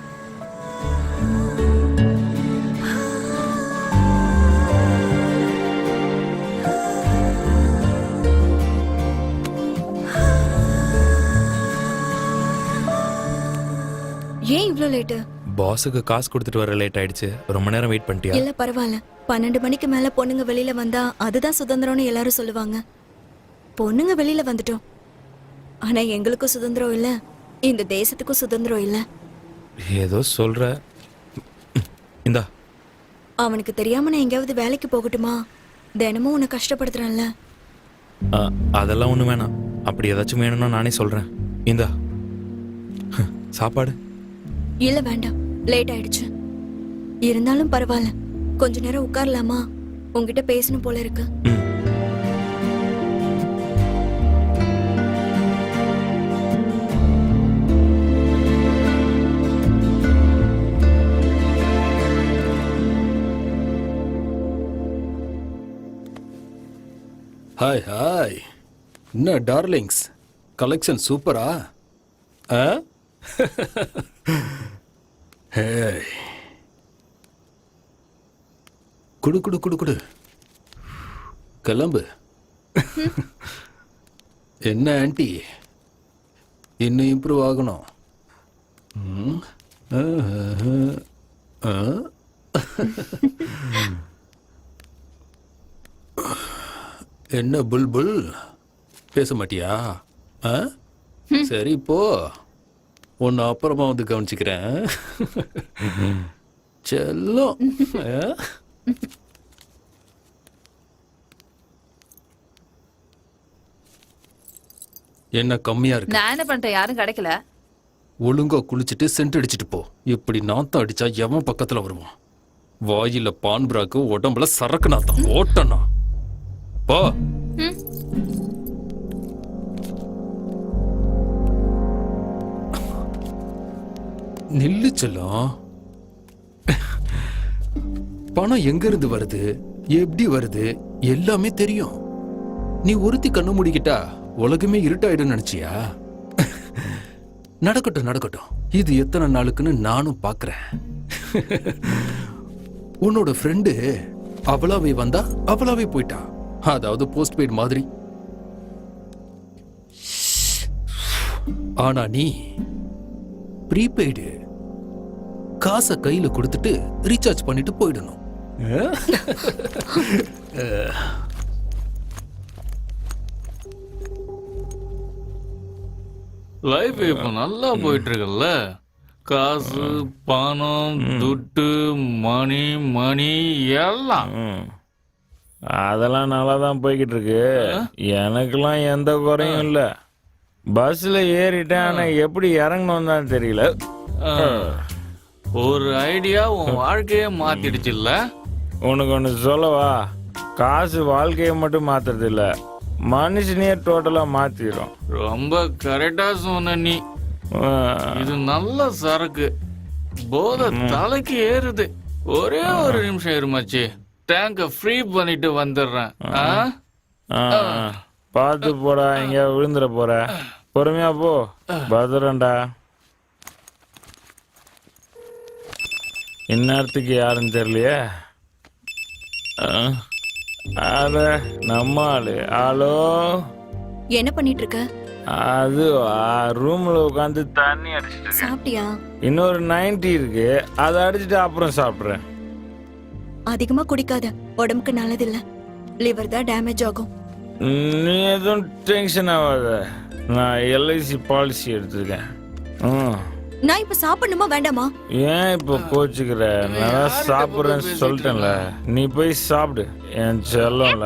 ஏன் இவ்ளோ லேட்டு? பாஸுக்கு காசு கொடுத்துட்டு வர லேட் ஆயிடுச்சு. ரொம்ப நேரம் வெயிட் பண்ணிட்டியா? இல்ல பரவாயில்ல. 12 மணிக்கு மேல பொண்ணுங்க வெளியில வந்தா அதுதான் சுதந்திரம்னு எல்லாரும் சொல்லுவாங்க. பொண்ணுங்க வெளியில வந்துட்டோம். ஆனா எங்களுக்கும் சுதந்திரம் இல்ல, இந்த தேசத்துக்கும் சுதந்திரம் இல்ல. ஏதோ சொல்ற. இந்தா. அவனுக்கு தெரியாம நான் எங்கேயாவது வேலைக்கு போகட்டுமா? தினமும் உன்னை கஷ்டப்படுத்துறேன்ல. அதெல்லாம் ஒண்ணு வேணாம். அப்படி ஏதாச்சும் வேணும்னா நானே சொல்றேன். இந்தா சாப்பாடு. இல்ல வேண்டாம், லேட் ஆயிடுச்சு. இருந்தாலும் பரவாயில்ல, கொஞ்ச நேரம் உட்காரலாமா? உன்கிட்ட பேசணும் போல இருக்கு. Hi hi. என்ன டார்லிங்ஸ், கலெக்ஷன் சூப்பரா? ஹேய், குடு குடு குடு குடு, கிளம்பு. என்ன ஆன்ட்டி, இன்னும் இம்ப்ரூவ் ஆகணும். என்ன புல்புல், பேச மாட்டியா? சரி போ, உன்னை அப்புறமா வந்து கவனிச்சுக்கிறேன். செல்லம். என்ன கம்மியா இருக்கு? நான் என்ன பண்றேன், யாரும் கிடைக்கல. ஒழுங்கா குளிச்சுட்டு சென்ட் அடிச்சிட்டு போ. இப்படி நாத்தம் அடிச்சா எவன் பக்கத்துல வருவான்? வாயில பான் பிராக்கு, உடம்புல சரக்கு நாத்தம் ஓட்டனா. போ. நில்லு செல்லம். பணம் எங்க இருந்து வருது, எப்படி வருது எல்லாமே தெரியும். நீ ஒருத்தி கண்ணு மூடிக்கிட்டா உலகமே இருட்டாயிடும் நினைச்சியா? நடக்கட்டும் நடக்கட்டும், இது எத்தனை நாளுக்குன்னு நானும் பாக்குறேன். உன்னோட ஃப்ரெண்டு அவளாவே வந்தா அவளாவே போயிட்டா. அதாவது போஸ்ட் பெய்ட் மாதிரி. ஆனா நீ ப்ரீபெய்டு. காசை கையில கொடுத்துட்டு ரீசார்ஜ் பண்ணிட்டு போயிடணும். லைஃப் இப்ப நல்லா போயிட்டு இருக்குல்ல. காசு, பணம், துட்டு, மணி மணி எல்லாம். அதெல்லாம் நல்லா தான் போய்கிட்டு இருக்கு. எனக்கெல்லாம் எந்த குறையும் இல்லை. பஸ்ல ஏறிட்டேன், ஆனா எப்படி இறங்கணும் தான் தெரியல. ஒரு ஐடியா உன் வாழ்க்கையே மாத்திடுச்சு இல்ல? உனக்கு ஒன்று சொல்லவா? காசு வாழ்க்கையை மட்டும் மாத்துறது இல்ல, மனுஷனையே டோட்டலா மாத்திடும். ரொம்ப கரெக்டா சொன்ன நீ. இது நல்ல சரக்கு. போதை தலைக்கு ஏறுது. ஒரே ஒரு நிமிஷம் இருமாச்சு, டேங்க ஃப்ரீ பண்ணிட்டு வந்துடுறேன். பார்த்து போடா, இங்க விழுந்துட போற. பொறுமையா போ, பத்திரம்டா. இந்நேரத்துக்கு யாருன்னு தெரியலையே. அத நம்ம ஆளு. ஹலோ, என்ன பண்ணிட்டு இருக்க? அது ரூம்ல உட்காந்து தண்ணி அடிச்சிட்டு இருக்கேன். சாப்பிட்டியா? இன்னொரு 90 இருக்கு, அதை அடிச்சுட்டு அப்புறம் சாப்பிடுறேன். அதிகமா குடிக்காத, உடம்புக்கு நல்லதில்ல. லிவர் தான் டேமேஜ் ஆகும். நீ எதுவும் டென்ஷன் ஆகாத, நான் எல்ஐசி பாலிசி எடுத்துருக்கேன். நான் இப்ப சாப்பிடணுமா வேண்டாமா? ஏன் இப்போ கோச்சுக்கிற? நான் சாப்பிட்றேன்னு சொல்லிட்டேன்ல, நீ போய் சாப்பிடு என் செல்லம்ல.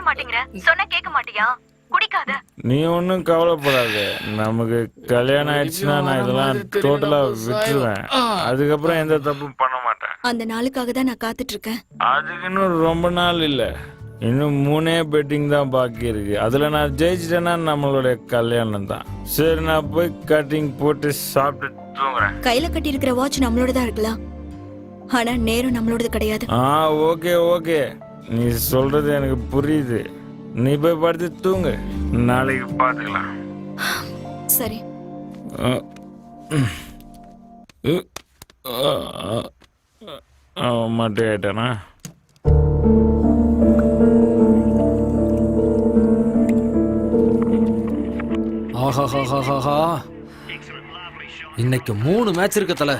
மாட்டேங்கிற, சொன்னா கேட்க மாட்டியா? குடிக்காத. நீ ஒன்றும் கவலைப்படாத, நமக்கு கல்யாணம் ஆயிடுச்சுன்னா நான் இதெல்லாம் டோட்டலா விட்டுருவேன். அதுக்கப்புறம் எந்த தப்பும் பண்ண மாட்டேன். அந்த நாளுக்காக தான் நான் காத்துட்டு இருக்கேன். அதுக்கு இன்னும் ரொம்ப நாள் இல்லை, இன்னும் 3 பெட்டிங் தான் பாக்கி இருக்கு. அதுல நான் ஜெயிச்சிட்டேன்னா நம்மளுடைய கல்யாணம் தான். சரி, நான் போய் கட்டிங் போட்டு சாப்பிட்டு தூங்குறேன். கையில கட்டி இருக்கிற வாட்ச் நம்மளோட தான் இருக்கலாம், ஆனா நேரம் நம்மளோடது கிடையாது. ஓகே ஓகே, நீ சொல்றது எனக்கு புரியுது. நீ போய் படுத்து தூங்கு, நாளைக்கு பார்த்துக்கலாம். சரி. மட்டும் ஆயிட்டானா? ஆஹாஹாஹாஹா, இன்னைக்கு 3 மேட்ச் இருக்கு தல.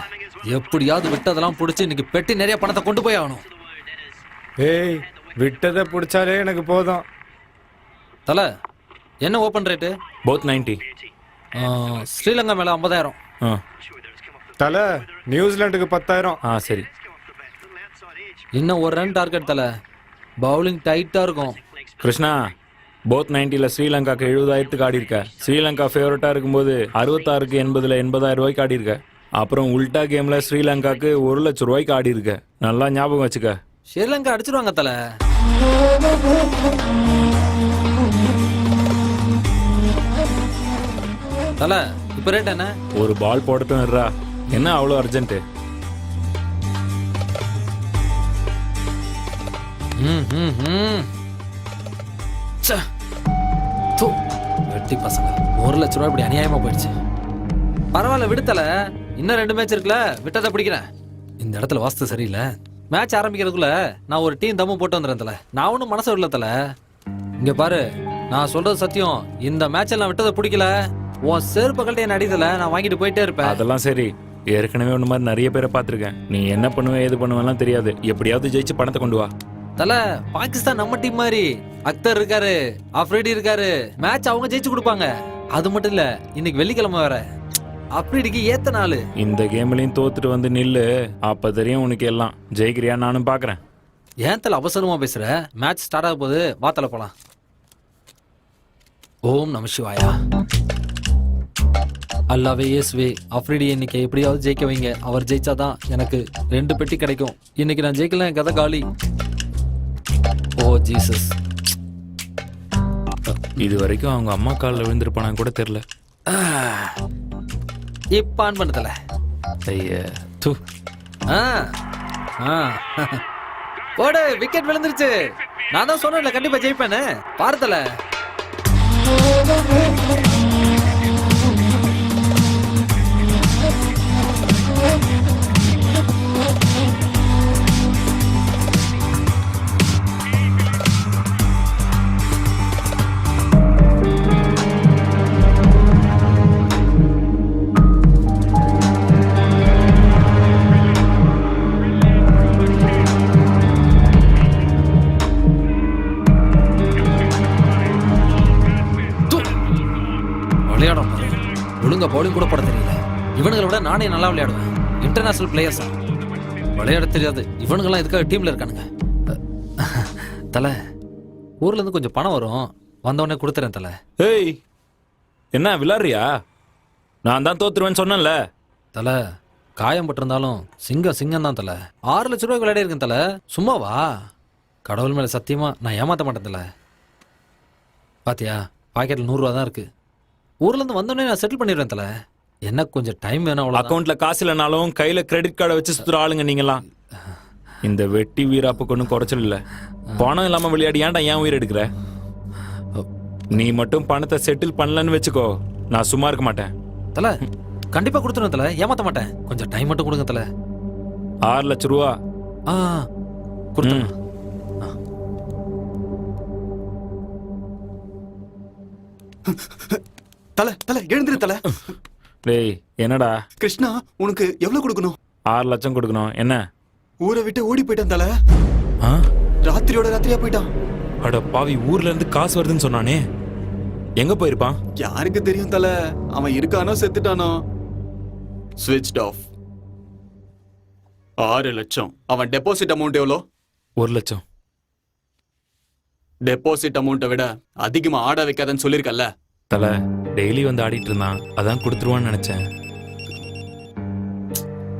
எப்படியாவது விட்டதெல்லாம் புடிச்சு இன்னைக்கு பெட்டி நிறைய பணத்தை கொண்டு போய் ஆகணும். ஏய், விட்டதை பிடிச்சாலே எனக்கு போதும். தல, என்ன ஓப்பன் ரேட்டு? போத் 90. ஸ்ரீலங்கா மேல 50,000. தல, நியூசிலாண்டுக்கு 10,000. சரி. இன்னும் ஒரு ரன் டார்கெட் தல. பவுலிங் டைட்டா இருக்கும். கிருஷ்ணா, போத் 90ல ஸ்ரீலங்காக்கு 70,000க்கு ஆடி இருக்க. ஸ்ரீலங்கா ஃபேவரட்டா இருக்கும்போது 66க்கு 80ல 80,000 ரூபாய்க்கு ஆடி இருக்க. அப்புறம் உல்டா கேம்ல ஸ்ரீலங்காக்கு 1 லட்சம் ரூபாய்க்கு ஆடி இருக்க. நல்லா ஞாபகம் வச்சுக்க. ஸ்ரீலங்கா அடிச்சிருவாங்க தல. தல, இப்ப ரேட் என்ன? ஒரு பால் போடட்டும் இருடா. என்ன அவ்வளோ அர்ஜென்ட்? வெட்டி பசங்க, 1 லட்சம் ரூபாய் இப்படி அநியாயமா போயிடுச்சு. பரவாயில்ல விடுத்தல, இன்னும் 2 மேட்ச் இருக்குல்ல, விட்டதை பிடிக்கிறேன். இந்த இடத்துல வாஸ்து சரியில்லை. மேட்ச் ஆரம்பிக்கிறதுக்குள்ள நான் ஒரு டீம் தம்மு போட்டு வந்துடுறேன் தல. நான் ஒன்றும் மனசு விடல தல. இங்க பாரு, நான் சொல்றது சத்தியம். இந்த மேட்ச் நான் விட்டதை பிடிக்கல, உன் செருப்பு கழட்டி என்ன அடிதல, நான் வாங்கிட்டு போயிட்டே இருப்பேன். அதெல்லாம் சரி. ஏற்கனவே ஒன்று மாதிரி நிறைய பேரை பார்த்துருக்கேன். நீ என்ன பண்ணுவே ஏது பண்ணுவேலாம் தெரியாது. எப்படியாவது ஜெயிச்சு பணத்தை கொண்டு வா. தல, பாகிஸ்தான் நம்ம டீம் மாதிரி. அக்தர் இருக்காரு, அஃப்ரிடி இருக்காரு. மேட்ச் அவங்க ஜெயிச்சு கொடுப்பாங்க. அது மட்டும் இல்ல, இன்னைக்கு வெள்ளிக்கிழமை வேற. அப்ரிடிக்கு ஏத்த நாள். இந்த கேம்லயும் தோத்துட்டு வந்து நில்லு, அப்ப தெரியும் உனக்கு எல்லாம். ஜெயிக்கிறியா நானும் பாக்குறேன். ஏன் தல அவசரமா பேசுற? மேட்ச் ஸ்டார்ட் ஆக போகுது, வாத்தல போலாம். ஓம் நம சிவாயா. அல்லாவே இயேசுவே, அஃப்ரிடி இன்னைக்கு எப்படியாவது ஜெயிக்க வைங்க. அவர் ஜெயிச்சாதான் எனக்கு 2 பெட்டி கிடைக்கும். இன்னைக்கு நான் ஜெயிக்கல, என் கதை காலி. ஓ ஜீசஸ். இது வரைக்கும் அவங்க அம்மா காலில் விழுந்திருப்பானான்னு கூட தெரியல. இப்ப ஆன் பண்ணல. ஐயா, போடு, விக்கெட் விழுந்துருச்சு. நான் தான் சொன்னேன்ல கண்டிப்பா ஜெயிப்பேன்னு. பார்த்தல. விளையாடும் ஒழுங்கா பவுலிங் கூட போட தெரியல. இவனுங்களை விட நானே நல்லா விளையாடுவேன். இன்டர்நேஷனல் பிளேயர்ஸ் விளையாட தெரியாது. இவனுங்கெல்லாம் இதுக்காக டீம்ல இருக்கானுங்க. தல, ஊர்ல இருந்து கொஞ்சம் பணம் வரும், வந்தவொடனே கொடுத்துறேன் தல. ஏய், என்ன விளையாடுறியா? நான் தான் தோத்துருவேன்னு சொன்னேன்ல. தல, காயம் பட்டிருந்தாலும் சிங்கம் தான் தல. 6 லட்சம் ரூபாய்க்கு விளையாடி இருக்கேன் தல. சும்மாவா? கடவுள் மேல சத்தியமா நான் ஏமாத்த மாட்டேன் தல. பாத்தியா, பாக்கெட்ல 100 ரூபா தான் இருக்கு. ஊர்ல இருந்து வந்தோடனே நான் செட்டில் பண்ணிடுறேன் தல. எனக்கு கொஞ்சம் டைம் வேணும். அக்கௌண்ட்ல காசு இல்லைனாலும் கையில கிரெடிட் கார்டை வச்சு சுத்துற ஆளுங்க நீங்களாம். இந்த வெட்டி வீராப்புக்கு ஒன்றும் குறைச்சல் இல்லை. பணம் இல்லாம விளையாடி ஏன்டா ஏன் உயிர் எடுக்கிற? நீ மட்டும் பணத்தை செட்டில் பண்ணலன்னு வச்சுக்கோ, நான் சும்மா இருக்க மாட்டேன் தல. கண்டிப்பா கொடுத்துருவேன் தல, ஏமாத்த மாட்டேன். கொஞ்சம் டைம் மட்டும் கொடுங்க தல. 6 லட்சம் ரூபா கொடுத்துருவேன். தல தல எழுந்திரு தல. டேய், என்னடா? கிருஷ்ணா, உனக்கு எவ்வளவு கொடுக்கணும்? 6 லட்சம் கொடுக்கணும். என்ன? ஊரை விட்டு ஓடி போயிட்டான் தல. ராத்திரியோட ராத்திரியா போயிட்டான். அட பாவி, ஊர்ல இருந்து காசு வருதுன்னு சொன்னானே, எங்க போயிருப்பான்? யாருக்கு தெரியும் தல, அவன் இருக்கானோ செத்துட்டானோ. ஸ்விட்ச் ஆஃப். 6 லட்சம். அவன் டெபாசிட் அமௌண்ட் எவ்வளோ? 1 லட்சம். டெபாசிட் அமௌண்ட்டை விட அதிகமா ஆட வைக்காதன்னு சொல்லிருக்கல. தல, டெய்லி வந்து ஆடிட்டு இருந்தான், அதான் கொடுத்துருவான்னு நினைச்சேன்.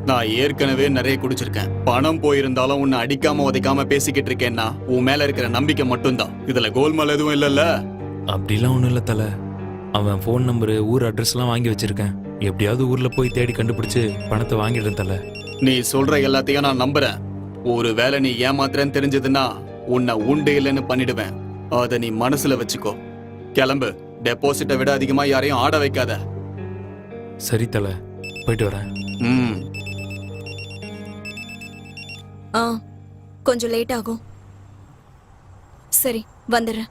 நான் ஏற்கனவே நிறைய குடிச்சிருக்கேன். பணம் போயிருந்தாலும் உன்னை அடிக்காம உதைக்காம பேசிக்கிட்டு இருக்கேன்னா உன் மேல இருக்கிற நம்பிக்கை மட்டும்தான். இதுல கோல்மால் எதுவும் இல்லல்ல. அப்படிலாம் ஒண்ணும் இல்ல தல. அவன் ஃபோன் நம்பரு, ஊர் அட்ரஸ்லாம் வாங்கி வச்சிருக்கேன். எப்படியாவது ஊர்ல போய் தேடி கண்டுபிடிச்சு பணத்தை வாங்கிடுறேன் தல. நீ சொல்ற எல்லாத்தையும் நான் நம்புறேன். ஒரு வேளை நீ ஏமாத்துறேன்னு தெரிஞ்சதுன்னா உன்னை உண்டு இல்லைன்னு பண்ணிடுவேன். அதை நீ மனசுல வச்சுக்கோ. கிளம்பு. டெபாசிட்டை விட அதிகமா யாரையும் ஆட வைக்காத. சரி தல, போயிட்டு வரேன். கொஞ்சம் லேட் ஆகும். சரி, வந்துடுறேன்.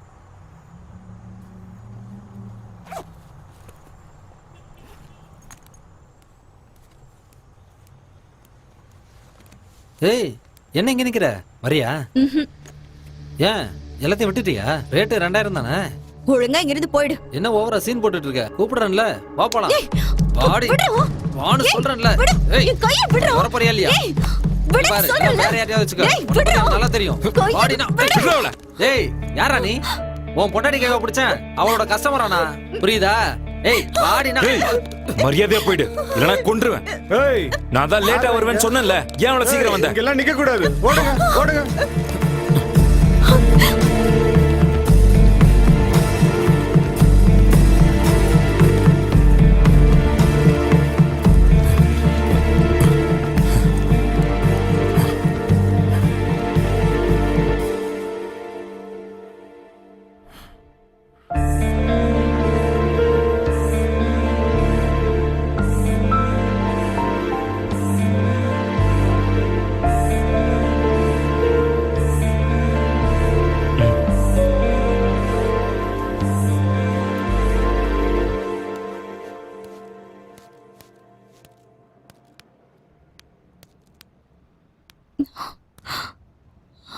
ஏய், என்ன இங்க நிக்கிற? வரியா? ஏன் எல்லாத்தையும் விட்டுட்டியா? ரேட்டு 2000 தானே. ஒழுங்கா இங்கிருந்து போயிடு. என்ன ஓவரா சீன் போட்டுட்டு இருக்க? கூப்பிடுறேன்ல, வா போலாம். வாடி வான்னு சொல்றேன்ல. ஏய், கைய விடுறா. வர போறியா இல்லையா? விடு பாரு, சொல்றேன்ல. வேற யாரையாவது வச்சுக்க. ஏய், உனக்கு விடுறா. நல்லா தெரியும். வாடினா விடுறவள. ஏய், யாரா நீ? உன் பொண்டாட்டி கேக்க பிடிச்சேன், அவளோட கஸ்டமரானா? புரியுதா? ஏய், வாடினா. மரியாதையா போயிடு, இல்லனா கொன்றுவேன். ஏய், நான் தான் லேட்டா வருவேன்னு சொன்னேன்ல, ஏன் அவ்வளவு சீக்கிரம் வந்த? இங்கெல்லாம் நிக்க கூடாது. ஓடுங்க, ஓடுங்க.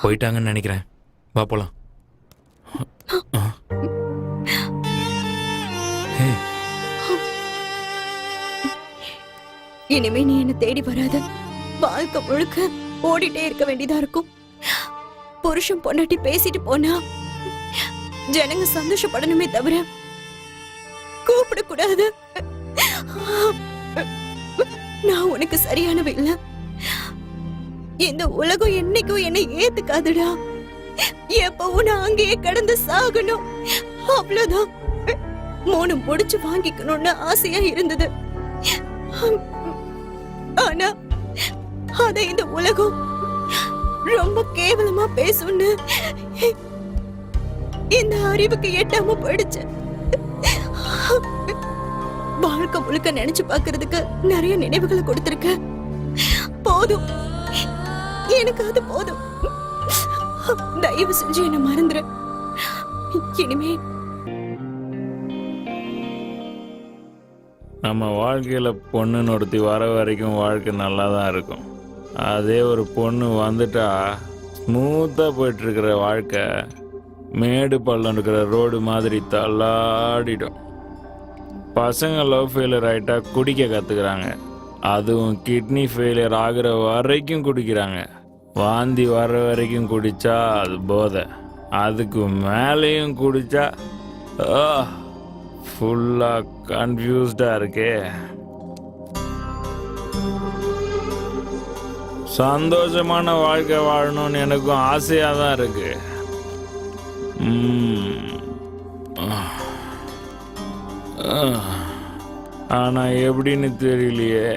போயிட்டாங்கன்னு நினைக்கிறேன். வா போலாம். இனிமே நீ என்ன தேடி வராத. வாழ்க்கை முழுக்க ஓடிட்டே இருக்க வேண்டியதா இருக்கும். புருஷன் பொண்டாட்டி பேசிட்டு போனா ஜனங்க சந்தோஷப்படணுமே தவிர கூப்பிடக்கூடாது. நான் உனக்கு சரியானவ இல்ல. இந்த உலகம் என்னைக்கும் என்னை ஏத்துக்காதுடா. எப்பவும் நான் அங்கேயே கடந்து சாகணும், அவ்வளவுதான். 3 முடிச்சு வாங்கிக்கணும்னு ஆசையா இருந்தது. ஆனா அத இந்த உலகம் ரொம்ப கேவலமா பேசுன்னு இந்த அறிவுக்கு எட்டாம போயிடுச்சு. வாழ்க்கை முழுக்க நினைச்சு பாக்குறதுக்கு நிறைய நினைவுகளை கொடுத்திருக்க. போதும், எனக்கு அது போதும். தயவு செஞ்சு என்ன மறந்துரு. இனிமே நம்ம வாழ்க்கையில் பொண்ணுன்னு ஒருத்தி வர வரைக்கும் வாழ்க்கை நல்லா தான் இருக்கும். அதே ஒரு பொண்ணு வந்துட்டா ஸ்மூத்தாக போயிட்டுருக்கிற வாழ்க்கை மேடு பள்ளம் இருக்கிற ரோடு மாதிரி தள்ளாடிடும். பசங்க லவ் ஃபெயிலியர் ஆகிட்டா குடிக்க கற்றுக்குறாங்க. அதுவும் கிட்னி ஃபெயிலியர் ஆகிற வரைக்கும் குடிக்கிறாங்க. வாந்தி வர்ற வரைக்கும் குடித்தா அது போதை. அதுக்கு மேலேயும் குடித்தா ஃபுல்லாக கன்ஃபியூஸ்டாக இருக்கே. சந்தோஷமான வாழ்க்கை வாழணும்னு எனக்கும் ஆசையாக தான் இருக்கு. ஆனால் எப்படின்னு தெரியலையே.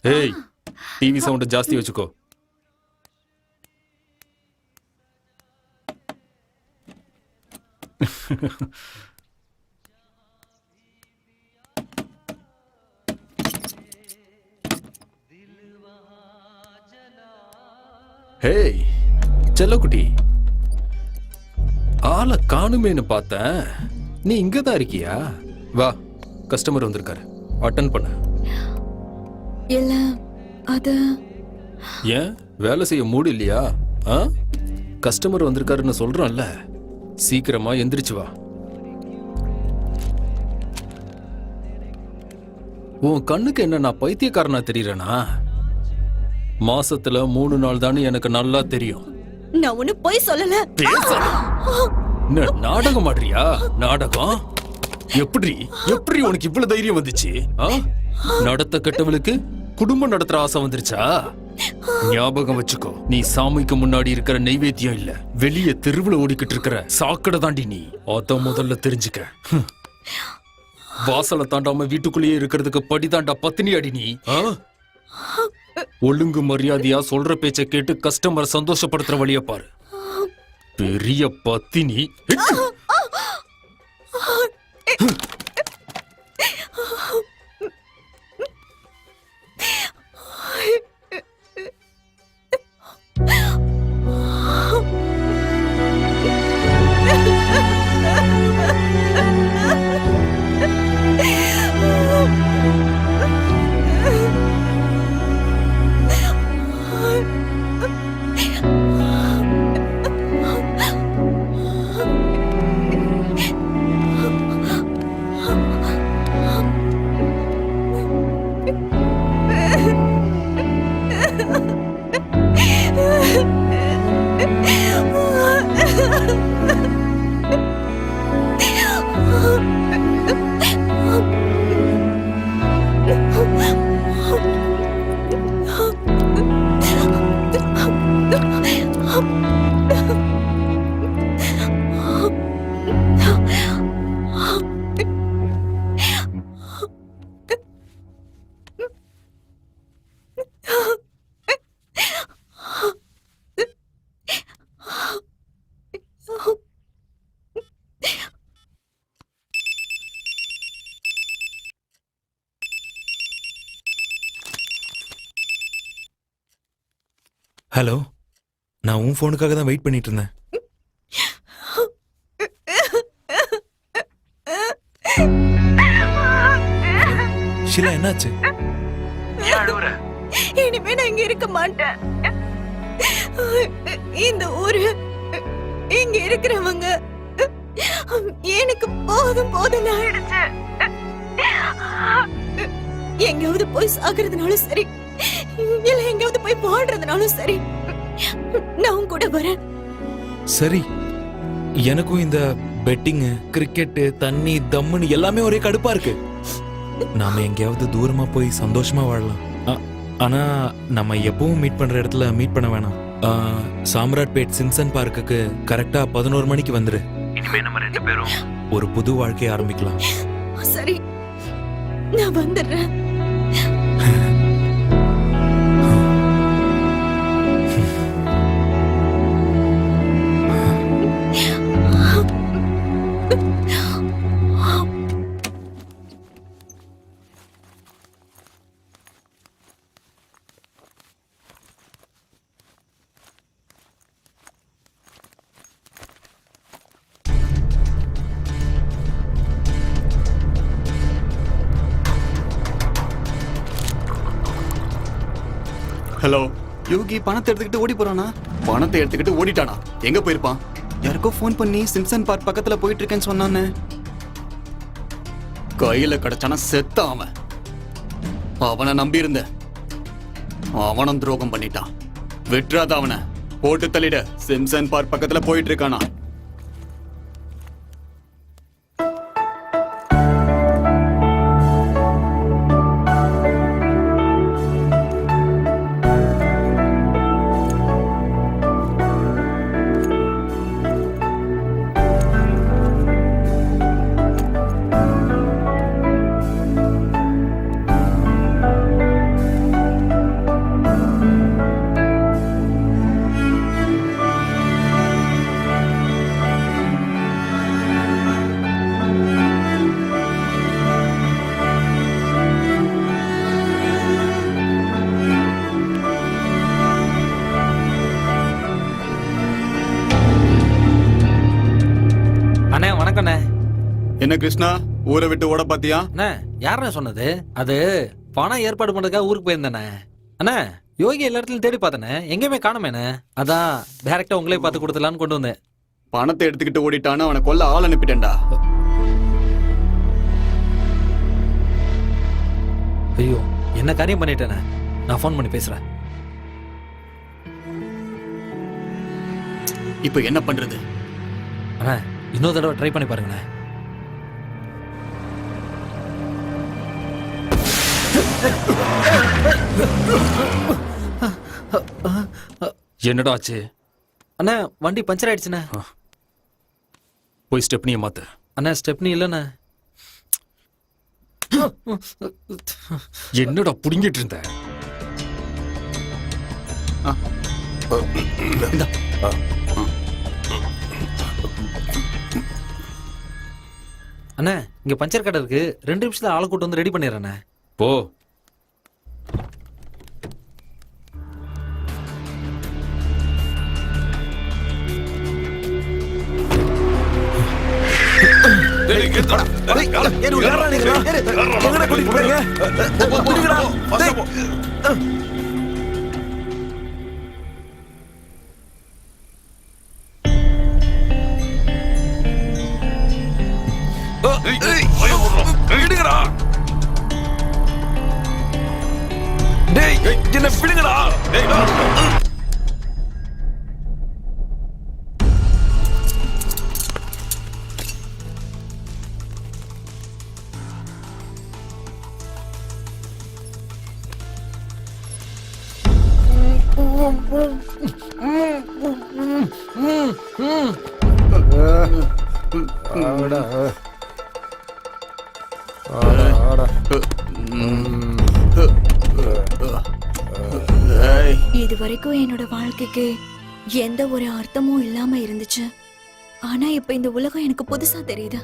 ஏய் டிவி சவுண்ட் ஜாஸ்தி வச்சுக்கோ. ஹேய் செல்லக்குட்டி, ஆளை காணுமேன்னு பார்த்தேன். நீ இங்கதான் இருக்கியா? வா, கஸ்டமர் வந்திருக்காரு, அட்டன் பண்ண. இல்ல அது ஏன் வேலை செய்ய மூடு இல்லையா? கஸ்டமர் வந்திருக்காருன்னு சொல்றோம்ல, சீக்கிரமா எந்திரிச்சு வா. உன் கண்ணுக்கு என்ன நான் பைத்தியக்காரனா தெரியறேனா? மாசத்துல 3 நாள் தானே எனக்கு நல்லா தெரியும். நான் ஒண்ணு போய் சொல்லல. நாடகம் ஆடுறியா? நாடகம் எப்படி எப்படி உனக்கு இவ்வளவு தைரியம் வந்துச்சு? நடத்த கெட்டவளுக்கு குடும்பம் நடத்துற ஆசை வந்துருச்சா? ஞாபகம் வச்சுக்கோ, நீ சாமிக்கு முன்னாடி இருக்கிற நெய்வேத்தியம் இல்ல, வெளியே தெருவுல ஓடிக்கிட்டு இருக்கிற சாக்கடை தாண்டி நீ. அத முதல்ல தெரிஞ்சுக்க. வாசலை தாண்டாம வீட்டுக்குள்ளேயே இருக்கிறதுக்கு படிதாண்டா பத்தினி அடி நீ. ஒழுங்கு மரியாதையா சொல்ற பேச்ச கேட்டு கஸ்டமர் சந்தோஷப்படுத்துற வழிய பாரு. பெரிய பத்தினி. ஹலோ, நான் உன் ஃபோனுக்காக தான் வெயிட் பண்ணிட்டு இருந்தேன். ஷிலா, என்னாச்சு? இனிமே நான் இங்க இருக்க மாட்டேன். இந்த ஊரு, இங்க இருக்கிறவங்க எனக்கு போதும் போதும் ஆயிடுச்சு. எங்கயாவது போய் சாகுறதுனாலும் சரி, இல்ல எங்கயாவது போய் வாழ்றதுனாலும் சரி, நான் உன் கூட வரேன். சரி, எனக்கும் இந்த பெட்டிங், கிரிக்கெட், தண்ணி, தம்முன்னு எல்லாமே ஒரே கடுப்பா இருக்கு. நாம எங்கேயாவது தூரமா போய் சந்தோஷமா வாழலாம். ஆனா நம்ம எப்பவும் மீட் பண்ற இடத்துல மீட் பண்ண வேணாம். சாம்ராட்பேட் சிம்சன் பார்க்குக்கு கரெக்டா 11 மணிக்கு வந்துரு. இனிமே நம்ம 2 பேரும் ஒரு புது வாழ்க்கையை ஆரம்பிக்கலாம். சரி, நான் வந்துடுறேன். ஹலோ, யோகி பணத்தை எடுத்துக்கிட்டு ஓடி போறானா? பணத்தை எடுத்துக்கிட்டு ஓடிட்டானா? எங்க போயிருப்பான்? யாருக்கோ ஃபோன் பண்ணி சிம்சன் பார்க் பக்கத்துல போயிட்டு இருக்கேன்னு சொன்னானே. கையில கிடைச்சானா செத்தான் அவன். அவனை நம்பி இருந்த, அவனும் துரோகம் பண்ணிட்டான். விட்டுறாத அவனை, போட்டு தள்ளிட. சிம்சன் பார்க் பக்கத்துல போயிட்டு இருக்கானா? என்ன கிருஷ்ணா, ஊரை விட்டு ஓட பாத்தியா? அண்ணா, யாருண்ணே சொன்னது? அது பணம் ஏற்பாடு பண்றதுக்காக ஊருக்கு போயிருந்தேண்ணே. அண்ணா, யோகி எல்லா இடத்துலயும் தேடி பார்த்தனே, எங்கேயுமே காணுமேண்ணே. அதான் டைரக்டா உங்களே பார்த்து கொடுத்துலான்னு கொண்டு வந்தேன். பணத்தை எடுத்துக்கிட்டு ஓடிட்டான்னு அவனை கொல்ல ஆள் அனுப்பிட்டேன்டா. ஐயோ, என்ன காரியம் பண்ணிட்டேண்ணே. நான் ஃபோன் பண்ணி பேசுறேன். இப்ப என்ன பண்றது? அண்ணா, இன்னொரு தடவை ட்ரை பண்ணி பாருங்கண்ணே. என்னடா ஆச்சு? அண்ணா, வண்டி பஞ்சர் ஆயிடுச்சுண்ணே. போய் ஸ்டெப்னியை மாத்து. அண்ணா, ஸ்டெப்னி இல்லைண்ணே. என்னடா புடுங்கிட்டு இருந்த? அண்ணா, இங்க பஞ்சர் கடை இருக்கு. 2 நிமிஷத்துல ஆளை கூட்டு வந்து ரெடி பண்ணிடுறேண்ணே. போ. என்ன பிடிங்கடா. இது வரைக்கும் என்னோட வாழ்க்கைக்கு எந்த ஒரு அர்த்தமும் இல்லாம இருந்துச்சு. ஆனா இப்ப இந்த உலகம் எனக்கு புதுசா தெரியுது.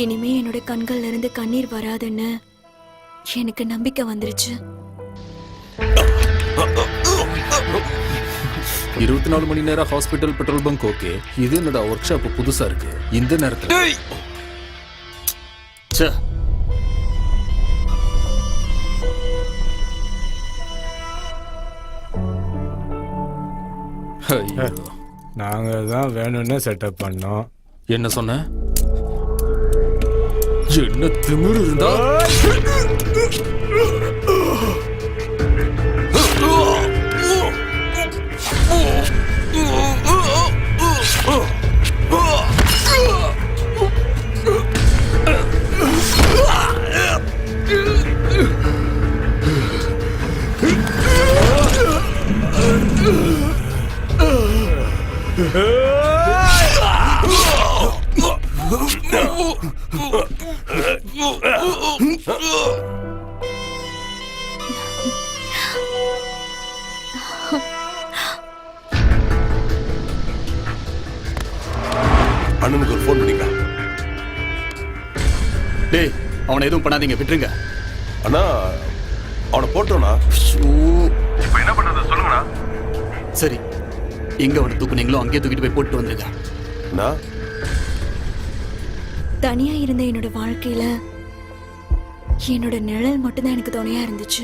இனிமே என்னோட கண்கள்ல இருந்து கண்ணீர் வராதுன்னு எனக்கு நம்பிக்கை வந்துருச்சு. 24 மணி நேரம் ஹாஸ்பிட்டல் பெட்ரோல் பங்க் ஓகே. இது என்னடா ஒர்க் ஷாப் புதுசா இருக்கு இந்த நேரத்துல. ச்சே. ஐயோ. நாங்க தான் வேணும்னு செட்டப் பண்ணோம். என்ன சொன்ன? என்ன திமிரு இருந்தா அண்ணனுக்கு ஒரு ஃபோன் பண்ணிக்க. டேய் அவனை எதுவும் பண்ணாதீங்க, விட்டுருங்க. அண்ணா அவனை போட்டோண்ணா. இப்போ என்ன பண்றது சொல்லுங்கண்ணா. சரி, எங்க அவனை தூக்குனீங்களோ அங்கேயே தூக்கிட்டு போய் போட்டு வந்துருங்க. அண்ணா தனியா இருந்த என்னோட வாழ்க்கையில என்னோட நிழல் மட்டும்தான் எனக்கு துணையா இருந்துச்சு.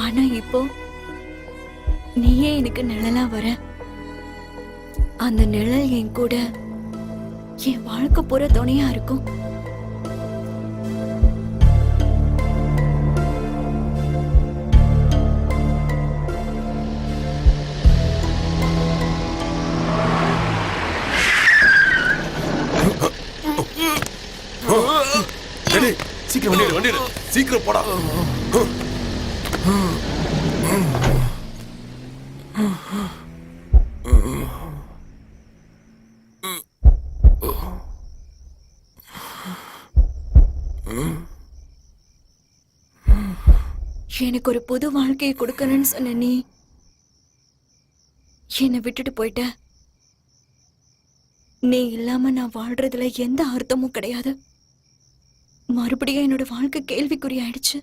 ஆனா இப்போ நீயே எனக்கு நிழலா வர. அந்த நிழல் என் கூட என் வாழ்க்கை பூரா துணையா இருக்கும். சீக்கிரம் வண்டி சீக்கிரம் போடா. எனக்கு ஒரு புது வாழ்க்கையை கொடுக்கணும்னு சொன்ன நீ என்னை விட்டுட்டு போயிட்ட. நீ இல்லாம நான் வாழ்றதுல எந்த அர்த்தமும் கிடையாது. மறுபடியும் என்னோட வாழ்க்கை கேள்விக்குறி ஆயிடுச்சு.